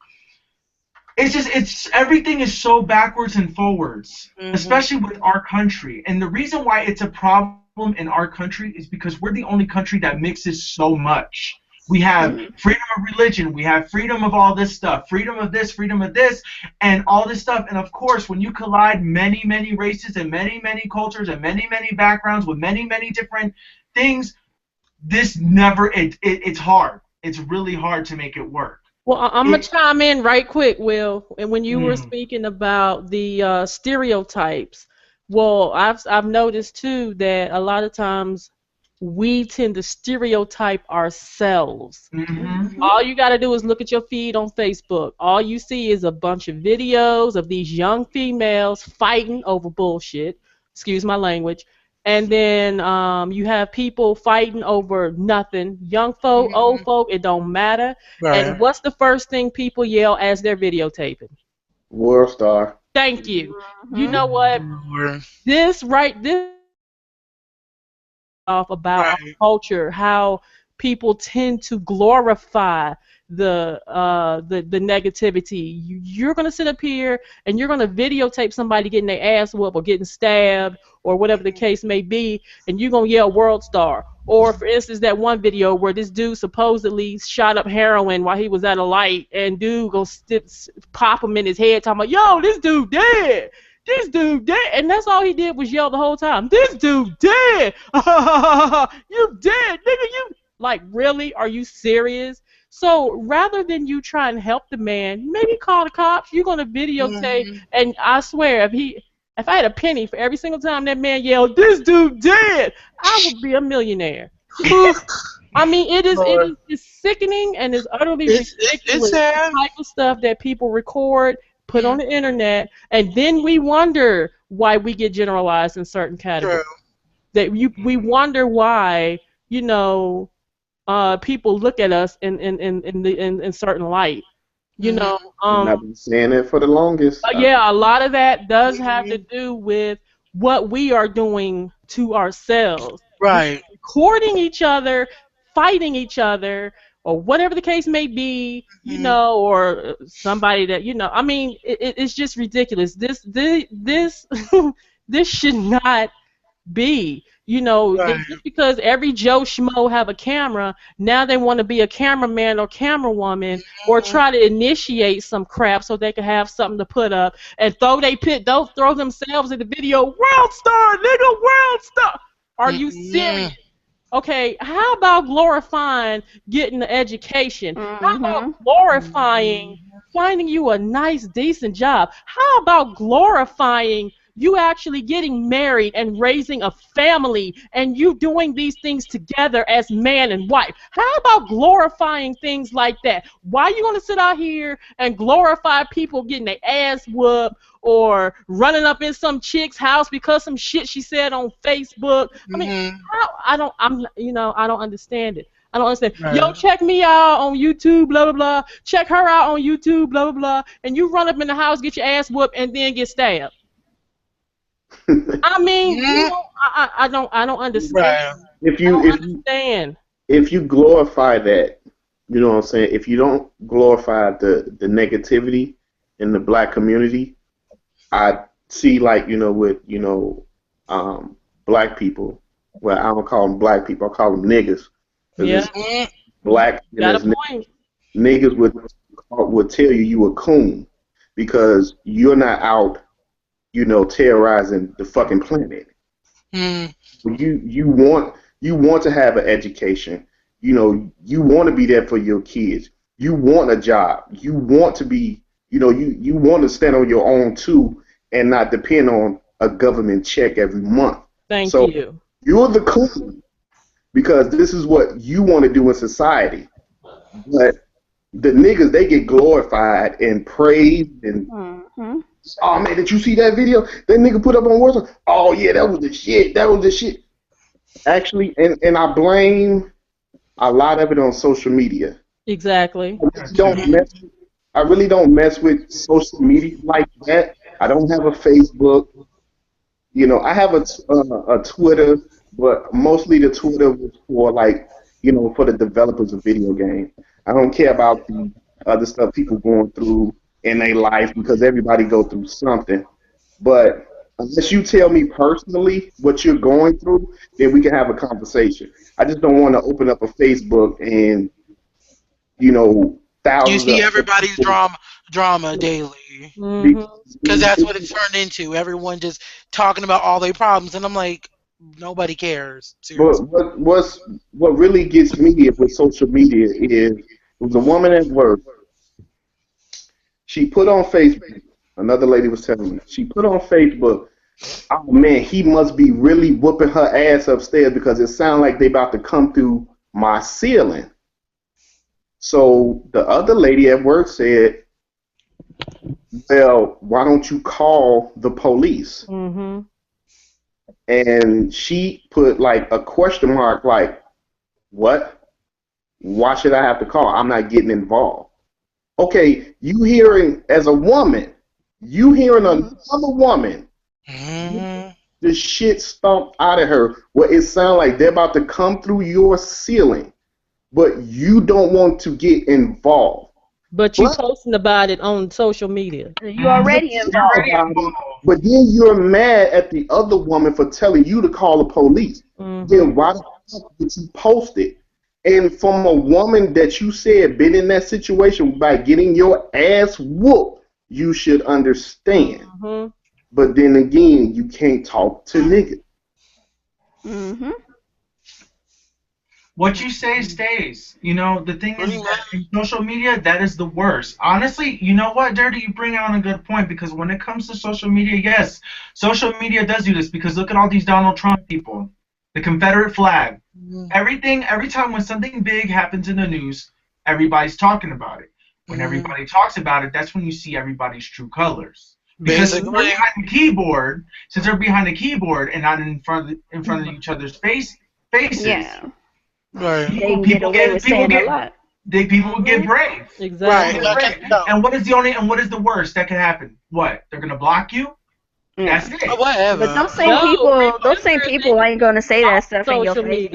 [SPEAKER 5] Everything is so backwards and forwards, especially with our country. And the reason why it's a problem in our country is because we're the only country that mixes so much. We have freedom of religion, we have freedom of all this stuff, freedom of this, and all this stuff. And of course, when you collide many, many races and many, many cultures and many, many backgrounds with many, many different things, it's hard. It's really hard to make it work.
[SPEAKER 1] Well, I'm going to chime in right quick, Will. And when you were speaking about the stereotypes, well, I've noticed, too, that a lot of times we tend to stereotype ourselves. All you got to do is look at your feed on Facebook. All you see is a bunch of videos of these young females fighting over bullshit, excuse my language, And then you have people fighting over nothing. Young folk, old folk, it don't matter.
[SPEAKER 2] Right.
[SPEAKER 1] And what's the first thing people yell as they're videotaping?
[SPEAKER 4] World Star.
[SPEAKER 1] Thank you. You
[SPEAKER 3] Mhm.
[SPEAKER 1] know what?
[SPEAKER 2] Brewer.
[SPEAKER 1] This off about our
[SPEAKER 2] Right.
[SPEAKER 1] culture, how people tend to glorify the negativity. You're gonna sit up here and you're gonna videotape somebody getting their ass whooped or getting stabbed or whatever the case may be, and you're gonna yell world star. Or for instance, that one video where this dude supposedly shot up heroin while he was at a light, and dude go pop him in his head talking about, yo, this dude dead. This dude dead, and that's all he did was yell the whole time. This dude dead. You dead, nigga. You like really? Are you serious? So rather than you try and help the man, maybe call the cops. You're gonna videotape, and I swear, if I had a penny for every single time that man yelled, "This dude dead," I would be a millionaire. I mean, it is just sickening and is utterly
[SPEAKER 2] It's
[SPEAKER 1] ridiculous. The
[SPEAKER 2] sad.
[SPEAKER 1] type of stuff that people record, put on the internet, and then we wonder why we get generalized in certain categories.
[SPEAKER 2] True.
[SPEAKER 1] We wonder why, you know, people look at us in certain light. You know,
[SPEAKER 4] And I've been saying it for the longest.
[SPEAKER 1] yeah, a lot of that does have to do with what we are doing to ourselves.
[SPEAKER 2] Right.
[SPEAKER 1] Recording each other, fighting each other, or whatever the case may be, you know, or somebody that, you know, I mean, it's just ridiculous. This this should not be. You know,
[SPEAKER 2] Right.
[SPEAKER 1] just because every Joe Schmo have a camera, now they want to be a cameraman or camerawoman or try to initiate some crap so they can have something to put up and don't throw themselves in the video. World star, nigga, world star. Are you serious? Okay, how about glorifying getting an education? How about glorifying finding you a nice, decent job? How about glorifying you actually getting married and raising a family and you doing these things together as man and wife? How about glorifying things like that? Why are you going to sit out here and glorify people getting their ass whooped or running up in some chick's house because some shit she said on Facebook? I mean, I don't understand it. I don't understand.
[SPEAKER 2] Right.
[SPEAKER 1] Yo, check me out on YouTube, blah, blah, blah. Check her out on YouTube, blah, blah, blah. And you run up in the house, get your ass whooped, and then get stabbed. I mean, you know, I don't understand.
[SPEAKER 2] Right.
[SPEAKER 4] If
[SPEAKER 1] I
[SPEAKER 4] you
[SPEAKER 1] don't
[SPEAKER 4] if
[SPEAKER 1] understand.
[SPEAKER 4] if you glorify that, you know what I'm saying? If you don't glorify the negativity in the black community, I see, like, you know, with, you know, black people. Well, I don't call them black people. I call them niggas. 'Cause
[SPEAKER 1] Yeah.
[SPEAKER 4] it's black and
[SPEAKER 1] Got
[SPEAKER 4] there's
[SPEAKER 1] a point.
[SPEAKER 4] niggas would tell you a coon because you're not out, you know, terrorizing the fucking planet. You want to have an education. You know, you want to be there for your kids. You want a job. You want to be, you know, you want to stand on your own too and not depend on a government check every month.
[SPEAKER 1] Thank
[SPEAKER 4] So
[SPEAKER 1] you.
[SPEAKER 4] you're the coon because this is what you want to do in society. But the niggas, they get glorified and praised and oh man, did you see that video? That nigga put up on Warzone. Oh yeah, that was the shit. That was the shit. Actually, and I blame a lot of it on social media.
[SPEAKER 1] Exactly.
[SPEAKER 4] I really don't mess with social media like that. I don't have a Facebook. You know, I have a Twitter, but mostly the Twitter was for, like, you know, for the developers of video games. I don't care about the other stuff people going through in their life because everybody go through something. But unless you tell me personally what you're going through, then we can have a conversation. I just don't want to open up a Facebook and, you know,
[SPEAKER 2] You
[SPEAKER 4] thousands
[SPEAKER 2] see
[SPEAKER 4] of
[SPEAKER 2] everybody's drama daily. Because that's what it's turned into. Everyone just talking about all their problems, and I'm like, nobody cares. Seriously.
[SPEAKER 4] But what really gets me with social media is there was a woman at work. She put on Facebook. Another lady was telling me she put on Facebook. Oh man, he must be really whooping her ass upstairs because it sounds like they about to come through my ceiling. So the other lady at work said, well, why don't you call the police? and she put like a question mark, like, what? Why should I have to call? I'm not getting involved. Okay, you hearing as a woman, you hearing another woman, the shit stomped out of her. Well, it sounds like they're about to come through your ceiling, but you don't want to get involved.
[SPEAKER 1] But you posting about it on social media.
[SPEAKER 6] You already involved.
[SPEAKER 4] But then you're mad at the other woman for telling you to call the police. Then why the fuck did you post it? And from a woman that you said been in that situation by getting your ass whooped, you should understand. But then again, you can't talk to niggas.
[SPEAKER 5] What you say stays. You know, the thing is that in social media, that is the worst. Honestly, you know what, Dirty, you bring out a good point, because when it comes to social media, yes, social media does do this, because look at all these Donald Trump people. The Confederate flag. Every time when something big happens in the news, everybody's talking about it. When everybody talks about it, that's when you see everybody's true colors. Because since they're behind the keyboard and not in front of each other's faces.
[SPEAKER 6] Yeah.
[SPEAKER 2] Right.
[SPEAKER 6] People get
[SPEAKER 5] brave.
[SPEAKER 1] Exactly.
[SPEAKER 5] Right. And what is the worst that can happen? What? They're gonna block you? That's it.
[SPEAKER 2] Whatever.
[SPEAKER 6] But those same people ain't gonna say that stuff in your face.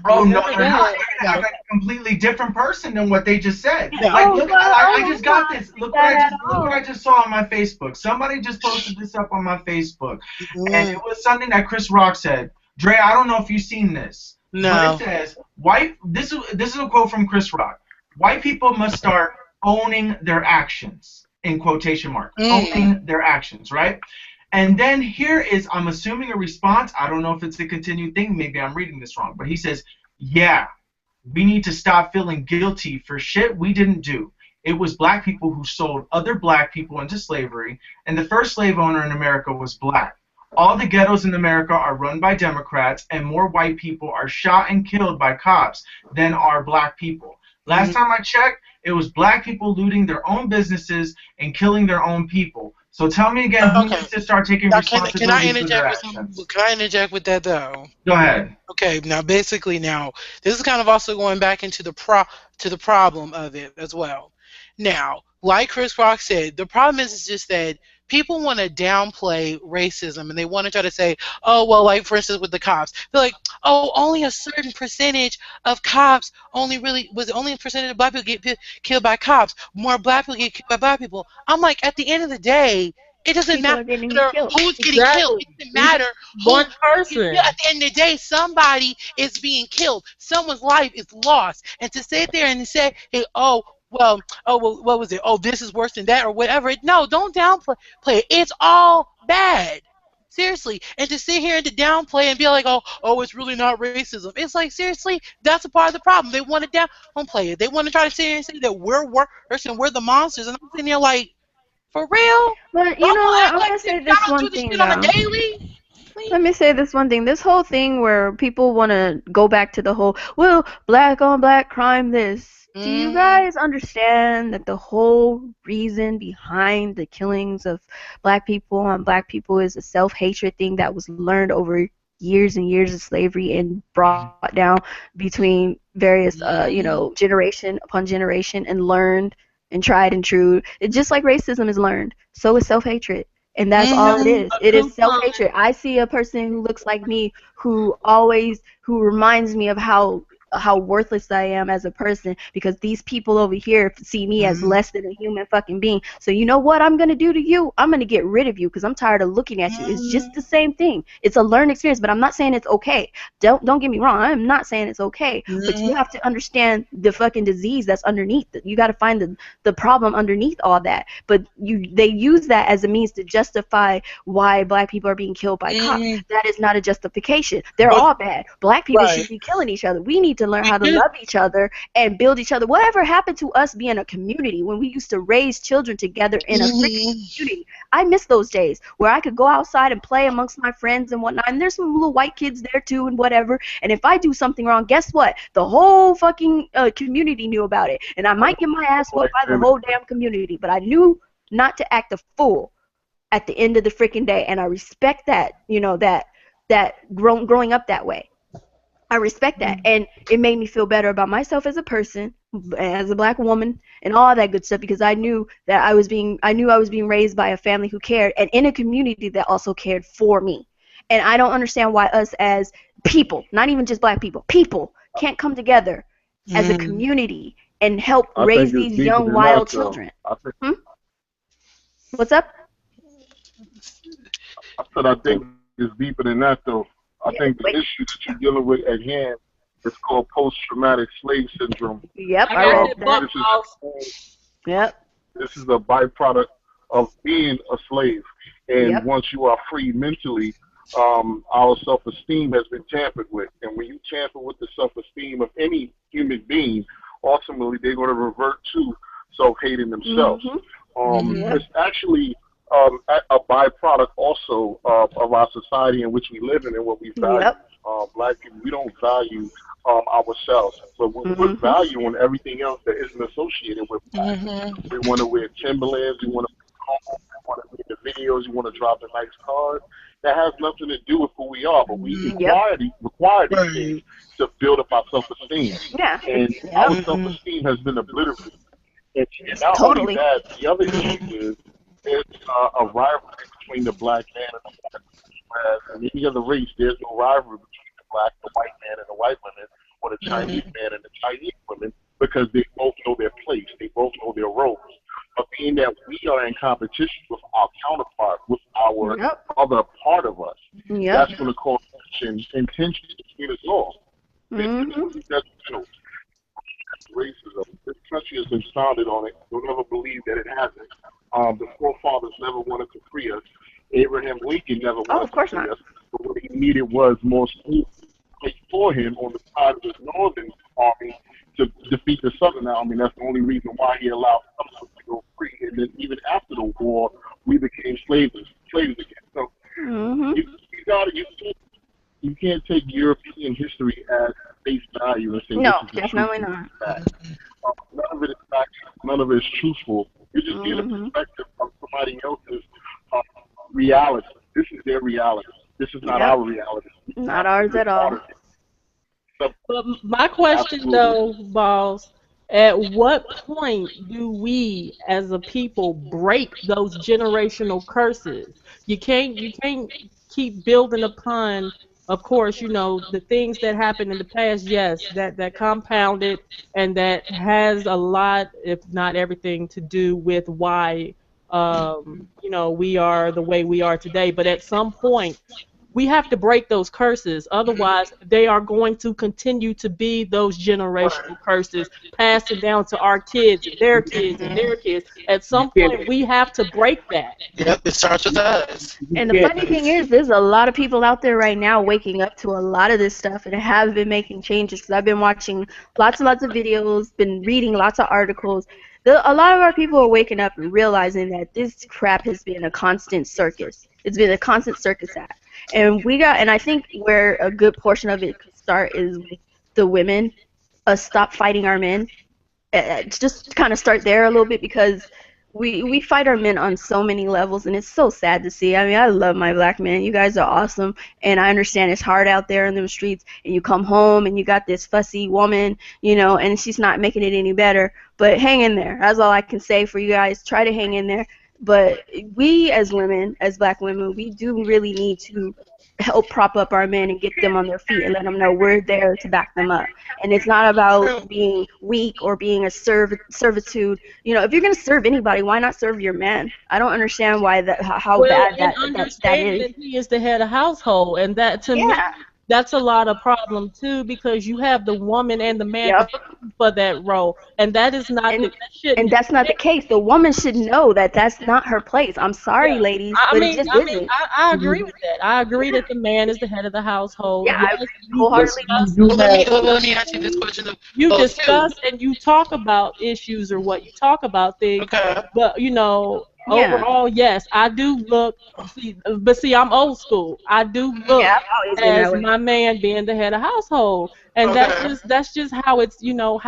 [SPEAKER 5] Oh no, they're not. They're gonna have a completely different person than what they just said. Like, look, I just got this. Look what I just saw on my Facebook. Somebody just posted this up on my Facebook, and it was something that Chris Rock said. Dre, I don't know if you've seen this.
[SPEAKER 2] No.
[SPEAKER 5] But it says, this is a quote from Chris Rock. White people must start owning their actions, in quotation marks. Owning their actions, right? And then here is, I'm assuming, a response. I don't know if it's a continued thing. Maybe I'm reading this wrong. But he says, yeah, we need to stop feeling guilty for shit we didn't do. It was black people who sold other black people into slavery, and the first slave owner in America was black. All the ghettos in America are run by Democrats, and more white people are shot and killed by cops than are black people. Last time I checked, it was black people looting their own businesses and killing their own people. So tell me again, who needs to start taking responsibility for their actions?
[SPEAKER 2] Can I interject with that, though?
[SPEAKER 5] Go ahead.
[SPEAKER 2] Okay, now basically this is kind of also going back into the problem of it as well. Now, like Chris Rock said, the problem is just that people want to downplay racism, and they want to try to say, oh, well, like, for instance, with the cops. They're like, oh, only a certain percentage of cops only a percentage of black people get killed by cops. More black people get killed by black people. I'm like, at the end of the day, it doesn't matter who's getting killed. It doesn't matter
[SPEAKER 1] one person.
[SPEAKER 2] At the end of the day, somebody is being killed. Someone's life is lost. And to sit there and say, hey, well, what was it? Oh, this is worse than that, or whatever. No, don't downplay it. It's all bad. Seriously. And to sit here and to downplay and be like, oh, it's really not racism. It's like, seriously, that's a part of the problem. They want to downplay it. They want to try to sit here and say that we're worse and we're the monsters. And I'm sitting there like, for real?
[SPEAKER 6] But you know what? I'm gonna say this one thing though. Let me say this one thing. This whole thing where people want to go back to the whole, well, black on black crime this. Do you guys understand that the whole reason behind the killings of black people on black people is a self-hatred thing that was learned over years and years of slavery and brought down between various, generation upon generation, and learned and tried and true. It's just like racism is learned. So is self-hatred. And that's all it is. It is self-hatred. I see a person who looks like me who reminds me of how worthless I am as a person, because these people over here see me as less than a human fucking being. So you know what I'm going to do to you? I'm going to get rid of you because I'm tired of looking at you. It's just the same thing. It's a learned experience, but I'm not saying it's okay. Don't get me wrong. I'm not saying it's okay, but you have to understand the fucking disease that's underneath. You got to find the problem underneath all that. But they use that as a means to justify why black people are being killed by cops. That is not a justification. They're all bad. Black people should be killing each other. We need to learn how to love each other and build each other. Whatever happened to us being a community when we used to raise children together in a freaking community? I miss those days where I could go outside and play amongst my friends and whatnot, and there's some little white kids there too and whatever, and if I do something wrong, guess what? The whole fucking community knew about it, and I might get my ass whooped by the whole damn community, but I knew not to act a fool at the end of the freaking day, and I respect that, that that growing up that way. I respect that, and it made me feel better about myself as a person, as a black woman, and all that good stuff, because I knew that I knew I was being raised by a family who cared, and in a community that also cared for me. And I don't understand why us as people, not even just black people can't come together as a community and help
[SPEAKER 7] I
[SPEAKER 6] raise
[SPEAKER 7] think it's
[SPEAKER 6] these
[SPEAKER 7] deeper
[SPEAKER 6] young,
[SPEAKER 7] than that,
[SPEAKER 6] wild
[SPEAKER 7] though.
[SPEAKER 6] children. What's up?
[SPEAKER 7] I think it's deeper than that, though. I think the issue that you're dealing with at hand is called post-traumatic slave syndrome.
[SPEAKER 6] Yep,
[SPEAKER 1] I read that book,
[SPEAKER 7] This is a byproduct of being a slave. And once you are free mentally, our self-esteem has been tampered with. And when you tamper with the self-esteem of any human being, ultimately they're going to revert to self-hating themselves. It's actually a byproduct also of our society in which we live in and what we value. Black people, we don't value ourselves, but we put value on everything else that isn't associated with black. We want to wear Timberlands, we want to make the videos, we want to drive the nice cars. That has nothing to do with who we are, but we require these things to build up our self-esteem. And our self-esteem has been obliterated. And not only that, the other issue is there's a rivalry between the black man and the white man. Whereas in any other race, there's no rivalry between the white man and the white women, or the Chinese man and the Chinese women, because they both know their place, they both know their roles. But being that we are in competition with our counterpart, with our other part of us, that's going to cause tension between us all. Racism. This country has been founded on it. Don't ever believe that it hasn't. The forefathers never wanted to free us. Abraham Lincoln never wanted to free us. But what he needed was more soldiers for him on the side of his northern army to defeat the southern army. That's the only reason why he allowed some to go free. And then even after the war, we became slaves again. So you can't take European history as face value and say
[SPEAKER 6] no,
[SPEAKER 7] this is
[SPEAKER 6] definitely not.
[SPEAKER 7] None of it is factual. None of it is truthful. You're just getting a perspective of somebody else's reality. This is their reality. This is not our reality.
[SPEAKER 6] Not ours at all.
[SPEAKER 1] But my question, though, Bawse, at what point do we, as a people, break those generational curses? You can't keep building upon. Of course, you know, the things that happened in the past, yes, that compounded, and that has a lot, if not everything, to do with why, you know, we are the way we are today. But at some point, we have to break those curses. Otherwise, they are going to continue to be those generational curses, passing down to our kids and their kids and their kids. At some point, we have to break that.
[SPEAKER 2] Yep, it starts with us.
[SPEAKER 6] And the funny thing is, there's a lot of people out there right now waking up to a lot of this stuff and have been making changes. Because I've been watching lots and lots of videos, been reading lots of articles. A lot of our people are waking up and realizing that this crap has been a constant circus. It's been a constant circus act. And I think where a good portion of it could start is with the women, stop fighting our men. Just kind of start there a little bit, because we fight our men on so many levels, and it's so sad to see. I mean, I love my black men. You guys are awesome, and I understand it's hard out there in the streets, and you come home and you got this fussy woman, you know, and she's not making it any better. But hang in there. That's all I can say for you guys. Try to hang in there. But we as women, as black women, we do really need to help prop up our men and get them on their feet and let them know we're there to back them up. And it's not about being weak or being a servitude. You know, if you're going to serve anybody, why not serve your men? I don't understand why how bad that is.
[SPEAKER 1] That he is the head of household, and that to me, that's a lot of problem too, because you have the woman and the man for that role, and that is not
[SPEAKER 6] and that's not the case. The woman should know that that's not her place. I'm sorry, ladies, but it just isn't.
[SPEAKER 1] I agree with that. I agree that the man is the head of the household.
[SPEAKER 6] Yeah, I wholeheartedly.
[SPEAKER 2] Let me ask you this question.
[SPEAKER 1] You discuss and you talk about issues or what you talk about things, but you know. Overall, yes, I do look, but see, I'm old school. I do look as my man being the head of household, and that's just how it's, you know,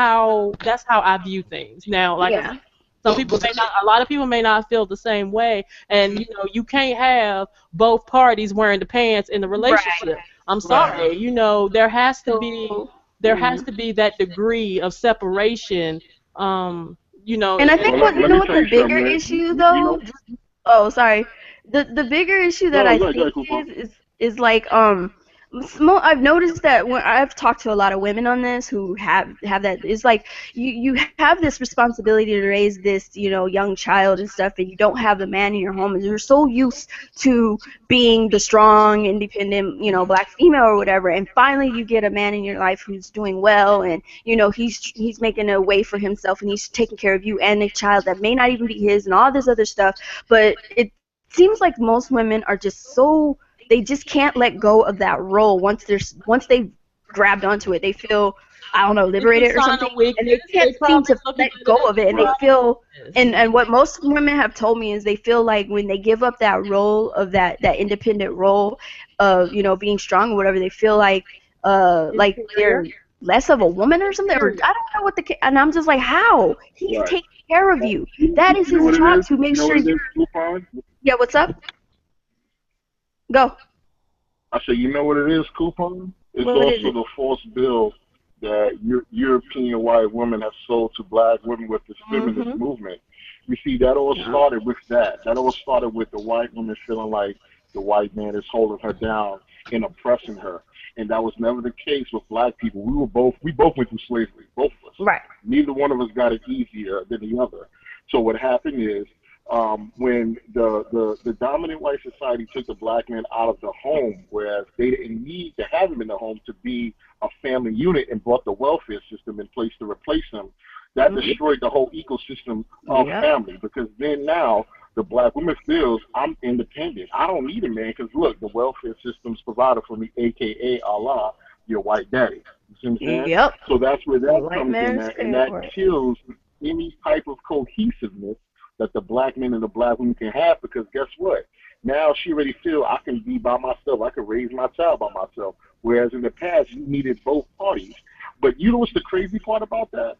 [SPEAKER 1] that's how I view things. Now, like I said, Some people may not. A lot of people may not feel the same way, and you can't have both parties wearing the pants in the relationship.
[SPEAKER 3] Right.
[SPEAKER 1] I'm sorry. There has to be that degree of separation.
[SPEAKER 6] And I think
[SPEAKER 7] Well, let me
[SPEAKER 6] what
[SPEAKER 7] tell
[SPEAKER 6] the
[SPEAKER 7] you something,
[SPEAKER 6] bigger
[SPEAKER 7] man.
[SPEAKER 6] issue
[SPEAKER 7] You
[SPEAKER 6] though.
[SPEAKER 7] know,
[SPEAKER 6] Oh, sorry. The bigger issue that
[SPEAKER 7] no,
[SPEAKER 6] I
[SPEAKER 7] go ahead,
[SPEAKER 6] think
[SPEAKER 7] Cooper.
[SPEAKER 6] is like I've noticed that when I've talked to a lot of women on this who have that, it's like you have this responsibility to raise this young child and stuff, and you don't have the man in your home, and you're so used to being the strong, independent, black female or whatever, and finally you get a man in your life who's doing well, and he's making a way for himself, and he's taking care of you and a child that may not even be his, and all this other stuff, but it seems like most women are just they just can't let go of that role once they've grabbed onto it. They feel, I don't know,
[SPEAKER 1] It's a
[SPEAKER 6] liberated or
[SPEAKER 1] sign
[SPEAKER 6] something,
[SPEAKER 1] of
[SPEAKER 6] and
[SPEAKER 1] weakness.
[SPEAKER 6] they can't
[SPEAKER 1] They
[SPEAKER 6] seem
[SPEAKER 1] probably
[SPEAKER 6] to
[SPEAKER 1] looking
[SPEAKER 6] let
[SPEAKER 1] at
[SPEAKER 6] go
[SPEAKER 1] it as
[SPEAKER 6] of it. And they
[SPEAKER 7] Right.
[SPEAKER 6] feel,
[SPEAKER 1] weakness.
[SPEAKER 6] and what most women have told me is they feel like when they give up that role of that independent role of being strong or whatever, they feel like they're less of a woman or something, or I don't know what and I'm just like, how? He's
[SPEAKER 7] Right.
[SPEAKER 6] taking care of you.
[SPEAKER 7] You
[SPEAKER 6] That is
[SPEAKER 7] know
[SPEAKER 6] his
[SPEAKER 7] what it
[SPEAKER 6] job
[SPEAKER 7] is?
[SPEAKER 6] to make
[SPEAKER 7] You know
[SPEAKER 6] sure
[SPEAKER 7] what it
[SPEAKER 6] you.
[SPEAKER 7] is, Coupon?
[SPEAKER 6] Yeah, what's up? Go.
[SPEAKER 7] I say, you know what it is, Coupon? It's
[SPEAKER 6] What is
[SPEAKER 7] also
[SPEAKER 6] it?
[SPEAKER 7] the false bill that European white women have sold to black women with this feminist
[SPEAKER 6] Mhm.
[SPEAKER 7] movement. You see, that all started with that. That all started with the white woman feeling like the white man is holding her down and oppressing her. And that was never the case with black people. We both went through slavery, both of us.
[SPEAKER 6] Right.
[SPEAKER 7] Neither one of us got it easier than the other. So what happened is, when the dominant white society took the black man out of the home, whereas they didn't need to have him in the home to be a family unit, and brought the welfare system in place to replace him, that destroyed the whole ecosystem of family. Because then now the black woman feels, I'm independent. I don't need a man because look, the welfare system's provided for me, aka Allah, your white daddy. You see what I'm saying?
[SPEAKER 6] Yep.
[SPEAKER 7] So that's where
[SPEAKER 6] The
[SPEAKER 7] that
[SPEAKER 6] white
[SPEAKER 7] comes in,
[SPEAKER 6] man is
[SPEAKER 7] and
[SPEAKER 6] paying
[SPEAKER 7] that
[SPEAKER 6] for it.
[SPEAKER 7] kills any type of cohesiveness that the black men and the black women can have, because guess what? Now she already feel I can be by myself. I can raise my child by myself. Whereas in the past, you needed both parties. But you know what's the crazy part about that?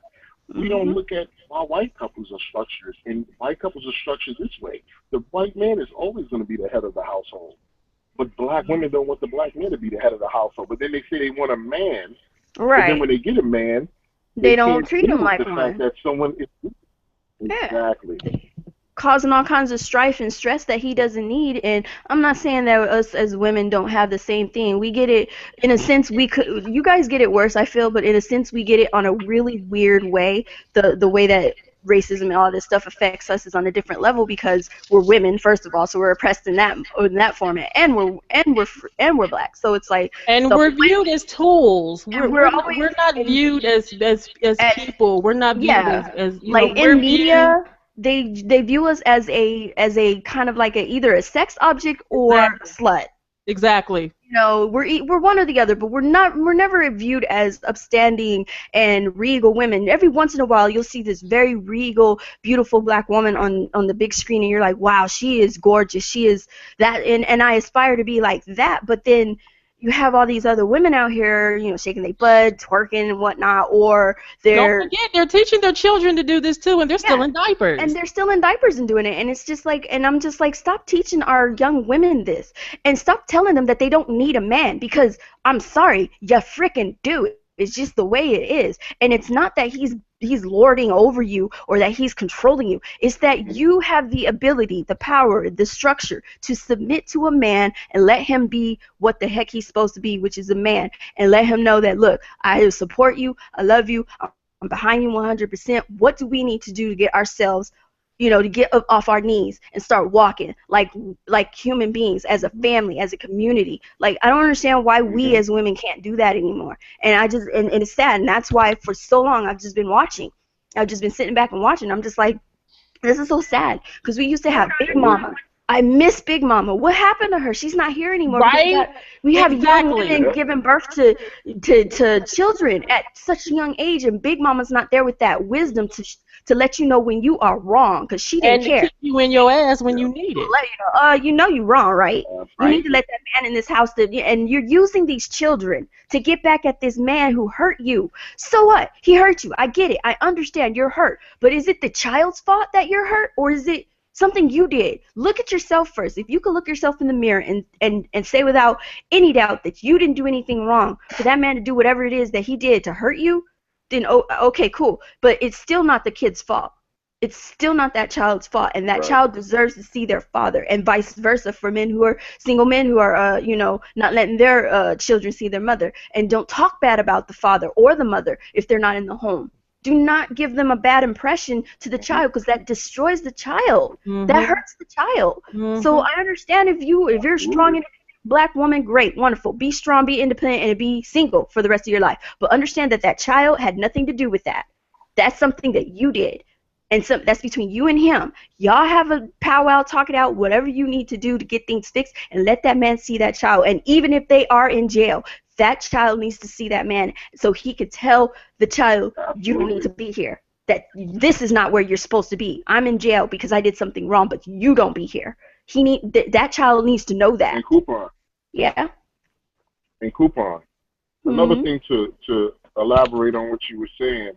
[SPEAKER 7] We don't look at how white couples are structured. And white couples are structured this way. The white man is always going to be the head of the household. But black women don't want the black man to be the head of the household. But then they say they want a man. But then
[SPEAKER 6] Right.
[SPEAKER 7] when they get a man,
[SPEAKER 6] They
[SPEAKER 7] they
[SPEAKER 6] don't
[SPEAKER 7] can't
[SPEAKER 6] treat
[SPEAKER 7] deal
[SPEAKER 6] him
[SPEAKER 7] with
[SPEAKER 6] like
[SPEAKER 7] the
[SPEAKER 6] one.
[SPEAKER 7] fact that someone is.
[SPEAKER 6] Yeah.
[SPEAKER 7] Exactly.
[SPEAKER 6] Causing all kinds of strife and stress that he doesn't need. And I'm not saying that us as women don't have the same thing. We get it in a sense. You guys get it worse, I feel, but in a sense we get it on a really weird way. The way that racism and all this stuff affects us is on a different level because we're women, first of all, so we're oppressed in that format, and we're black. So it's like
[SPEAKER 1] And
[SPEAKER 6] the
[SPEAKER 1] we're viewed as tools. We're,
[SPEAKER 6] and
[SPEAKER 1] we're,
[SPEAKER 6] we're
[SPEAKER 1] not,
[SPEAKER 6] always
[SPEAKER 1] we're not viewed as people. We're not viewed
[SPEAKER 6] yeah,
[SPEAKER 1] as
[SPEAKER 6] like
[SPEAKER 1] we're
[SPEAKER 6] in
[SPEAKER 1] viewed.
[SPEAKER 6] media, they view us as a kind of like either a sex object or a slut.
[SPEAKER 1] Exactly.
[SPEAKER 6] We're one or the other, but we're never viewed as upstanding and regal women. Every once in a while, you'll see this very regal, beautiful black woman on the big screen, and you're like, wow, she is gorgeous. She is that, and I aspire to be like that. But then you have all these other women out here, shaking their butt, twerking and whatnot, or
[SPEAKER 1] Don't
[SPEAKER 6] they're
[SPEAKER 1] forget, they're teaching their children to do this too, and they're still in diapers.
[SPEAKER 6] and they're still in diapers and doing it, and it's just like, and I'm just like, stop teaching our young women this, and stop telling them that they don't need a man, because I'm sorry, you frickin' do. It's just the way it is, and it's not that he's lording over you or that he's controlling you. It's that you have the ability, the power, the structure to submit to a man and let him be what the heck he's supposed to be, which is a man, and let him know that, look, I support you, I love you, I'm behind you 100%. What do we need to do to get ourselves, to get up off our knees and start walking like human beings, as a family, as a community? Like, I don't understand why we as women can't do that anymore. And and it's sad, and that's why for so long I've just been watching. I've just been sitting back and watching. I'm just like, this is so sad, because we used to have Big Mama. I miss Big Mama. What happened to her? She's not here anymore.
[SPEAKER 1] Right?
[SPEAKER 6] We have young
[SPEAKER 1] Exactly.
[SPEAKER 6] women giving birth to children at such a young age, and Big Mama's not there with that wisdom to let you know when you are wrong, because she didn't
[SPEAKER 1] And to
[SPEAKER 6] care.
[SPEAKER 1] kick you in your ass when you need it.
[SPEAKER 6] Let you know you're wrong, right? You need to let that man in this house, and you're using these children to get back at this man who hurt you. So what? He hurt you. I get it. I understand you're hurt. But is it the child's fault that you're hurt, or is it something you did? Look at yourself first. If you could look yourself in the mirror and say without any doubt that you didn't do anything wrong for that man to do whatever it is that he did to hurt you, then okay, cool. But it's still not the kid's fault. It's still not that child's fault, and that child deserves to see their father, and vice versa for men who are single men who are, not letting their children see their mother. And don't talk bad about the father or the mother if they're not in the home. Do not give them a bad impression to the child, because that destroys the child. That hurts the child. So I understand if you're strong and Black woman, great, wonderful. Be strong, be independent, and be single for the rest of your life. But understand that that child had nothing to do with that. That's something that you did. And so that's between you and him. Y'all have a powwow, talk it out, whatever you need to do to get things fixed, and let that man see that child. And even if they are in jail, that child needs to see that man so he could tell the child, you don't need to be here. That this is not where you're supposed to be. I'm in jail because I did something wrong, but you don't be here. That child needs to know that.
[SPEAKER 7] And Kuuppon.
[SPEAKER 6] Yeah.
[SPEAKER 7] And Kuuppon. Another thing to elaborate on what you were saying.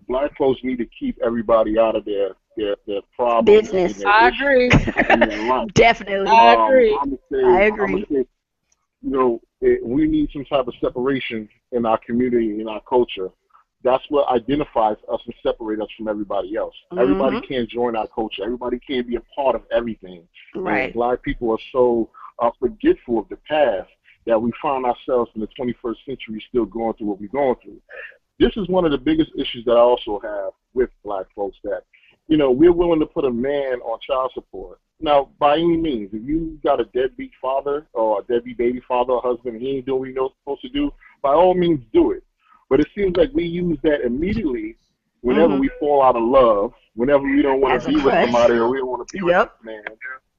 [SPEAKER 7] Black folks need to keep everybody out of their problems.
[SPEAKER 6] Business.
[SPEAKER 1] I agree.
[SPEAKER 6] Definitely.
[SPEAKER 1] I agree.
[SPEAKER 6] I agree.
[SPEAKER 7] We need some type of separation in our community, in our culture. That's what identifies us and separates us from everybody else. Everybody can't join our culture. Everybody can't be a part of everything.
[SPEAKER 6] Right.
[SPEAKER 7] And Black people are so forgetful of the past that we find ourselves in the 21st century still going through what we're going through. This is one of the biggest issues that I also have with Black folks, that, we're willing to put a man on child support. Now, by any means, if you got a deadbeat father or a deadbeat baby father or husband and he ain't doing what he's supposed to do, by all means do it. But it seems like we use that immediately whenever we fall out of love, whenever we don't want to be with somebody or we don't want to be with this man,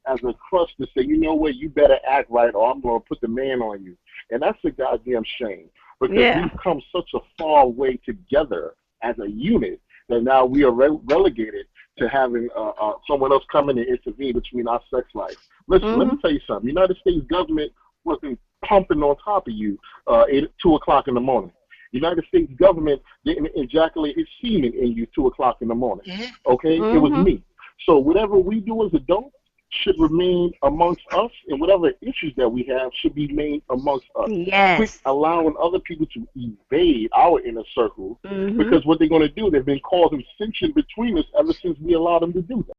[SPEAKER 7] as a crutch to say, you know what, you better act right or I'm going to put the man on you. And that's a goddamn shame, because we've come such a far way together as a unit that now we are relegated to having someone else come in and intervene between our sex life. Listen, let me tell you something. The United States government wasn't pumping on top of you at 2 o'clock in the morning. United States government didn't ejaculate its semen in you 2 o'clock in the morning. Okay? It was me. So whatever we do as adults should remain amongst us, and whatever issues that we have should be made amongst us.
[SPEAKER 6] Yes.
[SPEAKER 7] Quit allowing other people to evade our inner circle, because what they're going to do, they've been causing tension between us ever since we allowed them to do that.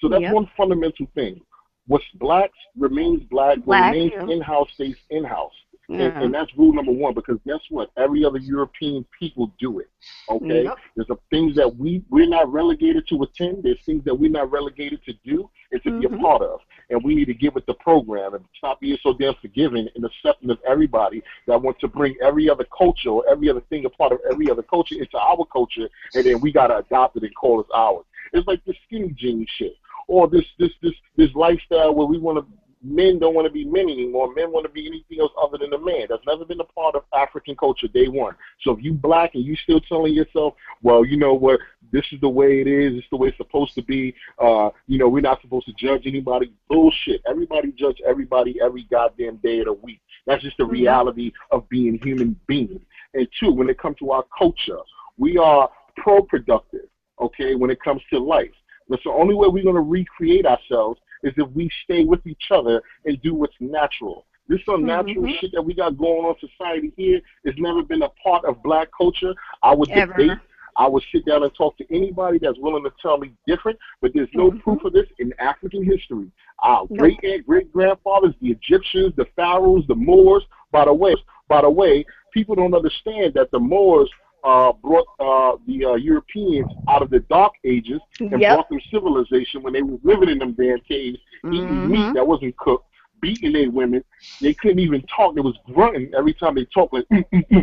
[SPEAKER 7] So that's one fundamental thing. What's Black remains Black, what remains in-house stays in-house. And that's rule number one, because guess what? Every other European people do it. Okay? There's some things that we're not relegated to attend. There's things that we're not relegated to do and to be a part of. And we need to get with the program and stop being so damn forgiving and accepting of everybody that wants to bring every other culture or every other thing, a part of every other culture, into our culture, and then we got to adopt it and call it ours. It's like this skinny jeans shit, or this lifestyle where men don't want to be men anymore. Men want to be anything else other than a man. That's never been a part of African culture, day one. So if you Black and you still telling yourself, well, you know what, this is the way it is, it's the way it's supposed to be, we're not supposed to judge anybody. Bullshit. Everybody judge everybody every goddamn day of the week. That's just the reality of being human beings. And two, when it comes to our culture, we are pro-productive, okay, when it comes to life. That's the only way we're going to recreate ourselves is if we stay with each other and do what's natural. This unnatural shit that we got going on in society here has never been a part of Black culture. I would debate. I would sit down and talk to anybody that's willing to tell me different, but there's no proof of this in African history. Our great-grandfathers, the Egyptians, the Pharaohs, the Moors. By the way, people don't understand that the Moors brought the Europeans out of the Dark Ages and brought them civilization when they were living in them damn caves, eating meat that wasn't cooked, beating their women. They couldn't even talk. They was grunting every time they talked,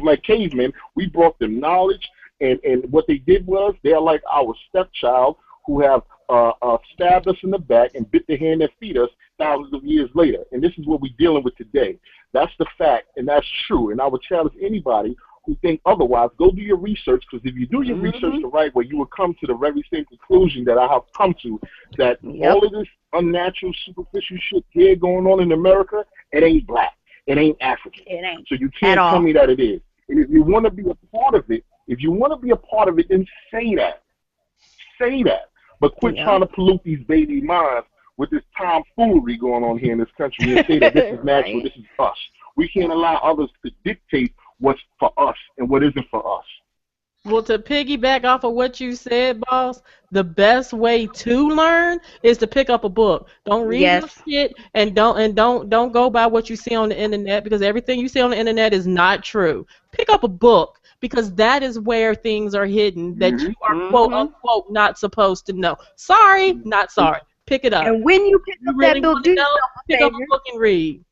[SPEAKER 7] like cavemen. We brought them knowledge, and what they did was they're like our stepchild who have stabbed us in the back and bit the hand that feed us thousands of years later. And this is what we're dealing with today. That's the fact, and that's true. And I would challenge anybody who think otherwise, go do your research, because if you do your research the right way, you will come to the very same conclusion that I have come to, that all of this unnatural, superficial shit here going on in America, it ain't black. It ain't African.
[SPEAKER 6] It ain't.
[SPEAKER 7] So you can't tell me that it is. And if you want to be a part of it, then say that. Say that. But quit trying to pollute these baby minds with this tomfoolery going on here in this country and say that this is natural, this is us. We can't allow others to dictate what's for us and what isn't for us.
[SPEAKER 1] Well, to piggyback off of what you said, boss, the best way to learn is to pick up a book. Don't read no shit and don't go by what you see on the internet, because everything you see on the internet is not true. Pick up a book, because that is where things are hidden that you are quote unquote not supposed to know. Sorry, not sorry. Pick it up.
[SPEAKER 6] And when you pick up that book, do yourself a
[SPEAKER 1] pick
[SPEAKER 6] favor.
[SPEAKER 1] up a book and read.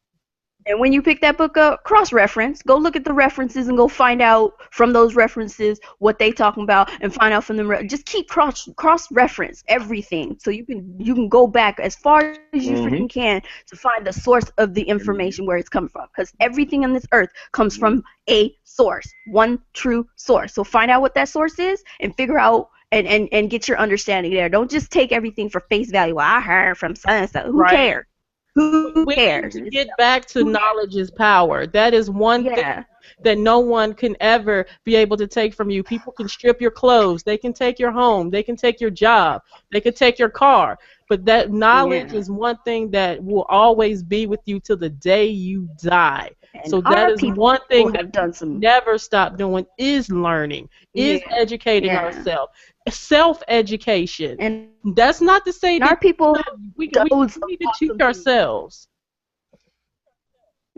[SPEAKER 6] And when you pick that book up, cross-reference. Go look at the references and go find out from those references what they talking about, and find out from them. Just keep cross-reference everything, so you can go back as far as you freaking can to find the source of the information, where it's coming from. Because everything on this earth comes from a source, one true source. So find out what that source is and figure out and get your understanding there. Don't just take everything for face value. Well, I heard from so-and-so. Who cares? Who cares?
[SPEAKER 1] We get back to knowledge is power. That is one thing that no one can ever be able to take from you. People can strip your clothes. They can take your home. They can take your job. They can take your car. But that knowledge is one thing that will always be with you till the day you die. And so that is one thing that never stop doing, is learning, is educating ourselves. Self-education. And that's not to say that
[SPEAKER 6] our people
[SPEAKER 1] we need to teach ourselves.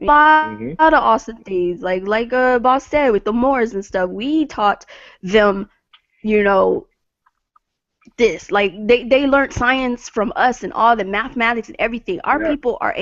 [SPEAKER 6] A lot of awesome things, like Bawse said, with the Moors and stuff. We taught them, this. Like they learned science from us and all the mathematics and everything. Our people are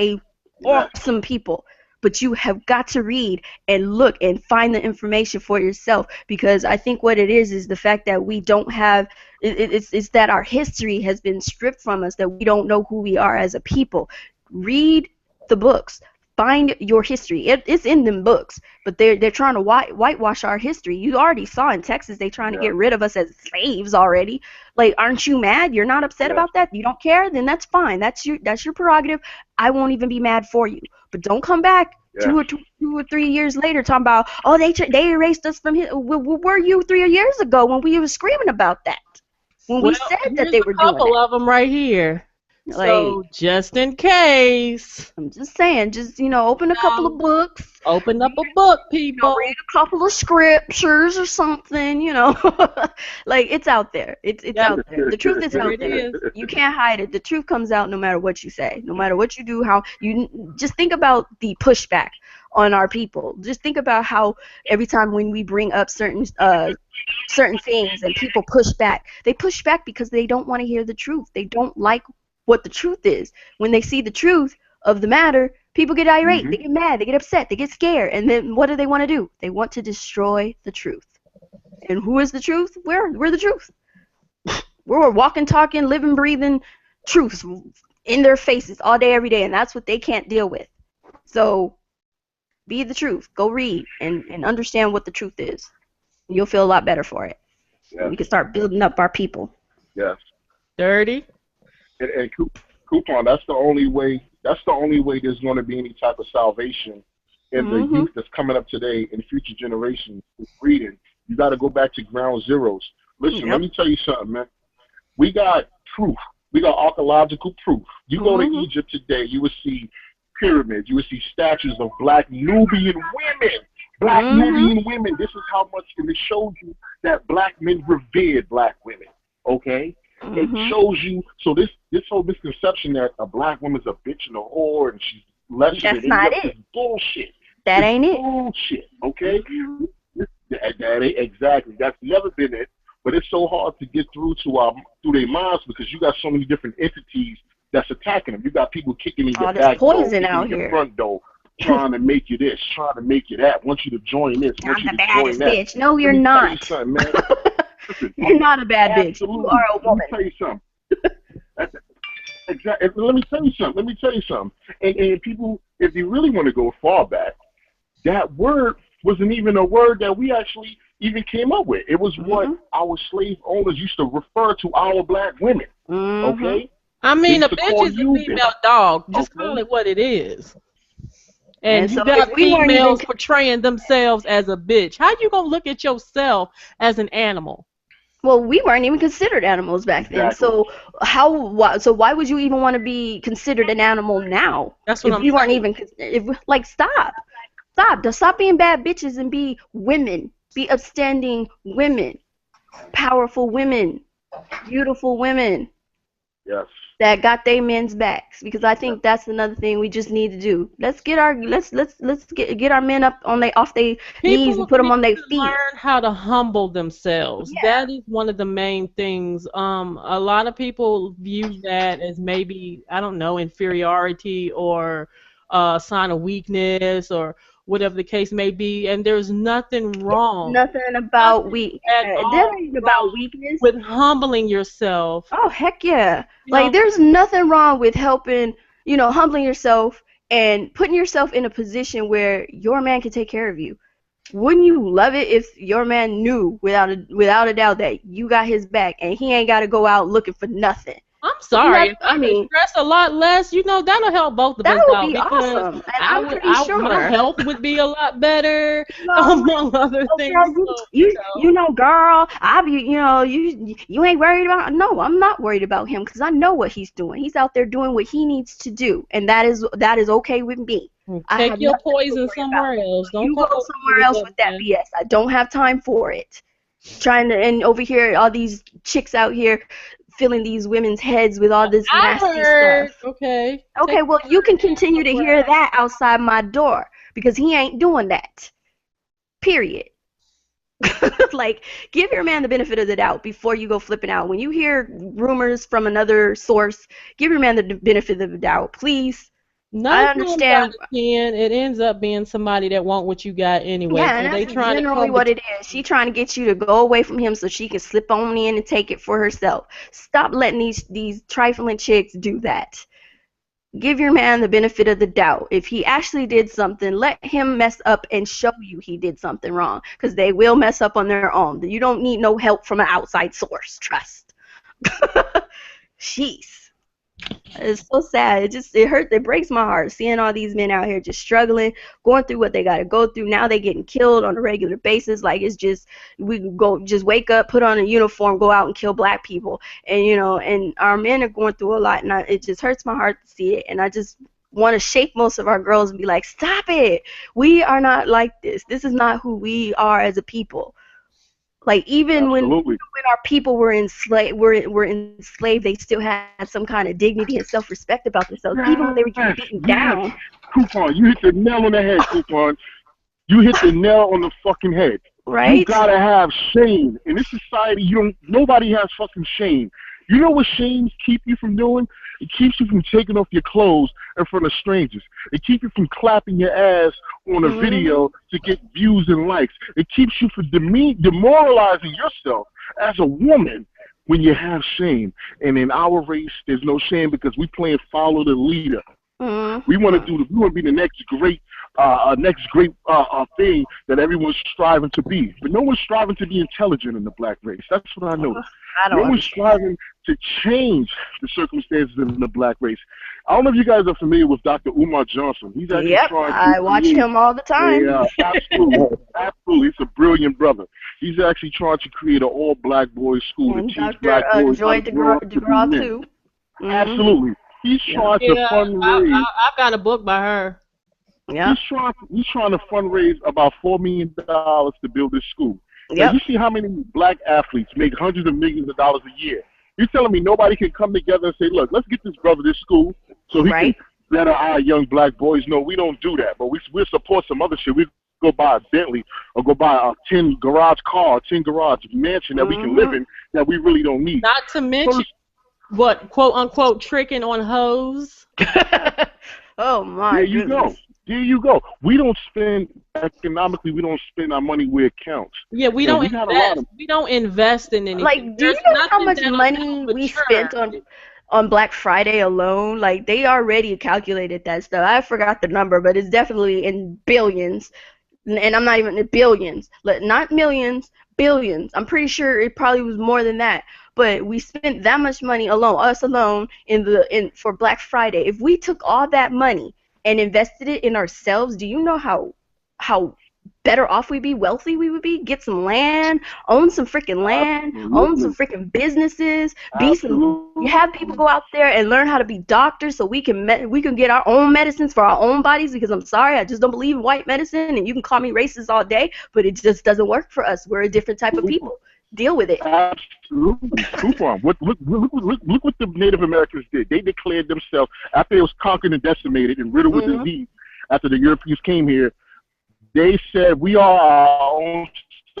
[SPEAKER 6] awesome people. But you have got to read and look and find the information for yourself, because I think what it is the fact that we don't have, it's that our history has been stripped from us, that we don't know who we are as a people. Read the books. Find your history. It's in them books, but they're trying to whitewash our history. You already saw in Texas they trying to get rid of us as slaves already. Like, aren't you mad? You're not upset about that? You don't care? Then that's fine. That's your prerogative. I won't even be mad for you. But don't come back 2 or 3 years later talking about, oh, they erased us from here. Where were you 3 years ago when we were screaming about that? When we said that they were doing it.
[SPEAKER 1] A couple of them right here. So, just in case.
[SPEAKER 6] I'm just saying, open a couple of books.
[SPEAKER 1] Open up a book, people.
[SPEAKER 6] Read a couple of scriptures or something, Like, it's out there. It's out there. The truth is out there. You can't hide it. The truth comes out no matter what you say, no matter what you do, how you just think about the pushback on our people. Just think about how every time when we bring up certain things and people push back, they push back because they don't want to hear the truth. They don't like what the truth is. When they see the truth of the matter, people get irate, they get mad, they get upset, they get scared, and then what do they want to do? They want to destroy the truth. And who is the truth? We're the truth. We're walking, talking, living, breathing truths in their faces all day, every day, and that's what they can't deal with. So be the truth. Go read and understand what the truth is. You'll feel a lot better for it. Yes. We can start building up our people.
[SPEAKER 7] Yes.
[SPEAKER 1] Dirty.
[SPEAKER 7] And Kuuppon, that's the only way there's going to be any type of salvation in the youth that's coming up today and future generations is reading. You got to go back to ground zeros. Listen, let me tell you something, man. We got proof. We got archaeological proof. You go to Egypt today, you will see pyramids. You will see statues of black Nubian women. Black Nubian women. This is how much, and it shows you that black men revered black women. Okay? It shows you, so this whole misconception that a black woman's a bitch and a whore and she's lesser than
[SPEAKER 6] That's not it.
[SPEAKER 7] Is bullshit.
[SPEAKER 6] That ain't it.
[SPEAKER 7] Bullshit, okay? That ain't exactly. That's never been it. But it's so hard to get through their minds because you got so many different entities that's attacking them. You got people kicking in your back door,
[SPEAKER 6] poison
[SPEAKER 7] kicking
[SPEAKER 6] out
[SPEAKER 7] in your
[SPEAKER 6] here.
[SPEAKER 7] front door, trying to make you this, trying to make you that, want you to join this, want you to join that.
[SPEAKER 6] Bitch. No, you're not.
[SPEAKER 7] Listen, man. Listen,
[SPEAKER 6] you're not a bad bitch.
[SPEAKER 7] Absolutely.
[SPEAKER 6] You are a woman.
[SPEAKER 7] Let me tell you something. Exactly. Let me tell you something. And people, if you really want to go far back, that word wasn't even a word that we actually even came up with. It was what our slave owners used to refer to our black women. Okay?
[SPEAKER 1] I mean,
[SPEAKER 7] They
[SPEAKER 1] a
[SPEAKER 7] used to
[SPEAKER 1] bitch
[SPEAKER 7] call
[SPEAKER 1] is a
[SPEAKER 7] you
[SPEAKER 1] female
[SPEAKER 7] this.
[SPEAKER 1] dog. Just
[SPEAKER 7] Okay?
[SPEAKER 1] call it what it is. And
[SPEAKER 6] so
[SPEAKER 1] you got
[SPEAKER 6] if we weren't even
[SPEAKER 1] females portraying themselves as a bitch. How you gonna look at yourself as an animal?
[SPEAKER 6] well, we weren't even considered animals back then.
[SPEAKER 7] Exactly.
[SPEAKER 6] So why would you even want to be considered an animal now?
[SPEAKER 1] That's what
[SPEAKER 6] If
[SPEAKER 1] I'm
[SPEAKER 6] we weren't
[SPEAKER 1] saying.
[SPEAKER 6] even like stop being bad bitches and be women, be upstanding women, powerful women, beautiful women
[SPEAKER 7] Yes.
[SPEAKER 6] that got their men's backs, because I think that's another thing we just need to do. Let's get our men up on off their knees and
[SPEAKER 1] People
[SPEAKER 6] put them
[SPEAKER 1] need
[SPEAKER 6] on their
[SPEAKER 1] to
[SPEAKER 6] feet.
[SPEAKER 1] learn how to humble themselves.
[SPEAKER 6] Yeah.
[SPEAKER 1] That is one of the main things. A lot of people view that as maybe, I don't know, inferiority or a sign of weakness or whatever the case may be. And there's nothing wrong,
[SPEAKER 6] Nothing about
[SPEAKER 1] at
[SPEAKER 6] that
[SPEAKER 1] all
[SPEAKER 6] ain't about
[SPEAKER 1] wrong
[SPEAKER 6] weakness.
[SPEAKER 1] with humbling yourself.
[SPEAKER 6] Oh heck yeah!
[SPEAKER 1] You
[SPEAKER 6] Like
[SPEAKER 1] know,
[SPEAKER 6] there's nothing wrong with helping, humbling yourself and putting yourself in a position where your man can take care of you. Wouldn't you love it if your man knew without a doubt that you got his back and he ain't got to go out looking for nothing?
[SPEAKER 1] I'm sorry. If
[SPEAKER 6] I
[SPEAKER 1] I could
[SPEAKER 6] mean,
[SPEAKER 1] stress a lot less, that'll help both of
[SPEAKER 6] that
[SPEAKER 1] us
[SPEAKER 6] would
[SPEAKER 1] out
[SPEAKER 6] be
[SPEAKER 1] because
[SPEAKER 6] awesome, and I'm pretty
[SPEAKER 1] my
[SPEAKER 6] sure.
[SPEAKER 1] health would be a lot better,
[SPEAKER 6] No,
[SPEAKER 1] among other
[SPEAKER 6] oh,
[SPEAKER 1] things.
[SPEAKER 6] girl,
[SPEAKER 1] So,
[SPEAKER 6] girl, I be, you ain't worried about. No, I'm not worried about him because I know what he's doing. He's out there doing what he needs to do, and that is okay with me. I
[SPEAKER 1] take
[SPEAKER 6] have
[SPEAKER 1] your
[SPEAKER 6] nothing to
[SPEAKER 1] poison
[SPEAKER 6] worry about.
[SPEAKER 1] somewhere else. Don't
[SPEAKER 6] You
[SPEAKER 1] come
[SPEAKER 6] go
[SPEAKER 1] over here
[SPEAKER 6] somewhere
[SPEAKER 1] with
[SPEAKER 6] else
[SPEAKER 1] that
[SPEAKER 6] with that
[SPEAKER 1] mess.
[SPEAKER 6] BS. I don't have time for it. And over here, all these chicks out here filling these women's heads with all this
[SPEAKER 1] I
[SPEAKER 6] nasty
[SPEAKER 1] heard.
[SPEAKER 6] stuff.
[SPEAKER 1] Okay.
[SPEAKER 6] Okay, well, you can continue to hear that outside my door because he ain't doing that. Period. Like, give your man the benefit of the doubt before you go flipping out. When you hear rumors from another source, give your man the benefit of the doubt, please. I
[SPEAKER 1] 9 times out
[SPEAKER 6] understand.
[SPEAKER 1] of 10, it ends up being somebody that want what you got anyway.
[SPEAKER 6] Yeah,
[SPEAKER 1] So
[SPEAKER 6] and
[SPEAKER 1] they
[SPEAKER 6] that's
[SPEAKER 1] trying to
[SPEAKER 6] generally
[SPEAKER 1] come
[SPEAKER 6] what it is. She trying to get you to go away from him so she can slip on in and take it for herself. Stop letting these trifling chicks do that. Give your man the benefit of the doubt. If he actually did something, let him mess up and show you he did something wrong, because they will mess up on their own. You don't need no help from an outside source. Trust. Jeez. It's so sad. It hurts. It breaks my heart seeing all these men out here just struggling, going through what they got to go through. Now they getting killed on a regular basis. Like, it's just, we just wake up, put on a uniform, go out and kill black people, and and our men are going through a lot, and it just hurts my heart to see it. And I just want to shake most of our girls and be like, stop it. We are not like this. This is not who we are as a people. Like, even when our people were enslaved, they still had some kind of dignity and self-respect about themselves, even when they were getting beaten down.
[SPEAKER 7] Kuuppon, you hit the nail on the head, Kuuppon. You hit the nail on the fucking head.
[SPEAKER 6] Right?
[SPEAKER 7] You gotta have shame. In this society, nobody has fucking shame. You know what shames keep you from doing? It keeps you from taking off your clothes in front of strangers. It keeps you from clapping your ass on a video to get views and likes. It keeps you from demoralizing yourself as a woman when you have shame. And in our race, there's no shame because we playing follow the leader. We want to be the next great thing that everyone's striving to be. But no one's striving to be intelligent in the black race. That's what I know. No one's striving to change the circumstances in the black race. I don't know if you guys are familiar with Dr. Umar Johnson. He's actually trying to
[SPEAKER 6] I watch him all the time.
[SPEAKER 7] Yeah, absolutely. Absolutely. He's a brilliant brother. He's actually trying to create an all-black boys school
[SPEAKER 6] And
[SPEAKER 7] to teach
[SPEAKER 6] Dr.
[SPEAKER 7] black boys
[SPEAKER 6] Joy
[SPEAKER 7] how to grow up to be
[SPEAKER 6] DeGraw,
[SPEAKER 7] men.
[SPEAKER 6] too.
[SPEAKER 7] Absolutely. He's trying to fundraise.
[SPEAKER 1] I've got a book by her.
[SPEAKER 6] Yeah.
[SPEAKER 7] He's trying to fundraise about $4 million to build this school. Now,
[SPEAKER 6] Yep.
[SPEAKER 7] you see how many black athletes make hundreds of millions of dollars a year. You're telling me nobody can come together and say, look, let's get this brother this school so he can better our young black boys. No, we don't do that. But we'll support some other shit. We go buy a Bentley or go buy a 10 garage mansion that we can live in that we really don't need.
[SPEAKER 1] Not to mention what, quote unquote, tricking on hoes.
[SPEAKER 6] Oh my
[SPEAKER 7] There you
[SPEAKER 6] goodness.
[SPEAKER 7] go. There you go. We don't spend economically. We don't spend our money where it counts.
[SPEAKER 1] Yeah, we don't invest. We don't invest in anything.
[SPEAKER 6] Like, do you know how much money we spent on Black Friday alone? Like, they already calculated that stuff. I forgot the number, but it's definitely in billions. and I'm not even billions, not millions, billions. I'm pretty sure it probably was more than that. But we spent that much money alone, us alone, for Black Friday. If we took all that money and invested it in ourselves, do you know how better off we'd be, wealthy we would be? Get some land, own some freaking land, own some freaking businesses, you have people go out there and learn how to be doctors so we can get our own medicines for our own bodies, because I'm sorry, I just don't believe in white medicine, and you can call me racist all day, but it just doesn't work for us. We're a different type of people. Deal with it.
[SPEAKER 7] Absolutely. Kuuppon. Look what the Native Americans did. They declared themselves, after it was conquered and decimated and riddled with disease, after the Europeans came here, they said, we are our own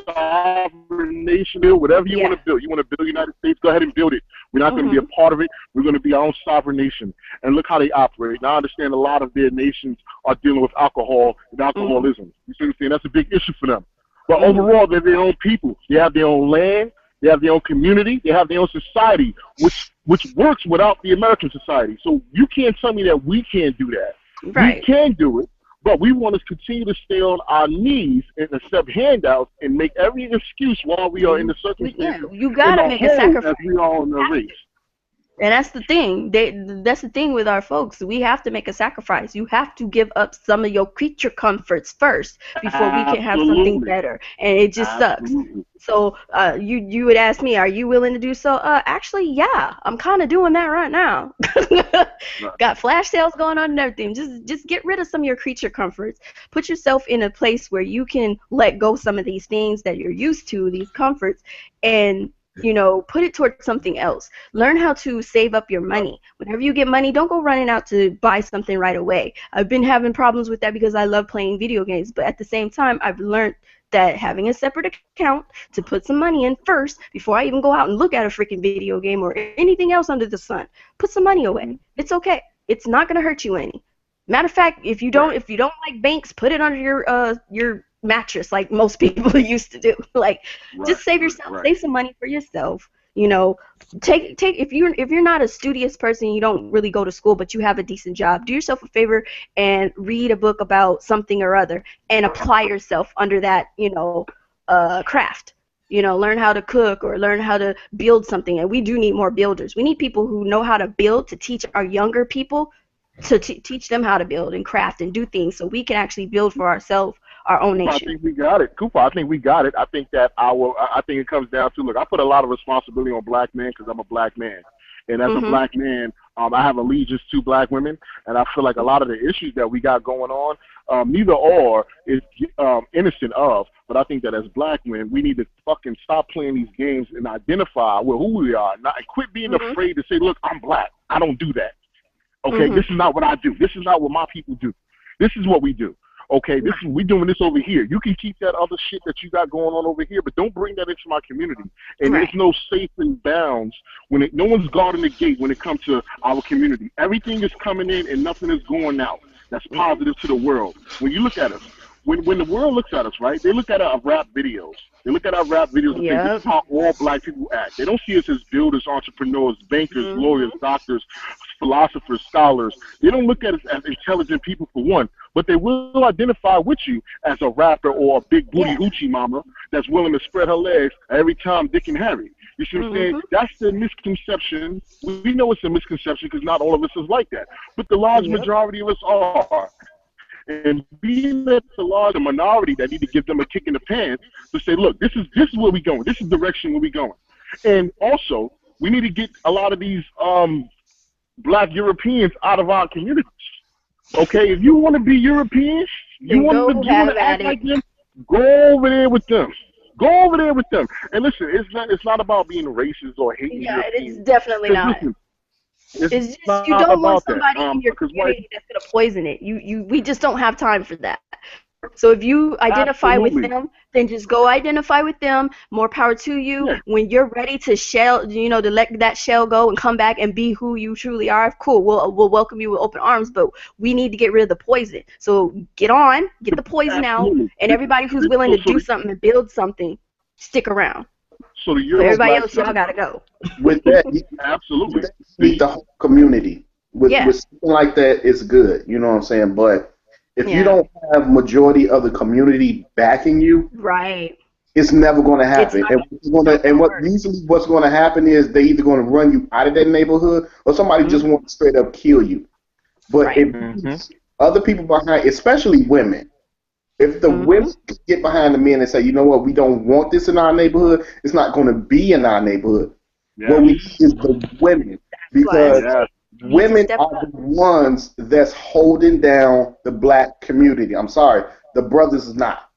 [SPEAKER 7] sovereign nation. Whatever you want to build. You want to build the United States, go ahead and build it. We're not going to be a part of it. We're going to be our own sovereign nation. And look how they operate. Now I understand a lot of their nations are dealing with alcohol and alcoholism. You see what I'm saying? That's a big issue for them. But overall, they're their own people. They have their own land. They have their own community. They have their own society, which works without the American society. So you can't tell me that we can't do that.
[SPEAKER 6] Right.
[SPEAKER 7] We can do it, but we want to continue to stay on our knees and accept handouts and make every excuse while we are in the circumstances.
[SPEAKER 6] You gotta make a sacrifice.
[SPEAKER 7] As we are in the race.
[SPEAKER 6] And that's the thing. That's the thing with our folks. We have to make a sacrifice. You have to give up some of your creature comforts first before we can have something better. And it just sucks. So you would ask me, are you willing to do so? Actually, yeah. I'm kind of doing that right now. Got flash sales going on and everything. Just get rid of some of your creature comforts. Put yourself in a place where you can let go some of these things that you're used to, these comforts, and put it towards something else. Learn how to save up your money. Whenever you get money, don't go running out to buy something right away. I've been having problems with that because I love playing video games, but at the same time, I've learned that having a separate account to put some money in first before I even go out and look at a freaking video game or anything else under the sun. Put some money away. It's okay. It's not going to hurt you any. Matter of fact, if you don't like banks, put it under your mattress like most people used to do. Just save yourself, save some money for yourself. Take if you're not a studious person, you don't really go to school, but you have a decent job, do yourself a favor and read a book about something or other and apply yourself under that craft. Learn how to cook or learn how to build something. And we do need more builders. We need people who know how to build to teach our younger people to teach them how to build and craft and do things so we can actually build for ourselves, our own nation.
[SPEAKER 7] I think we got it. Kuuppon, I think we got it. I think that I think it comes down to, look, I put a lot of responsibility on black men because I'm a black man. And as a black man, I have allegiance to black women, and I feel like a lot of the issues that we got going on, neither or is innocent of, but I think that as black men, we need to fucking stop playing these games and identify who we are, and quit being afraid to say, look, I'm black. I don't do that. Okay, this is not what I do. This is not what my people do. This is what we do. Okay, we doing this over here. You can keep that other shit that you got going on over here, but don't bring that into my community. And there's no safe and bounds no one's guarding the gate when it comes to our community. Everything is coming in and nothing is going out. That's positive to the world. When you look at us, when the world looks at us, right, they look at our rap videos. They look at our rap videos and think this is how all black people act. They don't see us as builders, entrepreneurs, bankers, lawyers, doctors, philosophers, scholars. They don't look at us as intelligent people, for one, but they will identify with you as a rapper or a big booty hoochie mama that's willing to spread her legs every time Dick and Harry. You see what I'm saying? That's the misconception. We know it's a misconception because not all of us is like that, but the large majority of us are. And being that the large minority that need to give them a kick in the pants to say, look, this is where we're going. This is the direction where we're going. And also, we need to get a lot of these black Europeans out of our communities. Okay, if you want to be European, you want to act like them, go over there with them. Go over there with them. And listen, it's not about being racist or hating Europeans.
[SPEAKER 6] It's definitely not.
[SPEAKER 7] Listen,
[SPEAKER 6] it's just you don't want somebody in your community that's going to poison it. We just don't have time for that. So if you identify with them, then just go identify with them. More power to you. Yeah. When you're ready to to let that shell go and come back and be who you truly are, cool. We'll welcome you with open arms, but we need to get rid of the poison. So get the poison out, and everybody who's willing to do something and build something, stick around.
[SPEAKER 7] So
[SPEAKER 6] everybody else, y'all gotta go.
[SPEAKER 4] With that,
[SPEAKER 7] absolutely.
[SPEAKER 4] Speak the whole community. With something like that, it's good. You know what I'm saying? But If you don't have majority of the community backing you,
[SPEAKER 6] Right.
[SPEAKER 4] it's never going to
[SPEAKER 6] It's
[SPEAKER 4] happen.
[SPEAKER 6] not,
[SPEAKER 4] And what usually what's going to happen is they either going to run you out of that neighborhood or somebody just want to straight up kill you. But if other people behind, especially women, if the women get behind the men and say, you know what, we don't want this in our neighborhood, it's not going to be in our neighborhood. Yes. What we need is the women, because women are the ones that's holding down the black community. I'm sorry, the brothers is not.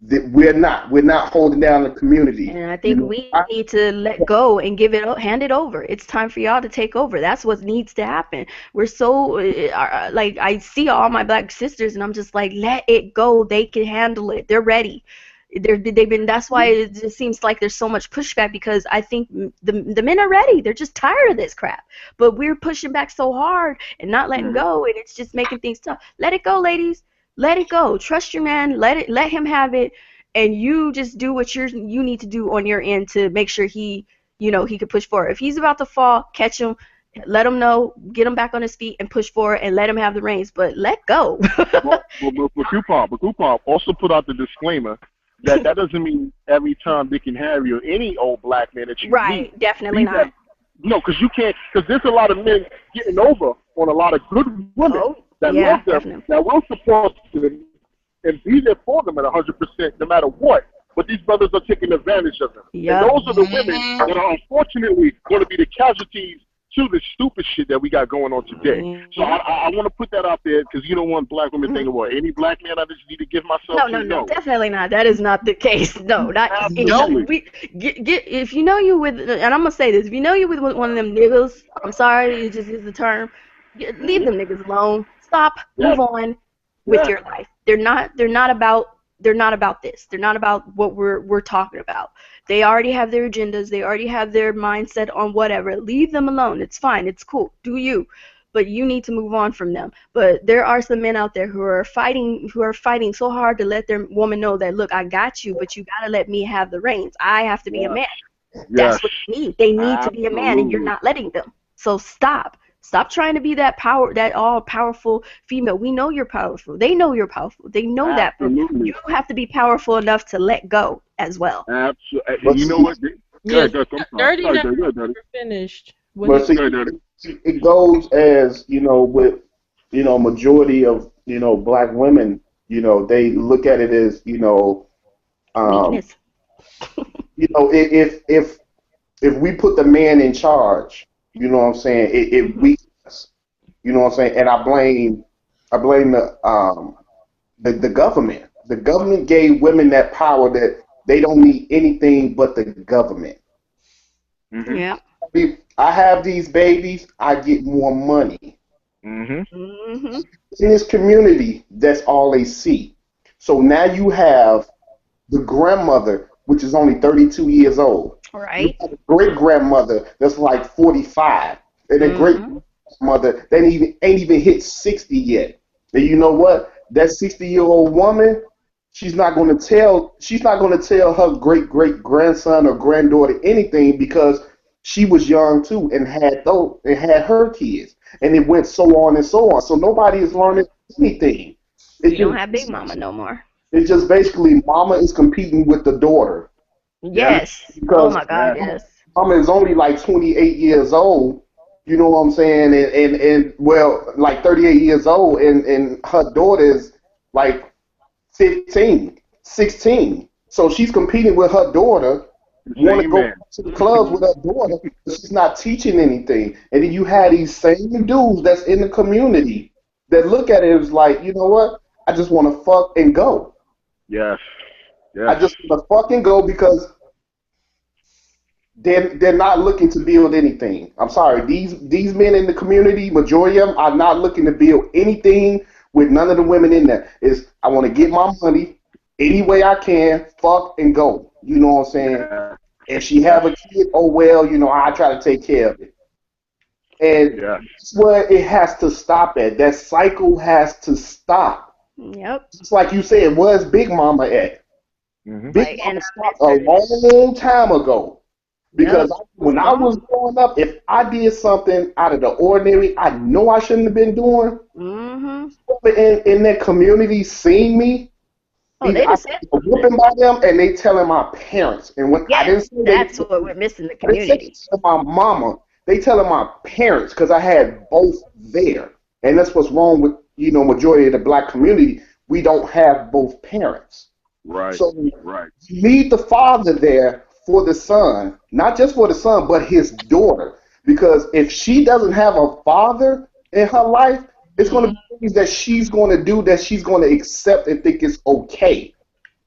[SPEAKER 4] We're not holding down the community.
[SPEAKER 6] And I think we need to let go and hand it over. It's time for y'all to take over. That's what needs to happen. We're so like, I see all my black sisters and I'm just like, let it go. They can handle it. They're ready. They've been. That's why it just seems like there's so much pushback, because I think the men are ready. They're just tired of this crap. But we're pushing back so hard and not letting go, and it's just making things tough. Let it go, ladies. Let it go. Trust your man. Let him have it, and you just do what you need to do on your end to make sure he can push forward. If he's about to fall, catch him, let him know, get him back on his feet, and push forward, and let him have the reins. But let go.
[SPEAKER 7] But Kuuppon also put out the disclaimer that doesn't mean every time Dick and Harry or any old black man that you meet.
[SPEAKER 6] Definitely not.
[SPEAKER 7] No, because you can't. Because there's a lot of men getting over on a lot of good women that love them, definitely. That will support them and be there for them at 100%, no matter what. But these brothers are taking advantage of them. Yep. And those are the women that are unfortunately going to be the casualties to the stupid shit that we got going on today. So I want to put that out there, because you don't want black women thinking, well, any black man I just need to give myself to.
[SPEAKER 6] No, definitely not. That is not the case. No, not if you know you with, and I'm gonna say this, if you know you with one of them niggas, I'm sorry, it just is the term, leave them niggas alone. Stop, move on with your life. They're not about this. They're not about what we're talking about. They already have their agendas. They already have their mindset on whatever. Leave them alone. It's fine. It's cool. Do you. But you need to move on from them. But there are some men out there who are fighting so hard to let their woman know that, look, I got you, but you got to let me have the reins. I have to be a man. That's what they need. They need to be a man, and you're not letting them. So stop. Stop trying to be that all-powerful female. We know you're powerful. They know you're powerful. They know that. But you have to be powerful enough to let go as well.
[SPEAKER 7] Absolutely. You know what?
[SPEAKER 1] Dirty never finished.
[SPEAKER 4] But see, it goes as, with, majority of, black women, they look at it as,
[SPEAKER 6] weakness.
[SPEAKER 4] If we put the man in charge, you know what I'm saying, it weakens us. You know what I'm saying? And I blame the government. The government gave women that power that they don't need anything but the government.
[SPEAKER 6] Mm-hmm. Yeah.
[SPEAKER 4] I have these babies, I get more money.
[SPEAKER 6] Mm-hmm.
[SPEAKER 4] In this community, that's all they see. So now you have the grandmother, which is only 32 years old.
[SPEAKER 6] Right.
[SPEAKER 4] You have a great grandmother that's like 45, and a great grandmother that ain't even hit 60 yet. And you know what? That 60-year-old woman, she's not going to tell her great grandson or granddaughter anything, because she was young too and had her kids, and it went so on and so on. So nobody is learning anything.
[SPEAKER 6] You don't have Big Mama no more.
[SPEAKER 4] It's just basically mama is competing with the daughter.
[SPEAKER 6] Yes. Because, oh my God, yes.
[SPEAKER 4] Mama is only like 28 years old. You know what I'm saying? And well, like 38 years old, and her daughter is like 15, 16. So she's competing with her daughter. Want to go to the clubs with her daughter, but she's not teaching anything. And then you have these same dudes that's in the community that look at it as like, you know what? I just want to fuck and go.
[SPEAKER 7] Yes.
[SPEAKER 4] I just want to fuck and go, because they're not looking to build anything. I'm sorry. These men in the community, majority of them, are not looking to build anything with none of the women in there. I want to get my money any way I can, fuck and go. You know what I'm saying? Yeah. If she have a kid, oh well, I try to take care of it. And that's where it has to stop at. That cycle has to stop.
[SPEAKER 6] Yep.
[SPEAKER 4] Just like you said, where's Big Mama at?
[SPEAKER 6] Mm-hmm.
[SPEAKER 4] Big Mama stopped a long time ago. Because when I was
[SPEAKER 6] Strong.
[SPEAKER 4] growing up, if I did something out of the ordinary, I know I shouldn't have been doing.
[SPEAKER 6] Mm-hmm.
[SPEAKER 4] In that community, seeing me,
[SPEAKER 6] Oh,
[SPEAKER 4] either
[SPEAKER 6] they'd
[SPEAKER 4] I
[SPEAKER 6] have
[SPEAKER 4] get
[SPEAKER 6] said
[SPEAKER 4] a
[SPEAKER 6] something.
[SPEAKER 4] whooping by them, and they telling my parents. And when I
[SPEAKER 6] Yes,
[SPEAKER 4] didn't say
[SPEAKER 6] that's what we're missing in the
[SPEAKER 4] I didn't say
[SPEAKER 6] community.
[SPEAKER 4] to my mama, they telling my parents because I had both there, and that's what's wrong with majority of the black community. We don't have both parents.
[SPEAKER 7] Right.
[SPEAKER 4] So
[SPEAKER 7] Right.
[SPEAKER 4] you need the father there for the son, not just for the son, but his daughter. Because if she doesn't have a father in her life, it's going to be things that she's going to do that she's going to accept and think is okay.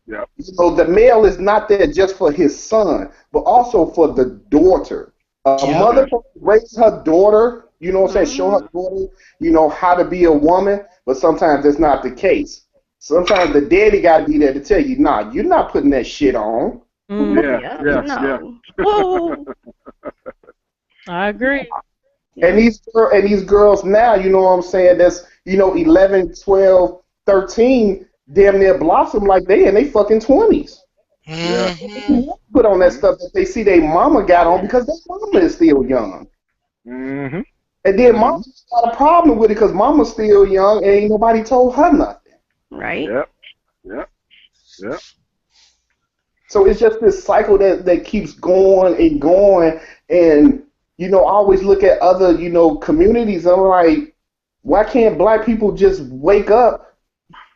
[SPEAKER 7] Yeah.
[SPEAKER 4] The male is not there just for his son, but also for the daughter. A
[SPEAKER 2] Yep.
[SPEAKER 4] mother can raise her daughter, what I'm saying, show her
[SPEAKER 6] Mm-hmm.
[SPEAKER 4] daughter, how to be a woman, but sometimes that's not the case. Sometimes the daddy got to be there to tell you, nah, you're not putting that shit on.
[SPEAKER 1] Mm,
[SPEAKER 7] Yeah.
[SPEAKER 6] Yeah,
[SPEAKER 7] Yeah.
[SPEAKER 6] no. Whoa.
[SPEAKER 1] I agree.
[SPEAKER 4] And these girls now, you know what I'm saying, that's, 11, 12, 13, damn near blossom like they in their fucking 20s.
[SPEAKER 7] Yeah.
[SPEAKER 2] Mm-hmm.
[SPEAKER 4] Put on that stuff that they see their mama got on because their mama is still young.
[SPEAKER 7] Mm-hmm.
[SPEAKER 4] And then mama's got a problem with it because mama's still young and ain't nobody told her nothing.
[SPEAKER 6] Right?
[SPEAKER 7] Yep. Yep. Yep.
[SPEAKER 4] So it's just this cycle that keeps going and going. And, I always look at other, communities. I'm like, why can't black people just wake up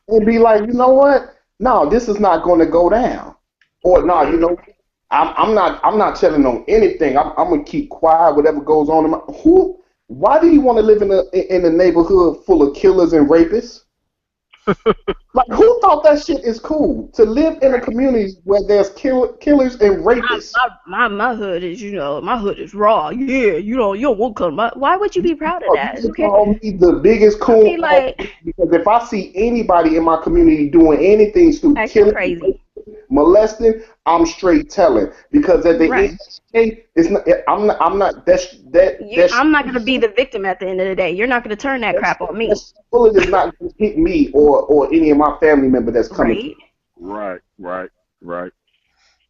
[SPEAKER 4] and be like, you know what? No, this is not going to go down. Or no, I'm not telling on anything. I'm gonna keep quiet. Whatever goes on in my why do you want to live in a neighborhood full of killers and rapists? Like, who thought that shit is cool to live in a community where there's killers and rapists?
[SPEAKER 6] My hood is, my hood is raw. Yeah, you don't want to come. Why would you be proud of that?
[SPEAKER 4] You
[SPEAKER 6] Who cares?
[SPEAKER 4] call me the biggest
[SPEAKER 6] I
[SPEAKER 4] coon
[SPEAKER 6] mean, like,
[SPEAKER 4] because if I see anybody in my community doing anything stupid,
[SPEAKER 6] acting
[SPEAKER 4] killing,
[SPEAKER 6] crazy.
[SPEAKER 4] molesting, I'm straight telling. Because at the
[SPEAKER 6] Right.
[SPEAKER 4] end of the day, it's not. I'm not. That's
[SPEAKER 6] I'm not gonna be the victim at the end of the day. You're not gonna turn that crap on me,
[SPEAKER 4] that bullet is not going to hit me or any of my family member that's coming.
[SPEAKER 6] right?
[SPEAKER 7] Right.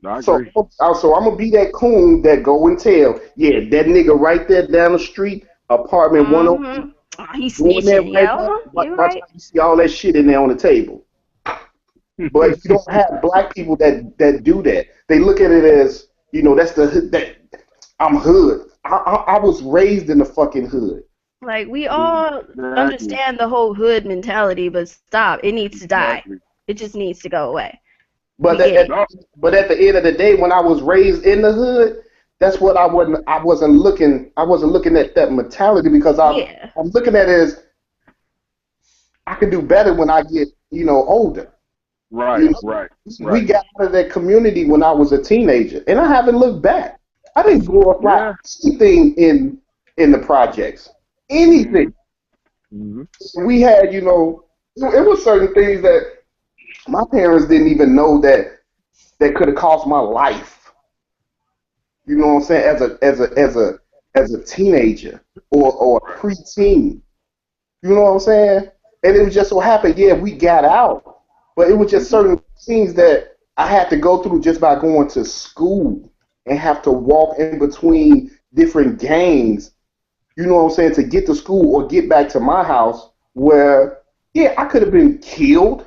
[SPEAKER 7] No, I
[SPEAKER 4] So,
[SPEAKER 7] agree.
[SPEAKER 4] so I'm gonna be that coon that go and tell, yeah, that nigga right there down the street, apartment 102,
[SPEAKER 6] Mm-hmm. Oh, he's
[SPEAKER 4] going there
[SPEAKER 6] snitching.
[SPEAKER 4] right
[SPEAKER 6] Yeah,
[SPEAKER 4] now.
[SPEAKER 6] you're
[SPEAKER 4] Watch
[SPEAKER 6] right.
[SPEAKER 4] how you see all that shit in there on the table. But you don't have black people that do that. They look at it as, that's the hood. That I'm hood. I was raised in the fucking hood.
[SPEAKER 6] Like, we all
[SPEAKER 7] Exactly.
[SPEAKER 6] understand the whole hood mentality, but stop. It needs to die.
[SPEAKER 7] Exactly.
[SPEAKER 6] It just needs to go away.
[SPEAKER 4] But
[SPEAKER 6] We get it.
[SPEAKER 4] at the end of the day, when I was raised in the hood, that's what I wasn't looking at that mentality because
[SPEAKER 6] Yeah.
[SPEAKER 4] I'm looking at it as I can do better when I get older.
[SPEAKER 7] Right.
[SPEAKER 4] You know,
[SPEAKER 7] Right.
[SPEAKER 4] we
[SPEAKER 7] Right.
[SPEAKER 4] got out of that community when I was a teenager, and I haven't looked back. I didn't grow up
[SPEAKER 7] Yeah.
[SPEAKER 4] like anything in the projects. Anything.
[SPEAKER 7] Mm-hmm.
[SPEAKER 4] We had, it was certain things that my parents didn't even know that could have cost my life. You know what I'm saying? As a teenager or a preteen. You know what I'm saying? And it was just so happened, yeah, we got out. But it was just certain things that I had to go through just by going to school and have to walk in between different gangs, you know what I'm saying, to get to school or get back to my house where, yeah, I could have been killed.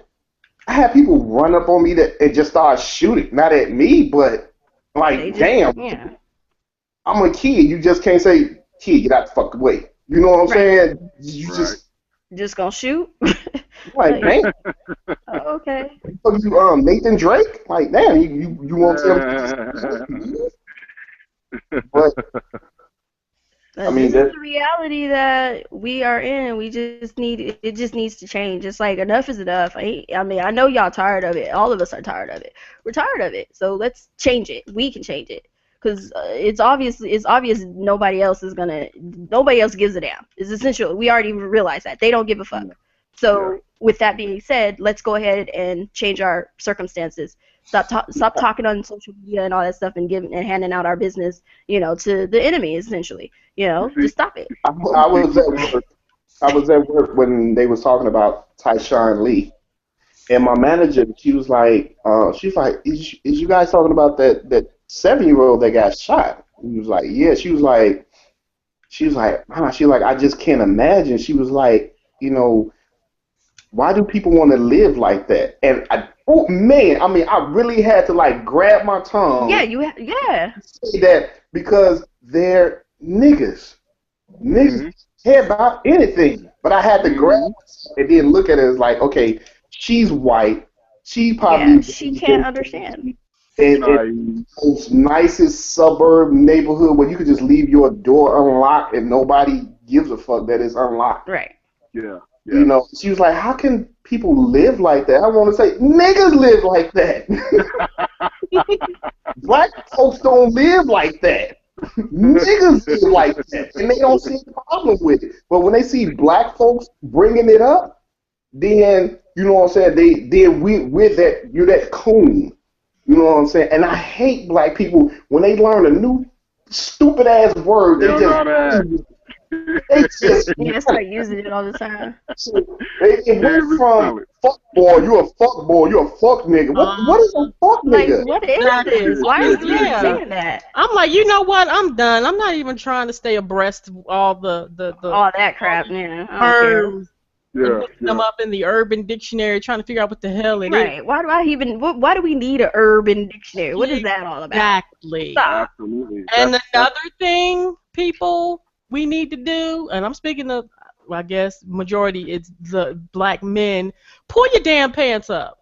[SPEAKER 4] I had people run up on me and just start shooting. Not at me, but
[SPEAKER 6] They
[SPEAKER 4] like,
[SPEAKER 6] just,
[SPEAKER 4] damn,
[SPEAKER 6] yeah.
[SPEAKER 4] I'm a kid. You just can't say, kid, get out the fuck away. You know what I'm
[SPEAKER 6] Right.
[SPEAKER 4] saying? You
[SPEAKER 7] Right.
[SPEAKER 4] just
[SPEAKER 6] Just gonna shoot?
[SPEAKER 4] like, damn,
[SPEAKER 6] Oh, okay.
[SPEAKER 4] you Nathan Drake? Like, damn, you want to tell me? But I mean,
[SPEAKER 6] This is the reality that we are in. It just needs to change. It's like, enough is enough. I mean, I know y'all tired of it. All of us are tired of it. We're tired of it. So let's change it. We can change it. Because it's obvious nobody else gives a damn. It's essential. We already realize that. They don't give a fuck. So with that being said, let's go ahead and change our circumstances. Stop talking on social media and all that stuff and handing out our business, to the enemy, essentially. Just stop it.
[SPEAKER 4] I was at work. I was at work when they was talking about Tyshawn Lee, and my manager, she's like, is you guys talking about that 7-year-old that got shot. He was like, yeah. I just can't imagine. She was like, why do people want to live like that? And oh man, I mean, I really had to like grab my tongue.
[SPEAKER 6] Yeah,
[SPEAKER 4] Say that because they're niggas. Niggas care about anything. But I had to grab myself and then look at it as like, okay, she's white. She probably
[SPEAKER 6] she can't understand.
[SPEAKER 4] In the most nicest suburb neighborhood where you could just leave your door unlocked and nobody gives a fuck that it's unlocked.
[SPEAKER 6] Right.
[SPEAKER 7] Yeah.
[SPEAKER 4] She was like, how can people live like that? I want to say, niggas live like that. Black folks don't live like that. Niggas live like that. And they don't see a problem with it. But when they see black folks bringing it up, then, you know what I'm saying, we're that coon. You know what I'm saying? And I hate black people when they learn a new stupid ass word. They
[SPEAKER 6] start using it all the time.
[SPEAKER 4] It went from fuck boy, you a fuck boy, you a fuck nigga. What is a fuck nigga?
[SPEAKER 6] Like, what is this? Why are you saying that?
[SPEAKER 1] I'm like, you know what? I'm done. I'm not even trying to stay abreast of all the
[SPEAKER 6] all that crap. Yeah, I don't care.
[SPEAKER 1] Looking them up in the Urban Dictionary, trying to figure out what the hell it is.
[SPEAKER 6] Right. Why do we need an Urban Dictionary? What is that all about?
[SPEAKER 1] Exactly.
[SPEAKER 7] Absolutely.
[SPEAKER 1] And another thing, people, we need to do, and I'm speaking of, I guess, majority, it's the black men, pull your damn pants up.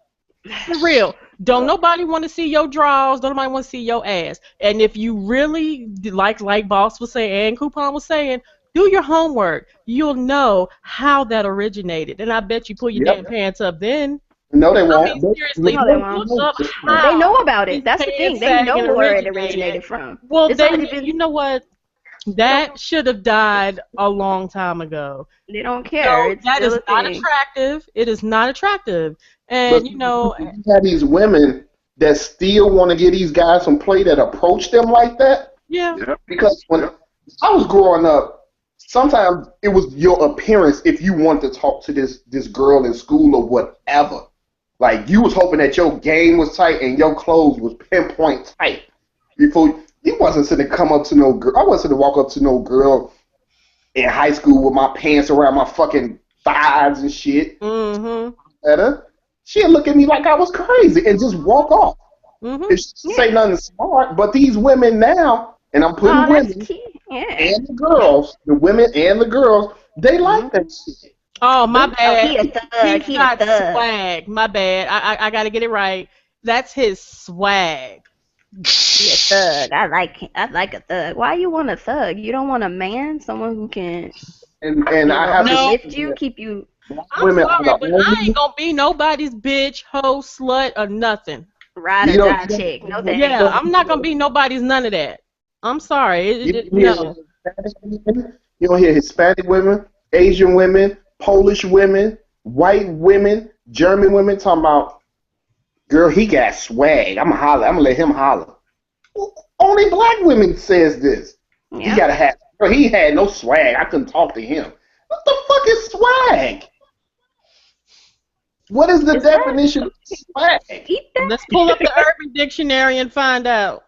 [SPEAKER 1] For real. Don't nobody want to see your drawers. Don't nobody want to see your ass. And if you really, like Bawse was saying and Kuuppon was saying, do your homework. You'll know how that originated. And I bet you pull your damn pants up then.
[SPEAKER 4] No, they won't.
[SPEAKER 1] Seriously,
[SPEAKER 6] no, they won't. They know about it. That's the thing. They know where it originated from.
[SPEAKER 1] Well, you know what? That should have died a long time ago.
[SPEAKER 6] They don't care.
[SPEAKER 1] So that is not attractive. It is not attractive. And,
[SPEAKER 4] you have these women that still want to give these guys some play that approach them like that.
[SPEAKER 1] Yeah.
[SPEAKER 4] Because when I was growing up, sometimes it was your appearance if you wanted to talk to this girl in school or whatever. Like, you was hoping that your game was tight and your clothes was pinpoint tight. Before you wasn't sitting to come up to no girl. I wasn't sitting to walk up to no girl in high school with my pants around my fucking thighs and shit. She'd look at me like I was crazy and just walk off. If she say nothing smart, but these women now, and I'm putting women and the girls, the women and the girls, they like that shit.
[SPEAKER 1] Oh, my bad.
[SPEAKER 6] He a thug.
[SPEAKER 1] He's got swag. My bad. I got to get it right. That's his swag.
[SPEAKER 6] He a thug. I like a thug. Why you want a thug? You don't want a man, someone who can
[SPEAKER 4] I have to
[SPEAKER 6] lift you, keep you.
[SPEAKER 1] I'm sorry, but I ain't gonna be nobody's bitch, hoe, slut, or nothing.
[SPEAKER 6] Ride or die chick. No thanks.
[SPEAKER 1] Yeah, I'm not gonna be nobody's none of that. I'm sorry. No.
[SPEAKER 4] You don't hear Hispanic women, Asian women, Polish women, white women, German women talking about, girl, he got swag. I'm gonna let him holler. Only black women says this.
[SPEAKER 6] Yeah.
[SPEAKER 4] He gotta have. Girl, he had no swag. I couldn't talk to him. What the fuck is swag? What is the definition of swag?
[SPEAKER 1] Let's pull up the Urban Dictionary and find out.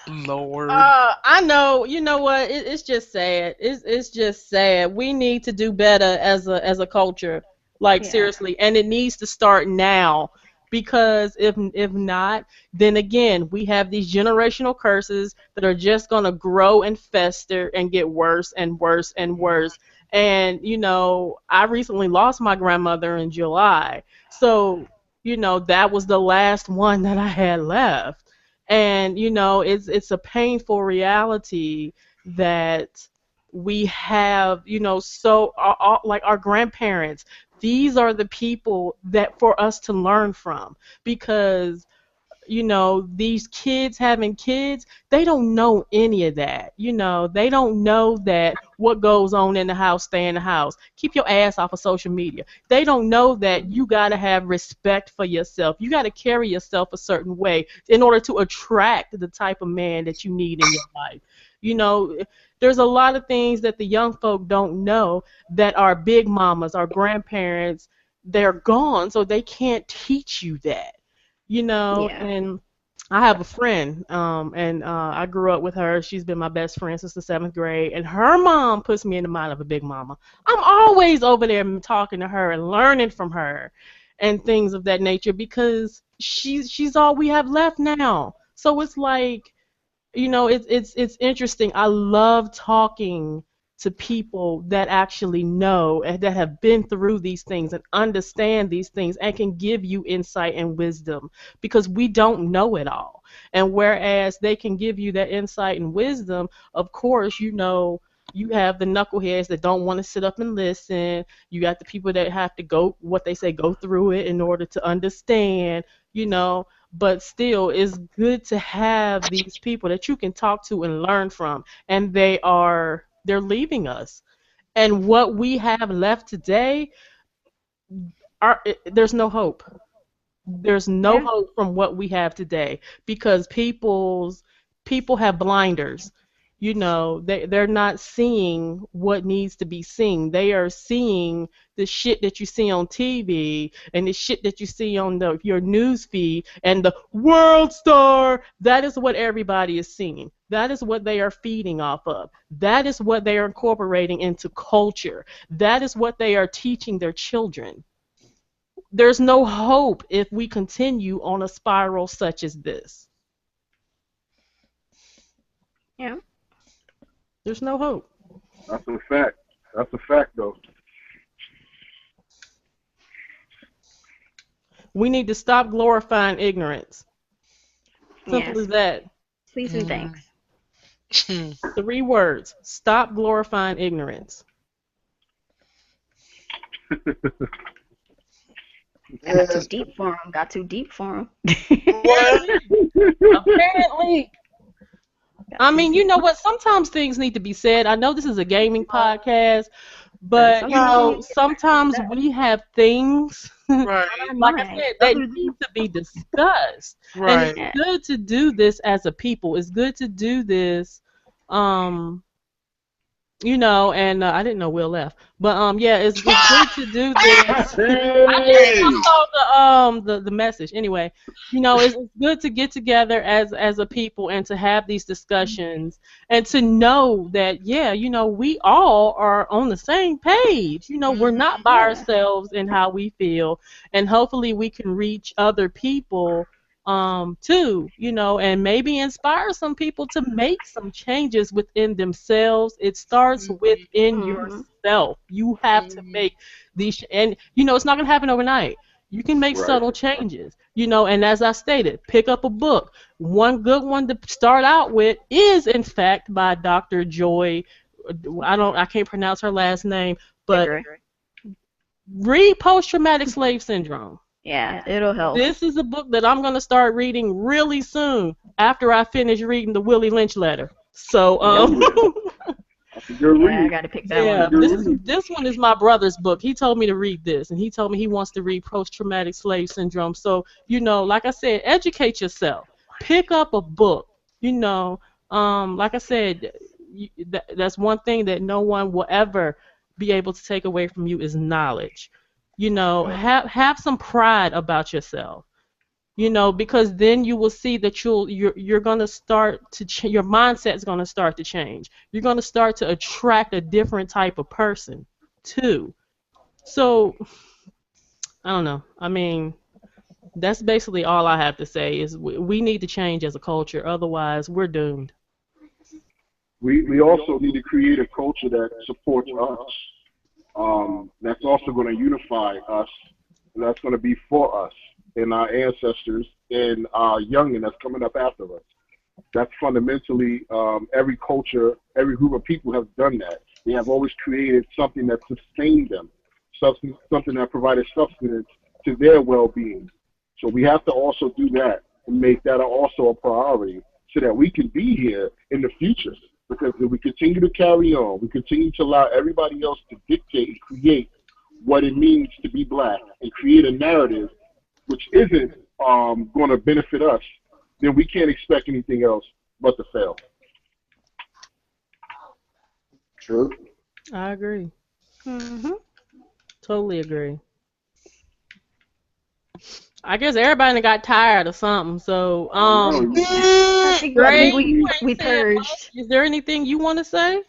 [SPEAKER 2] Lord.
[SPEAKER 1] I know. You know what? It's just sad. It's just sad. We need to do better as a culture. Like, seriously, and it needs to start now, because if not, then again we have these generational curses that are just gonna grow and fester and get worse and worse and worse. And I recently lost my grandmother in July, so that was the last one that I had left, and it's a painful reality that we have. So like our grandparents. These are the people that for us to learn from, because these kids having kids, they don't know any of that. They don't know that what goes on in the house, stay in the house. Keep your ass off of social media. They don't know that you got to have respect for yourself. You got to carry yourself a certain way in order to attract the type of man that you need in your life. There's a lot of things that the young folk don't know that our big mamas, our grandparents, they're gone, so they can't teach you that. you know,
[SPEAKER 6] Yeah.
[SPEAKER 1] and I have a friend, and I grew up with her. She's been my best friend since the 7th grade, and her mom puts me in the mind of a big mama. I'm always over there talking to her and learning from her, and things of that nature because she's all we have left now. So it's like, it's interesting. I love talking to people that actually know and that have been through these things and understand these things and can give you insight and wisdom because we don't know it all. And whereas they can give you that insight and wisdom, of course, you have the knuckleheads that don't want to sit up and listen. You got the people that have to go, what they say, go through it in order to understand, but still it's good to have these people that you can talk to and learn from, and they're leaving us, and what we have left today there's no hope. There's no
[SPEAKER 6] Yeah.
[SPEAKER 1] hope from what we have today because people have blinders. They're not seeing what needs to be seen. They are seeing the shit that you see on TV and the shit that you see on your news feed and the world star. That is what everybody is seeing. That is what they are feeding off of. That is what they are incorporating into culture. That is what they are teaching their children. There's no hope if we continue on a spiral such as this.
[SPEAKER 6] Yeah.
[SPEAKER 1] There's no hope.
[SPEAKER 7] That's a fact. That's a fact, though.
[SPEAKER 1] We need to stop glorifying ignorance. Simple
[SPEAKER 6] Yes.
[SPEAKER 1] as that.
[SPEAKER 6] Please and thanks.
[SPEAKER 1] 3 words. Stop glorifying ignorance.
[SPEAKER 6] Got too deep for him. Got too deep for him.
[SPEAKER 1] Apparently. I mean, you know what? Sometimes things need to be said. I know this is a gaming podcast, but sometimes we have things,
[SPEAKER 2] Right.
[SPEAKER 1] like I said, that need to be discussed.
[SPEAKER 2] Right.
[SPEAKER 1] And it's good to do this as a people. It's good to do this, and I didn't know Will left, but yeah, it's good to do this. I saw the message. Anyway, it's good to get together as a people and to have these discussions and to know that we all are on the same page. We're not by ourselves in how we feel, and hopefully we can reach other people too, and maybe inspire some people to make some changes within themselves. It starts within yourself. You have to make these, and it's not going to happen overnight. You can make subtle changes, and as I stated, pick up a book. One good one to start out with is, in fact, by Dr. Joy. I can't pronounce her last name, but read Post-Traumatic Slave Syndrome.
[SPEAKER 6] Yeah, it'll help.
[SPEAKER 1] This is a book that I'm going to start reading really soon after I finish reading the Willie Lynch letter. So,
[SPEAKER 6] I got to pick that one up.
[SPEAKER 1] This one is my brother's book. He told me to read this, and he told me he wants to read Post-Traumatic Slave Syndrome. So, like I said, educate yourself. Pick up a book. Like I said, that's one thing that no one will ever be able to take away from you is knowledge. Have some pride about yourself. Because then you will see that you're going to start to your mindset is going to start to change. You're going to start to attract a different type of person too. So I don't know. I mean, that's basically all I have to say is we need to change as a culture. Otherwise, we're doomed.
[SPEAKER 7] We also need to create a culture that supports us. That's also going to unify us, and that's going to be for us and our ancestors and our youngin' that's coming up after us. That's fundamentally every culture, every group of people have done that. They have always created something that sustained them, something that provided substance to their well-being. So we have to also do that and make that also a priority so that we can be here in the future. Because if we continue to carry on, we continue to allow everybody else to dictate and create what it means to be black and create a narrative which isn't going to benefit us, then we can't expect anything else but to fail.
[SPEAKER 4] True.
[SPEAKER 1] I agree. Totally agree. I guess everybody done got tired or something. So,
[SPEAKER 6] I think
[SPEAKER 1] Gray,
[SPEAKER 6] we
[SPEAKER 1] you ain't said
[SPEAKER 6] purged.
[SPEAKER 1] much. Is there anything you want to say?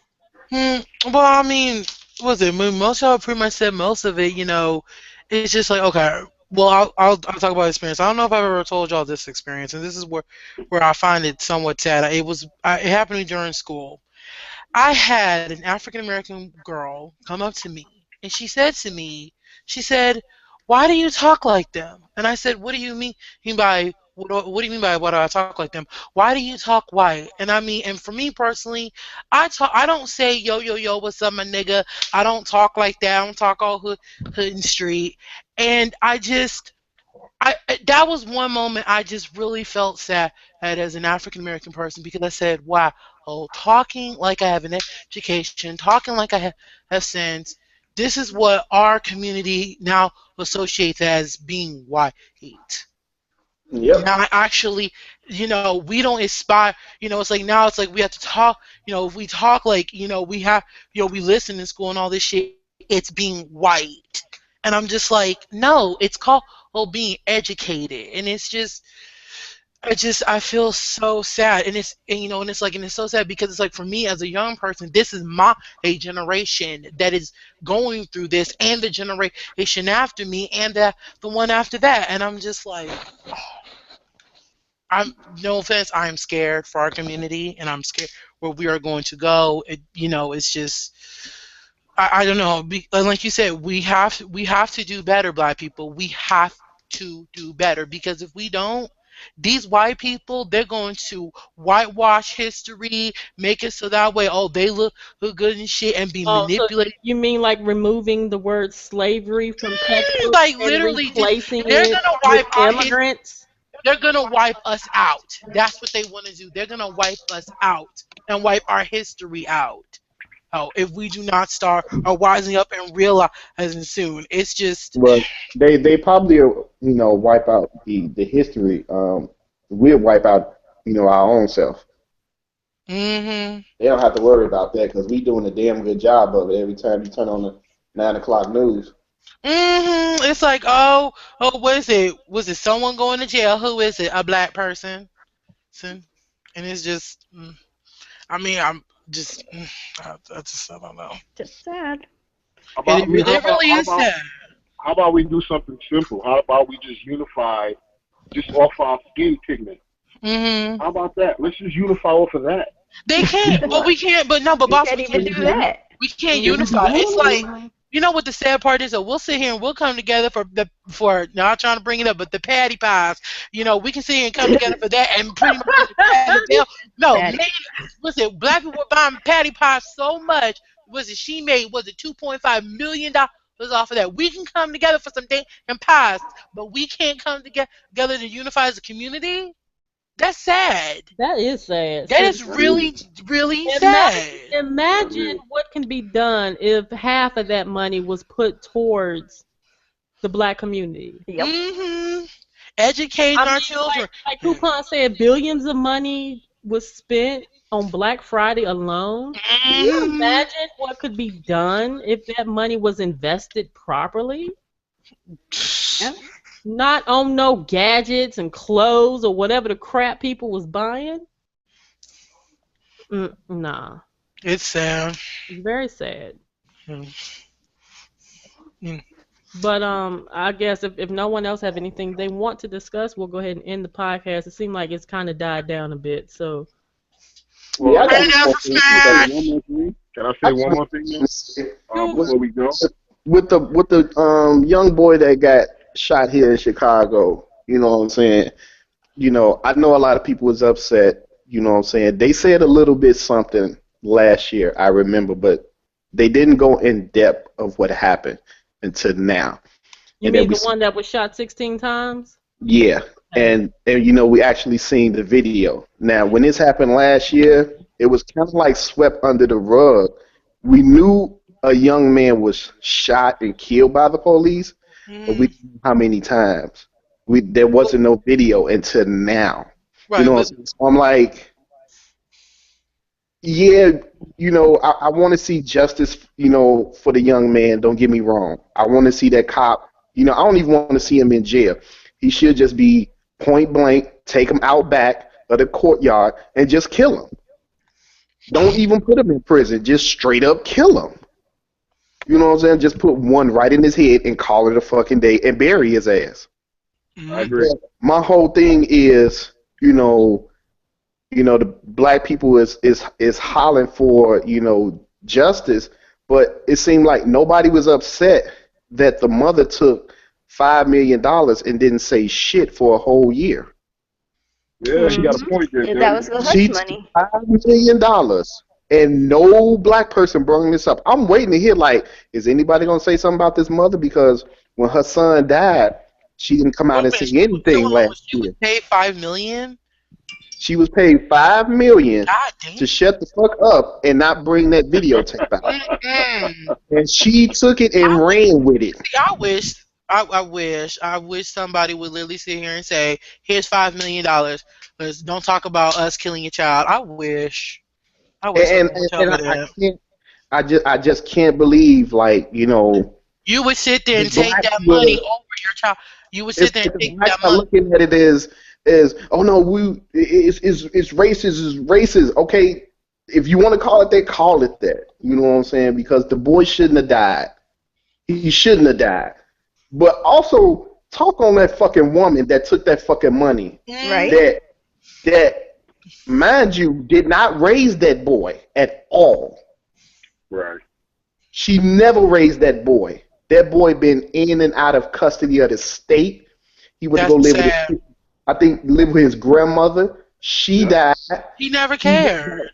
[SPEAKER 2] Well, I mean, what was it? Most y'all pretty much said most of it. It's just like okay. Well, I'll talk about experience. I don't know if I've ever told y'all this experience, and this is where I find it somewhat sad. It happened to me during school. I had an African American girl come up to me, and she said to me, she said, "Why do you talk like them?" And I said, "What do you mean by what do you mean by why do I talk like them? Why do you talk white?" And I mean, and for me personally, I don't say yo yo yo what's up my nigga. I don't talk like that. I don't talk all hood and street. And that was one moment I just really felt sad as an African American person because I said, wow, talking like I have an education, talking like have sense, this is what our community now associates as being white.
[SPEAKER 4] Yep.
[SPEAKER 2] Now, actually, we don't aspire, it's like now it's like we have to talk, if we talk like, we have, we listen in school and all this shit, it's being white. And I'm just like, no, it's called being educated. And it's just, I feel so sad. And it's so sad because it's like for me as a young person, this is a generation that is going through this and the generation after me and the one after that. And I'm just like, I'm no offense, I am scared for our community, and I'm scared where we are going to go. It's just I don't know. Like you said, we have to do better, Black people. We have to do better because if we don't, these white people they're going to whitewash history, make it so that way they look good and shit, and be
[SPEAKER 1] Oh, so
[SPEAKER 2] manipulated.
[SPEAKER 1] you mean like removing the word slavery from textbooks
[SPEAKER 2] Like
[SPEAKER 1] and
[SPEAKER 2] literally,
[SPEAKER 1] replacing
[SPEAKER 2] they're
[SPEAKER 1] it
[SPEAKER 2] gonna
[SPEAKER 1] with
[SPEAKER 2] wipe our history.
[SPEAKER 1] immigrants?
[SPEAKER 2] They're gonna wipe us out. That's what they want to do. They're gonna wipe us out and wipe our history out. Oh, if we do not start wising up and realizing soon, it's just.
[SPEAKER 4] But they probably wipe out the history. We'll wipe out our own self.
[SPEAKER 2] Mhm.
[SPEAKER 4] They don't have to worry about that because we doing a damn good job of it every time you turn on the 9 o'clock news.
[SPEAKER 2] It's like what is it? Was it someone going to jail? Who is it? A black person? And it's just. I mean, I'm just. I don't know.
[SPEAKER 6] Just sad.
[SPEAKER 2] It really is sad.
[SPEAKER 7] How about we do something simple? How about we just unify just off our skin pigment?
[SPEAKER 2] Mhm.
[SPEAKER 7] How about that? Let's just unify off of that.
[SPEAKER 2] They can't, but we can't. But no, but
[SPEAKER 6] We
[SPEAKER 2] boss,
[SPEAKER 6] can't
[SPEAKER 2] we
[SPEAKER 6] even
[SPEAKER 2] can't
[SPEAKER 6] do that.
[SPEAKER 2] We can't unify. It's like what the sad part is that we'll sit here and we'll come together for not trying to bring it up, but the patty pies. We can sit here and come together for that and pretty much no,
[SPEAKER 6] Patty.
[SPEAKER 2] man, listen, black people were buying patty pies so much. She made $2.5 million off of that. We can come together for some damn pies, but we can't come together to unify as a community. That's sad.
[SPEAKER 1] That is sad.
[SPEAKER 2] That
[SPEAKER 1] So
[SPEAKER 2] is really, really
[SPEAKER 1] imagine,
[SPEAKER 2] sad.
[SPEAKER 1] imagine what can be done if half of that money was put towards the black community.
[SPEAKER 6] Yep.
[SPEAKER 2] Educating
[SPEAKER 1] I mean,
[SPEAKER 2] our children.
[SPEAKER 1] like Kuuppon said, billions of money was spent on Black Friday alone. Can you imagine what could be done if that money was invested properly?
[SPEAKER 6] Yep.
[SPEAKER 1] Not on no gadgets and clothes or whatever the crap people was buying. Nah,
[SPEAKER 2] It's sad.
[SPEAKER 1] it's very sad.
[SPEAKER 2] Mm.
[SPEAKER 1] But I guess if no one else have anything they want to discuss, we'll go ahead and end the podcast. It seemed like it's kind of died down a bit. So
[SPEAKER 7] Well,
[SPEAKER 4] Yeah, I got
[SPEAKER 2] Right now,
[SPEAKER 4] one
[SPEAKER 2] smash.
[SPEAKER 7] one more thing. Can I say one more thing now, before we go?
[SPEAKER 4] with the young boy that got shot here in Chicago. You know what I'm saying? I know a lot of people was upset. You know what I'm saying? They said a little bit something last year, I remember, but they didn't go in depth of what happened until now.
[SPEAKER 1] you
[SPEAKER 4] And then
[SPEAKER 1] mean
[SPEAKER 4] we
[SPEAKER 1] the one that was shot 16 times?
[SPEAKER 4] Yeah, and we actually seen the video. Now, when this happened last year, it was kind of like swept under the rug. We knew a young man was shot and killed by the police, but we didn't know how many times. There wasn't no video until now.
[SPEAKER 2] Right,
[SPEAKER 4] What I'm saying? So I'm like, yeah, I want to see justice, for the young man. Don't get me wrong. I want to see that cop. I don't even want to see him in jail. He should just be point blank, take him out back of the courtyard and just kill him. Don't even put him in prison. Just straight up kill him. You know what I'm saying? Just put one right in his head and call it a fucking day and bury his ass.
[SPEAKER 7] I agree.
[SPEAKER 4] My whole thing is, the black people is hollering for, justice, but it seemed like nobody was upset that the mother took $5 million and didn't say shit for a whole year.
[SPEAKER 7] Yeah, she got a point there.
[SPEAKER 6] That was the
[SPEAKER 4] She
[SPEAKER 6] hush
[SPEAKER 4] took
[SPEAKER 6] money.
[SPEAKER 4] $5 million, and no black person brought this up. I'm waiting to hear, like, is anybody going to say something about this mother? Because when her son died, she didn't come out and say anything last year.
[SPEAKER 2] She was paid $5 million?
[SPEAKER 4] She was paid $5 million
[SPEAKER 2] God damn.
[SPEAKER 4] to shut the fuck up and not bring that videotape out. And she took it and ran with it.
[SPEAKER 2] See, I wish somebody would literally sit here and say, "Here's $5 million. Don't talk about us killing your child." I wish.
[SPEAKER 4] And I just can't believe, like,
[SPEAKER 2] you would sit there and take that money over your child. You would sit there and take that money.
[SPEAKER 4] Looking at it is oh no, it's racist, it's racist. Okay, if you want to call it that, call it that. You know what I'm saying? Because the boy shouldn't have died. He shouldn't have died. But also talk on that fucking woman that took that fucking money.
[SPEAKER 6] Right.
[SPEAKER 4] That mind you, did not raise that boy at all.
[SPEAKER 7] Right.
[SPEAKER 4] She never raised that boy. That boy been in and out of custody of the state. He would go live live with his grandmother. She died.
[SPEAKER 2] He never cared.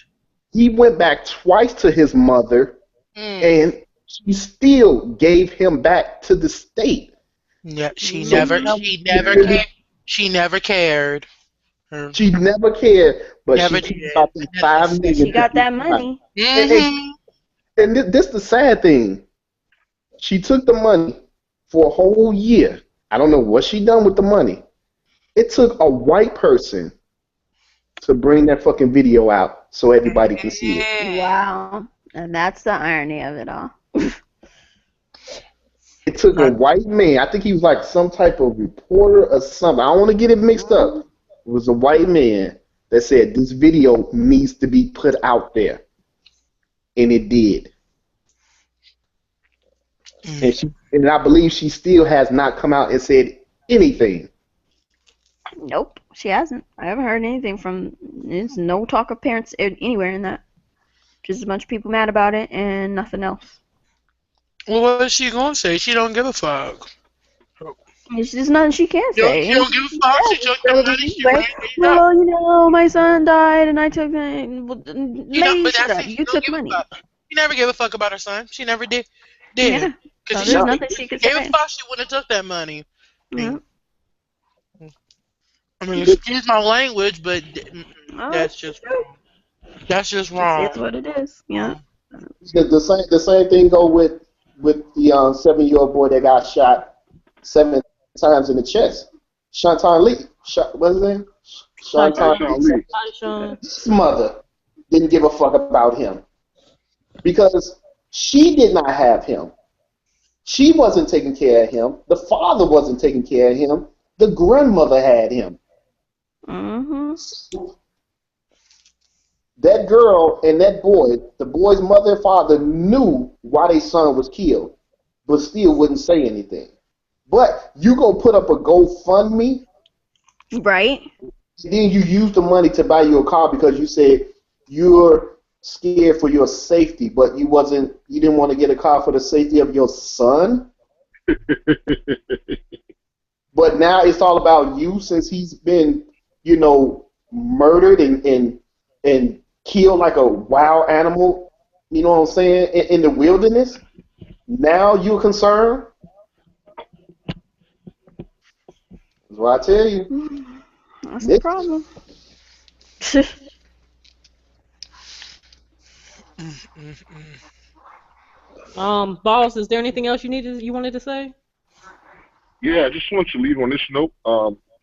[SPEAKER 4] He went back twice to his mother, and she still gave him back to the state.
[SPEAKER 2] Yeah, she never cared. She never cared.
[SPEAKER 4] She never cared, but
[SPEAKER 2] Never
[SPEAKER 4] she
[SPEAKER 2] did.
[SPEAKER 4] got the $5 million.
[SPEAKER 6] She got that money.
[SPEAKER 4] And this the sad thing. She took the money for a whole year. I don't know what she done with the money. It took a white person to bring that fucking video out so everybody can see it.
[SPEAKER 6] Wow. And that's the irony of it all.
[SPEAKER 4] It took a white man. I think he was like some type of reporter or something. I don't want to get it mixed up. It was a white man that said this video needs to be put out there. And it did. And I believe she still has not come out and said anything.
[SPEAKER 6] Nope, she hasn't. I haven't heard anything from. There's no talk of parents anywhere in that. Just a bunch of people mad about it and nothing else.
[SPEAKER 2] Well, what is she gonna say? She don't give a fuck.
[SPEAKER 6] There's just nothing she can say.
[SPEAKER 2] She don't give a fuck. She took the money. She ran it up.
[SPEAKER 6] Well, my son died and I took it. Well, you took money.
[SPEAKER 2] She never gave a fuck about her son. She never did.
[SPEAKER 6] Yeah.
[SPEAKER 2] Because
[SPEAKER 6] So there's nothing she could
[SPEAKER 2] gave
[SPEAKER 6] say.
[SPEAKER 2] a fuck, she wouldn't have took that money.
[SPEAKER 6] Mhm.
[SPEAKER 2] I mean, excuse my language, but that's just wrong.
[SPEAKER 6] It's what it is. Yeah.
[SPEAKER 4] The same thing go with the 7-year-old boy that got shot 7 times in the chest. Shantan Lee. What's his name? Shantan Lee. His mother didn't give a fuck about him because she did not have him. She wasn't taking care of him. The father wasn't taking care of him. The grandmother had him.
[SPEAKER 6] Mm-hmm.
[SPEAKER 4] That girl and that boy, the boy's mother and father knew why their son was killed, but still wouldn't say anything. But you go put up a GoFundMe,
[SPEAKER 6] Right.
[SPEAKER 4] then you use the money to buy you a car because you said you're scared for your safety, but you didn't want to get a car for the safety of your son. But now it's all about you since he's been, murdered and killed like a wild animal, you know what I'm saying, in the wilderness. Now you're concerned? That's what I tell you.
[SPEAKER 6] That's the problem.
[SPEAKER 1] Boss, is there anything else you wanted to say?
[SPEAKER 7] Yeah, I just want to leave on this note,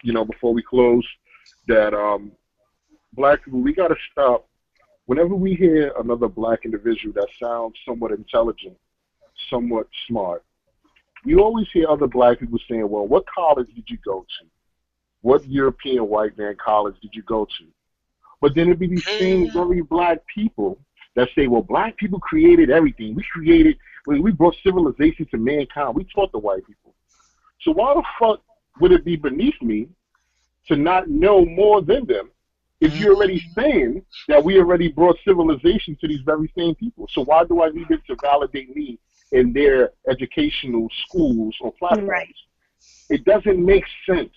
[SPEAKER 7] before we close, that black people, we got to stop. Whenever we hear another black individual that sounds somewhat intelligent, somewhat smart, we always hear other black people saying, well, what college did you go to? what European white man college did you go to? But then it'd be these same very black people that say, well, black people created everything. We brought civilization to mankind. We taught the white people. So why the fuck would it be beneath me to not know more than them if you're already saying that we already brought civilization to these very same people? So why do I need it to validate me in their educational schools or platforms?
[SPEAKER 6] Right.
[SPEAKER 7] It doesn't make sense.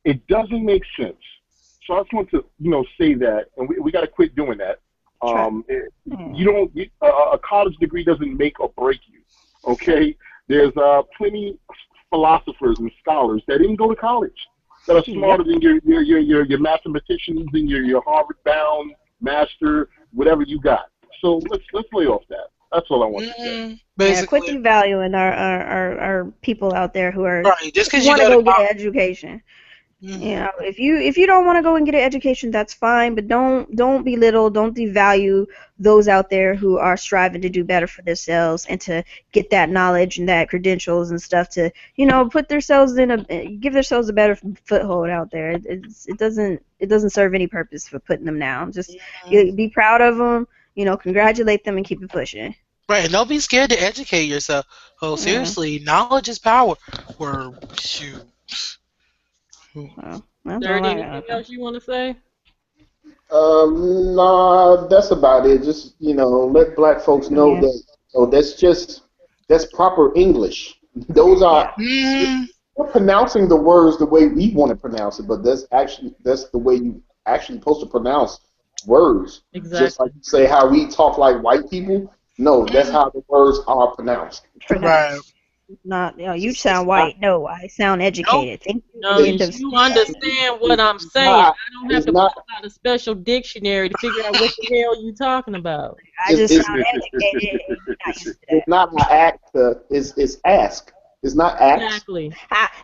[SPEAKER 7] It doesn't make sense. So I just want to, say that, and we got to quit doing that. A college degree doesn't make or break you. Okay, there's plenty of philosophers and scholars that didn't go to college that are smarter than your mathematicians and your Harvard-bound master, whatever you got. So let's lay off that. That's all I want to say.
[SPEAKER 6] Quit devaluing our people out there who are
[SPEAKER 2] just because
[SPEAKER 6] want to go get an education. If you don't want to go and get an education, that's fine, but don't belittle, don't devalue those out there who are striving to do better for themselves and to get that knowledge and that credentials and stuff to put themselves give themselves a better foothold out there. It doesn't serve any purpose for putting them down. Just be proud of them, congratulate them and keep it pushing.
[SPEAKER 2] Right, and don't be scared to educate yourself. Oh, seriously, knowledge is power. Shoot.
[SPEAKER 1] Well, anything else you want to say?
[SPEAKER 4] Nah, that's about it. Just let black folks know that that's proper English. Those are we're pronouncing the words the way we want to pronounce it, but that's the way you actually supposed to pronounce words.
[SPEAKER 1] Exactly.
[SPEAKER 4] Just like you say how we talk like white people. No, that's how the words are pronounced.
[SPEAKER 2] Right.
[SPEAKER 6] Not, you sound white. No, I sound educated.
[SPEAKER 1] No, you understand what I'm saying. I don't have to pull out a special dictionary to figure out what the hell you're talking about.
[SPEAKER 6] I just sound educated.
[SPEAKER 4] It's not act. It's ask. It's not act.
[SPEAKER 1] Exactly.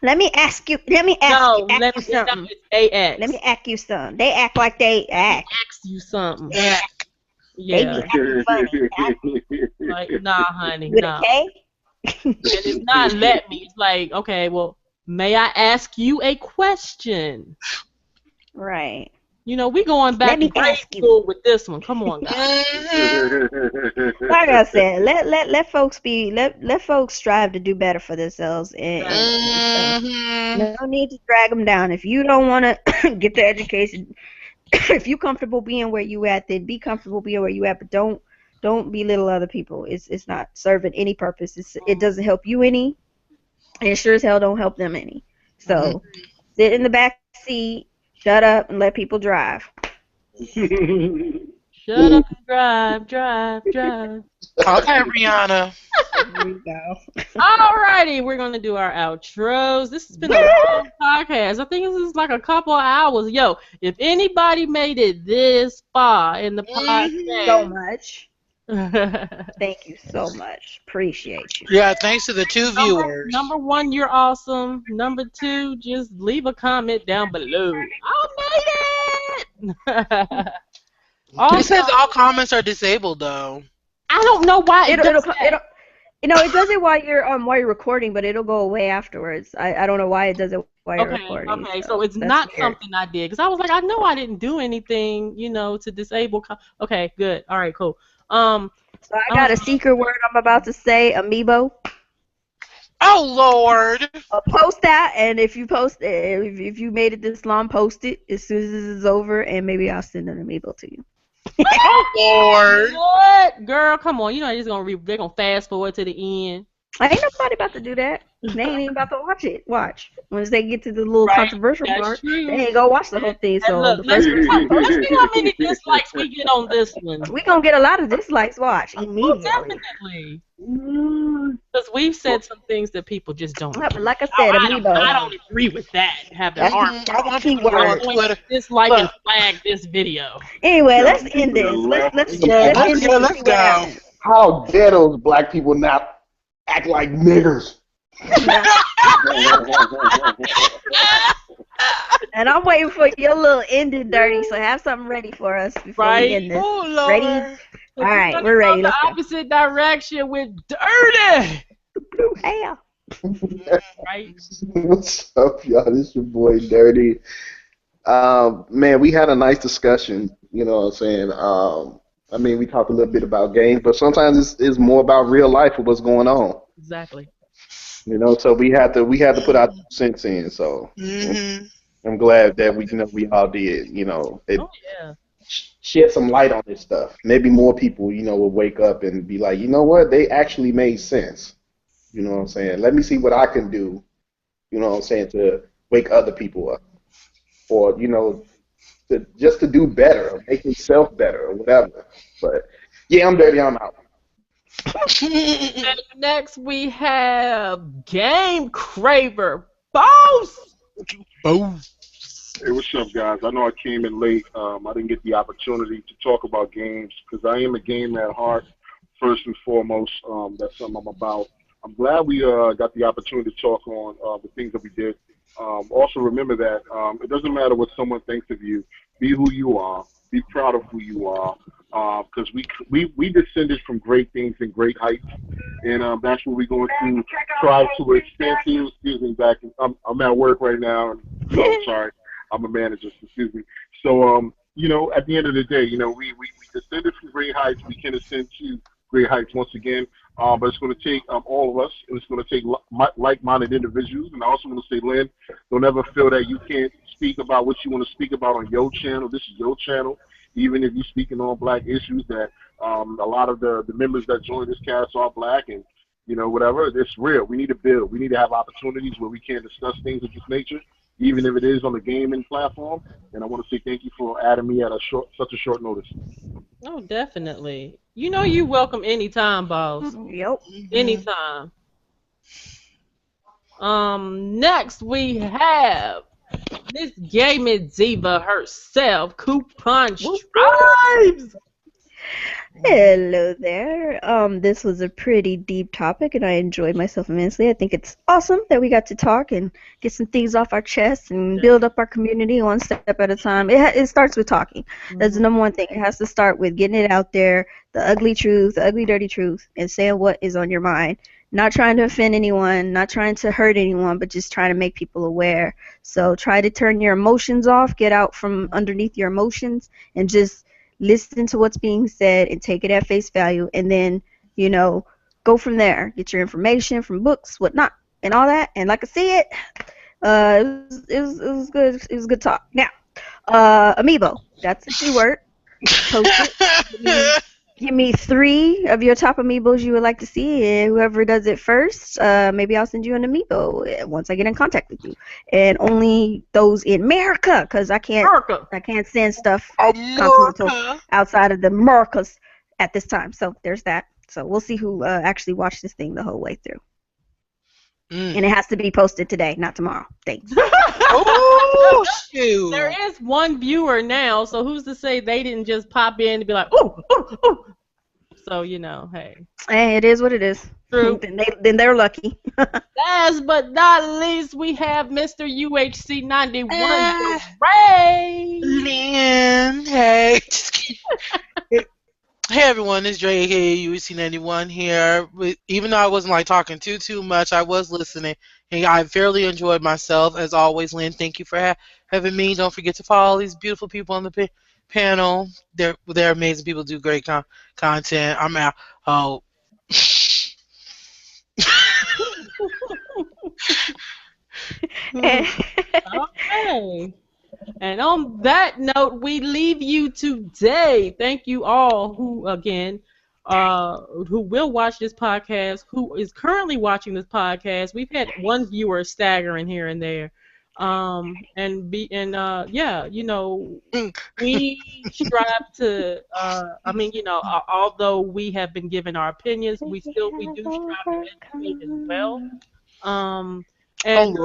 [SPEAKER 6] Let me ask you.
[SPEAKER 1] Let me
[SPEAKER 6] something.
[SPEAKER 1] They ask.
[SPEAKER 6] Let me ask you something. They act like they act.
[SPEAKER 1] Ask you something.
[SPEAKER 2] Act.
[SPEAKER 1] Yeah.
[SPEAKER 6] They be acting funny.
[SPEAKER 1] Like, nah, honey,
[SPEAKER 6] With
[SPEAKER 1] nah.
[SPEAKER 6] a K?
[SPEAKER 1] And it's not let me. It's like, okay, well, may I ask you a question?
[SPEAKER 6] Right.
[SPEAKER 1] We going back to grade school with this one. Come on, guys.
[SPEAKER 6] Like I said, let folks strive to do better for themselves, and no need to drag them down. If you don't want to get the education, if you're comfortable being where you at, then be comfortable being where you at. But don't belittle other people. It's not serving any purpose. It doesn't help you any, and it sure as hell don't help them any. So sit in the back seat, shut up, and let people drive.
[SPEAKER 1] Shut up and drive.
[SPEAKER 2] Okay, Rihanna.
[SPEAKER 6] There you go.
[SPEAKER 1] Alrighty, we're gonna do our outros. This has been a long podcast. I think this is like a couple of hours. Yo, if anybody made it this far in the podcast,
[SPEAKER 6] so much. Thank you so much. Appreciate you.
[SPEAKER 2] Yeah, thanks to the 2 viewers.
[SPEAKER 1] Number 1, you're awesome. Number 2, just leave a comment down below. I made it!
[SPEAKER 2] It says all comments are disabled, though.
[SPEAKER 1] I don't know why it does that.
[SPEAKER 6] It does it while you're recording, but it'll go away afterwards. I don't know why it does it while you're recording.
[SPEAKER 1] Okay, so it's not weird. Something I did, because I was like, I know I didn't do anything, to disable. Okay, good. All right, cool. So
[SPEAKER 6] I got a secret word I'm about to say, Amiibo.
[SPEAKER 2] Oh Lord!
[SPEAKER 6] Post that, and if you made it this long, post it as soon as this is over, and maybe I'll send an Amiibo to you.
[SPEAKER 2] Oh Lord!
[SPEAKER 1] What, girl? Come on, they're gonna fast forward to the end.
[SPEAKER 6] Ain't nobody about to do that. They ain't even about to watch it. Watch. Once they get to the little controversial part, they ain't gonna watch the whole thing. So
[SPEAKER 1] look, let's see how many dislikes we get on this one.
[SPEAKER 6] We gonna get a lot of dislikes. Watch immediately.
[SPEAKER 1] Definitely. Because we've said some things that people just don't.
[SPEAKER 6] Like I said, Amiibo.
[SPEAKER 1] I don't agree with that. Have their arm.
[SPEAKER 2] I want people to go on Twitter.
[SPEAKER 1] Dislike and flag this video.
[SPEAKER 6] Anyway, let's end this. Let's
[SPEAKER 2] go.
[SPEAKER 4] How dare those black people not act like niggers?
[SPEAKER 6] And I'm waiting for your little ending, Dirty, so have something ready for us before we end this.
[SPEAKER 2] Oh, Lord.
[SPEAKER 6] Ready? All right, we're ready.
[SPEAKER 1] Let's go the opposite direction with Dirty.
[SPEAKER 6] Hell.
[SPEAKER 1] Right?
[SPEAKER 4] What's up, y'all? This is your boy Dirty. Man, we had a nice discussion. You know what I'm saying? I mean, we talked a little bit about games, but sometimes it's more about real life and what's going on.
[SPEAKER 1] Exactly.
[SPEAKER 4] You know, so we had to put our 2 cents in. So
[SPEAKER 2] Mm-hmm.
[SPEAKER 4] I'm glad that we all did. You know,
[SPEAKER 1] Oh
[SPEAKER 4] it
[SPEAKER 1] yeah.
[SPEAKER 4] shed some light on this stuff. Maybe more people, will wake up and be like, you know what? They actually made sense. You know what I'm saying? Let me see what I can do. You know what I'm saying, to wake other people up, or just to do better, or make yourself better, or whatever. But yeah, I'm dirty. I'm out.
[SPEAKER 1] And next we have Game Craver. Bawse!
[SPEAKER 2] Boom.
[SPEAKER 7] Hey, what's up, guys? I know I came in late. I didn't get the opportunity to talk about games because I am a gamer at heart, first and foremost. That's something I'm about. I'm glad we got the opportunity to talk on the things that we did. Also, remember that it doesn't matter what someone thinks of you. Be who you are. Be proud of who you are. Because we descended from great things and great heights, and that's what we're going to try to extend to. Excuse me, I'm at work right now. So sorry. I'm a manager, so excuse me. So, at the end of the day, we descended from great heights. We can ascend to great heights once again. But it's going to take all of us, and it's going to take like-minded individuals. And I also want to say, Lynn, don't ever feel that you can't speak about what you want to speak about on your channel. This is your channel. Even if you're speaking on black issues, that a lot of the members that join this cast are black, and whatever. It's real. We need to build. We need to have opportunities where we can discuss things of this nature, even if it is on the gaming platform. And I want to say thank you for adding me at such a short notice.
[SPEAKER 1] Oh, definitely. You know you welcome anytime, boss.
[SPEAKER 6] Yep.
[SPEAKER 2] Mm-hmm.
[SPEAKER 1] Anytime. Next we have Miss Gaming Diva herself, Kuuppon
[SPEAKER 6] Whoop, whoop.
[SPEAKER 1] Stripes.
[SPEAKER 3] Hello there. This was a pretty deep topic, and I enjoyed myself immensely. I think it's awesome that we got to talk and get some things off our chests and build up our community one step at a time. It starts with talking. That's the number one thing. It has to start with getting it out there, the ugly truth, the ugly, dirty truth, and saying what is on your mind. Not trying to offend anyone, not trying to hurt anyone, but just trying to make people aware. So try to turn your emotions off, get out from underneath your emotions, and just listen to what's being said and take it at face value, and then go from there. Get your information from books, whatnot, and all that. And like I said, it was good. It was a good talk. Now, Amiibo, that's the keyword. Post it. Give me 3 of your top Amiibos you would like to see, and whoever does it first, maybe I'll send you an Amiibo once I get in contact with you. And only those in America, because I can't send stuff continental
[SPEAKER 2] America.
[SPEAKER 3] outside of the Americas at this time. So there's that. So we'll see who actually watched this thing the whole way through. And it has to be posted today, not tomorrow. Thanks.
[SPEAKER 2] Oh, shoot.
[SPEAKER 1] There is one viewer now, so who's to say they didn't just pop in and be like, ooh, ooh, ooh. So, hey.
[SPEAKER 3] Hey, it is what it is.
[SPEAKER 1] True.
[SPEAKER 3] Then they're lucky.
[SPEAKER 1] Last but not least, we have Mr. UHC 91, Ray.
[SPEAKER 2] Lynn, hey. Just kidding. Hey everyone, it's Dre, aka UC91 here. Even though I wasn't talking too much, I was listening, and I fairly enjoyed myself as always. Lynn, thank you for having me. Don't forget to follow all these beautiful people on the panel. They're amazing people, do great content. I'm out. Oh.
[SPEAKER 1] Okay. And on that note, we leave you today. Thank you all who will watch this podcast, who is currently watching this podcast. We've had one viewer staggering here and there. We strive to, although we have been given our opinions, we do strive to educate as well. And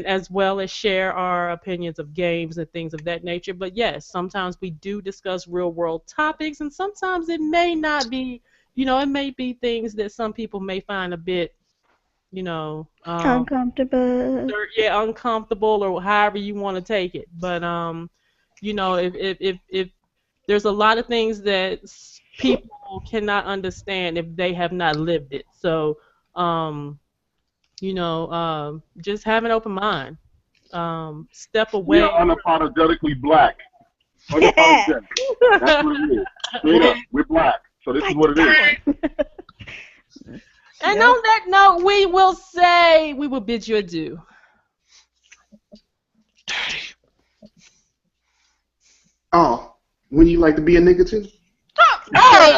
[SPEAKER 1] as well as share our opinions of games and things of that nature. But yes, sometimes we do discuss real world topics, and sometimes it may not be, it may be things that some people may find a bit,
[SPEAKER 3] Uncomfortable.
[SPEAKER 1] uncomfortable, or however you want to take it. But if there's a lot of things that people cannot understand if they have not lived it. So Just have an open mind. Step
[SPEAKER 7] We
[SPEAKER 1] away.
[SPEAKER 7] are unapologetically black. Unapologetic. That's what it is. Straight up. We're black. So this is what it is.
[SPEAKER 1] And on that note, we will bid you adieu.
[SPEAKER 4] Oh, wouldn't you like to be a nigga too?
[SPEAKER 1] Oh,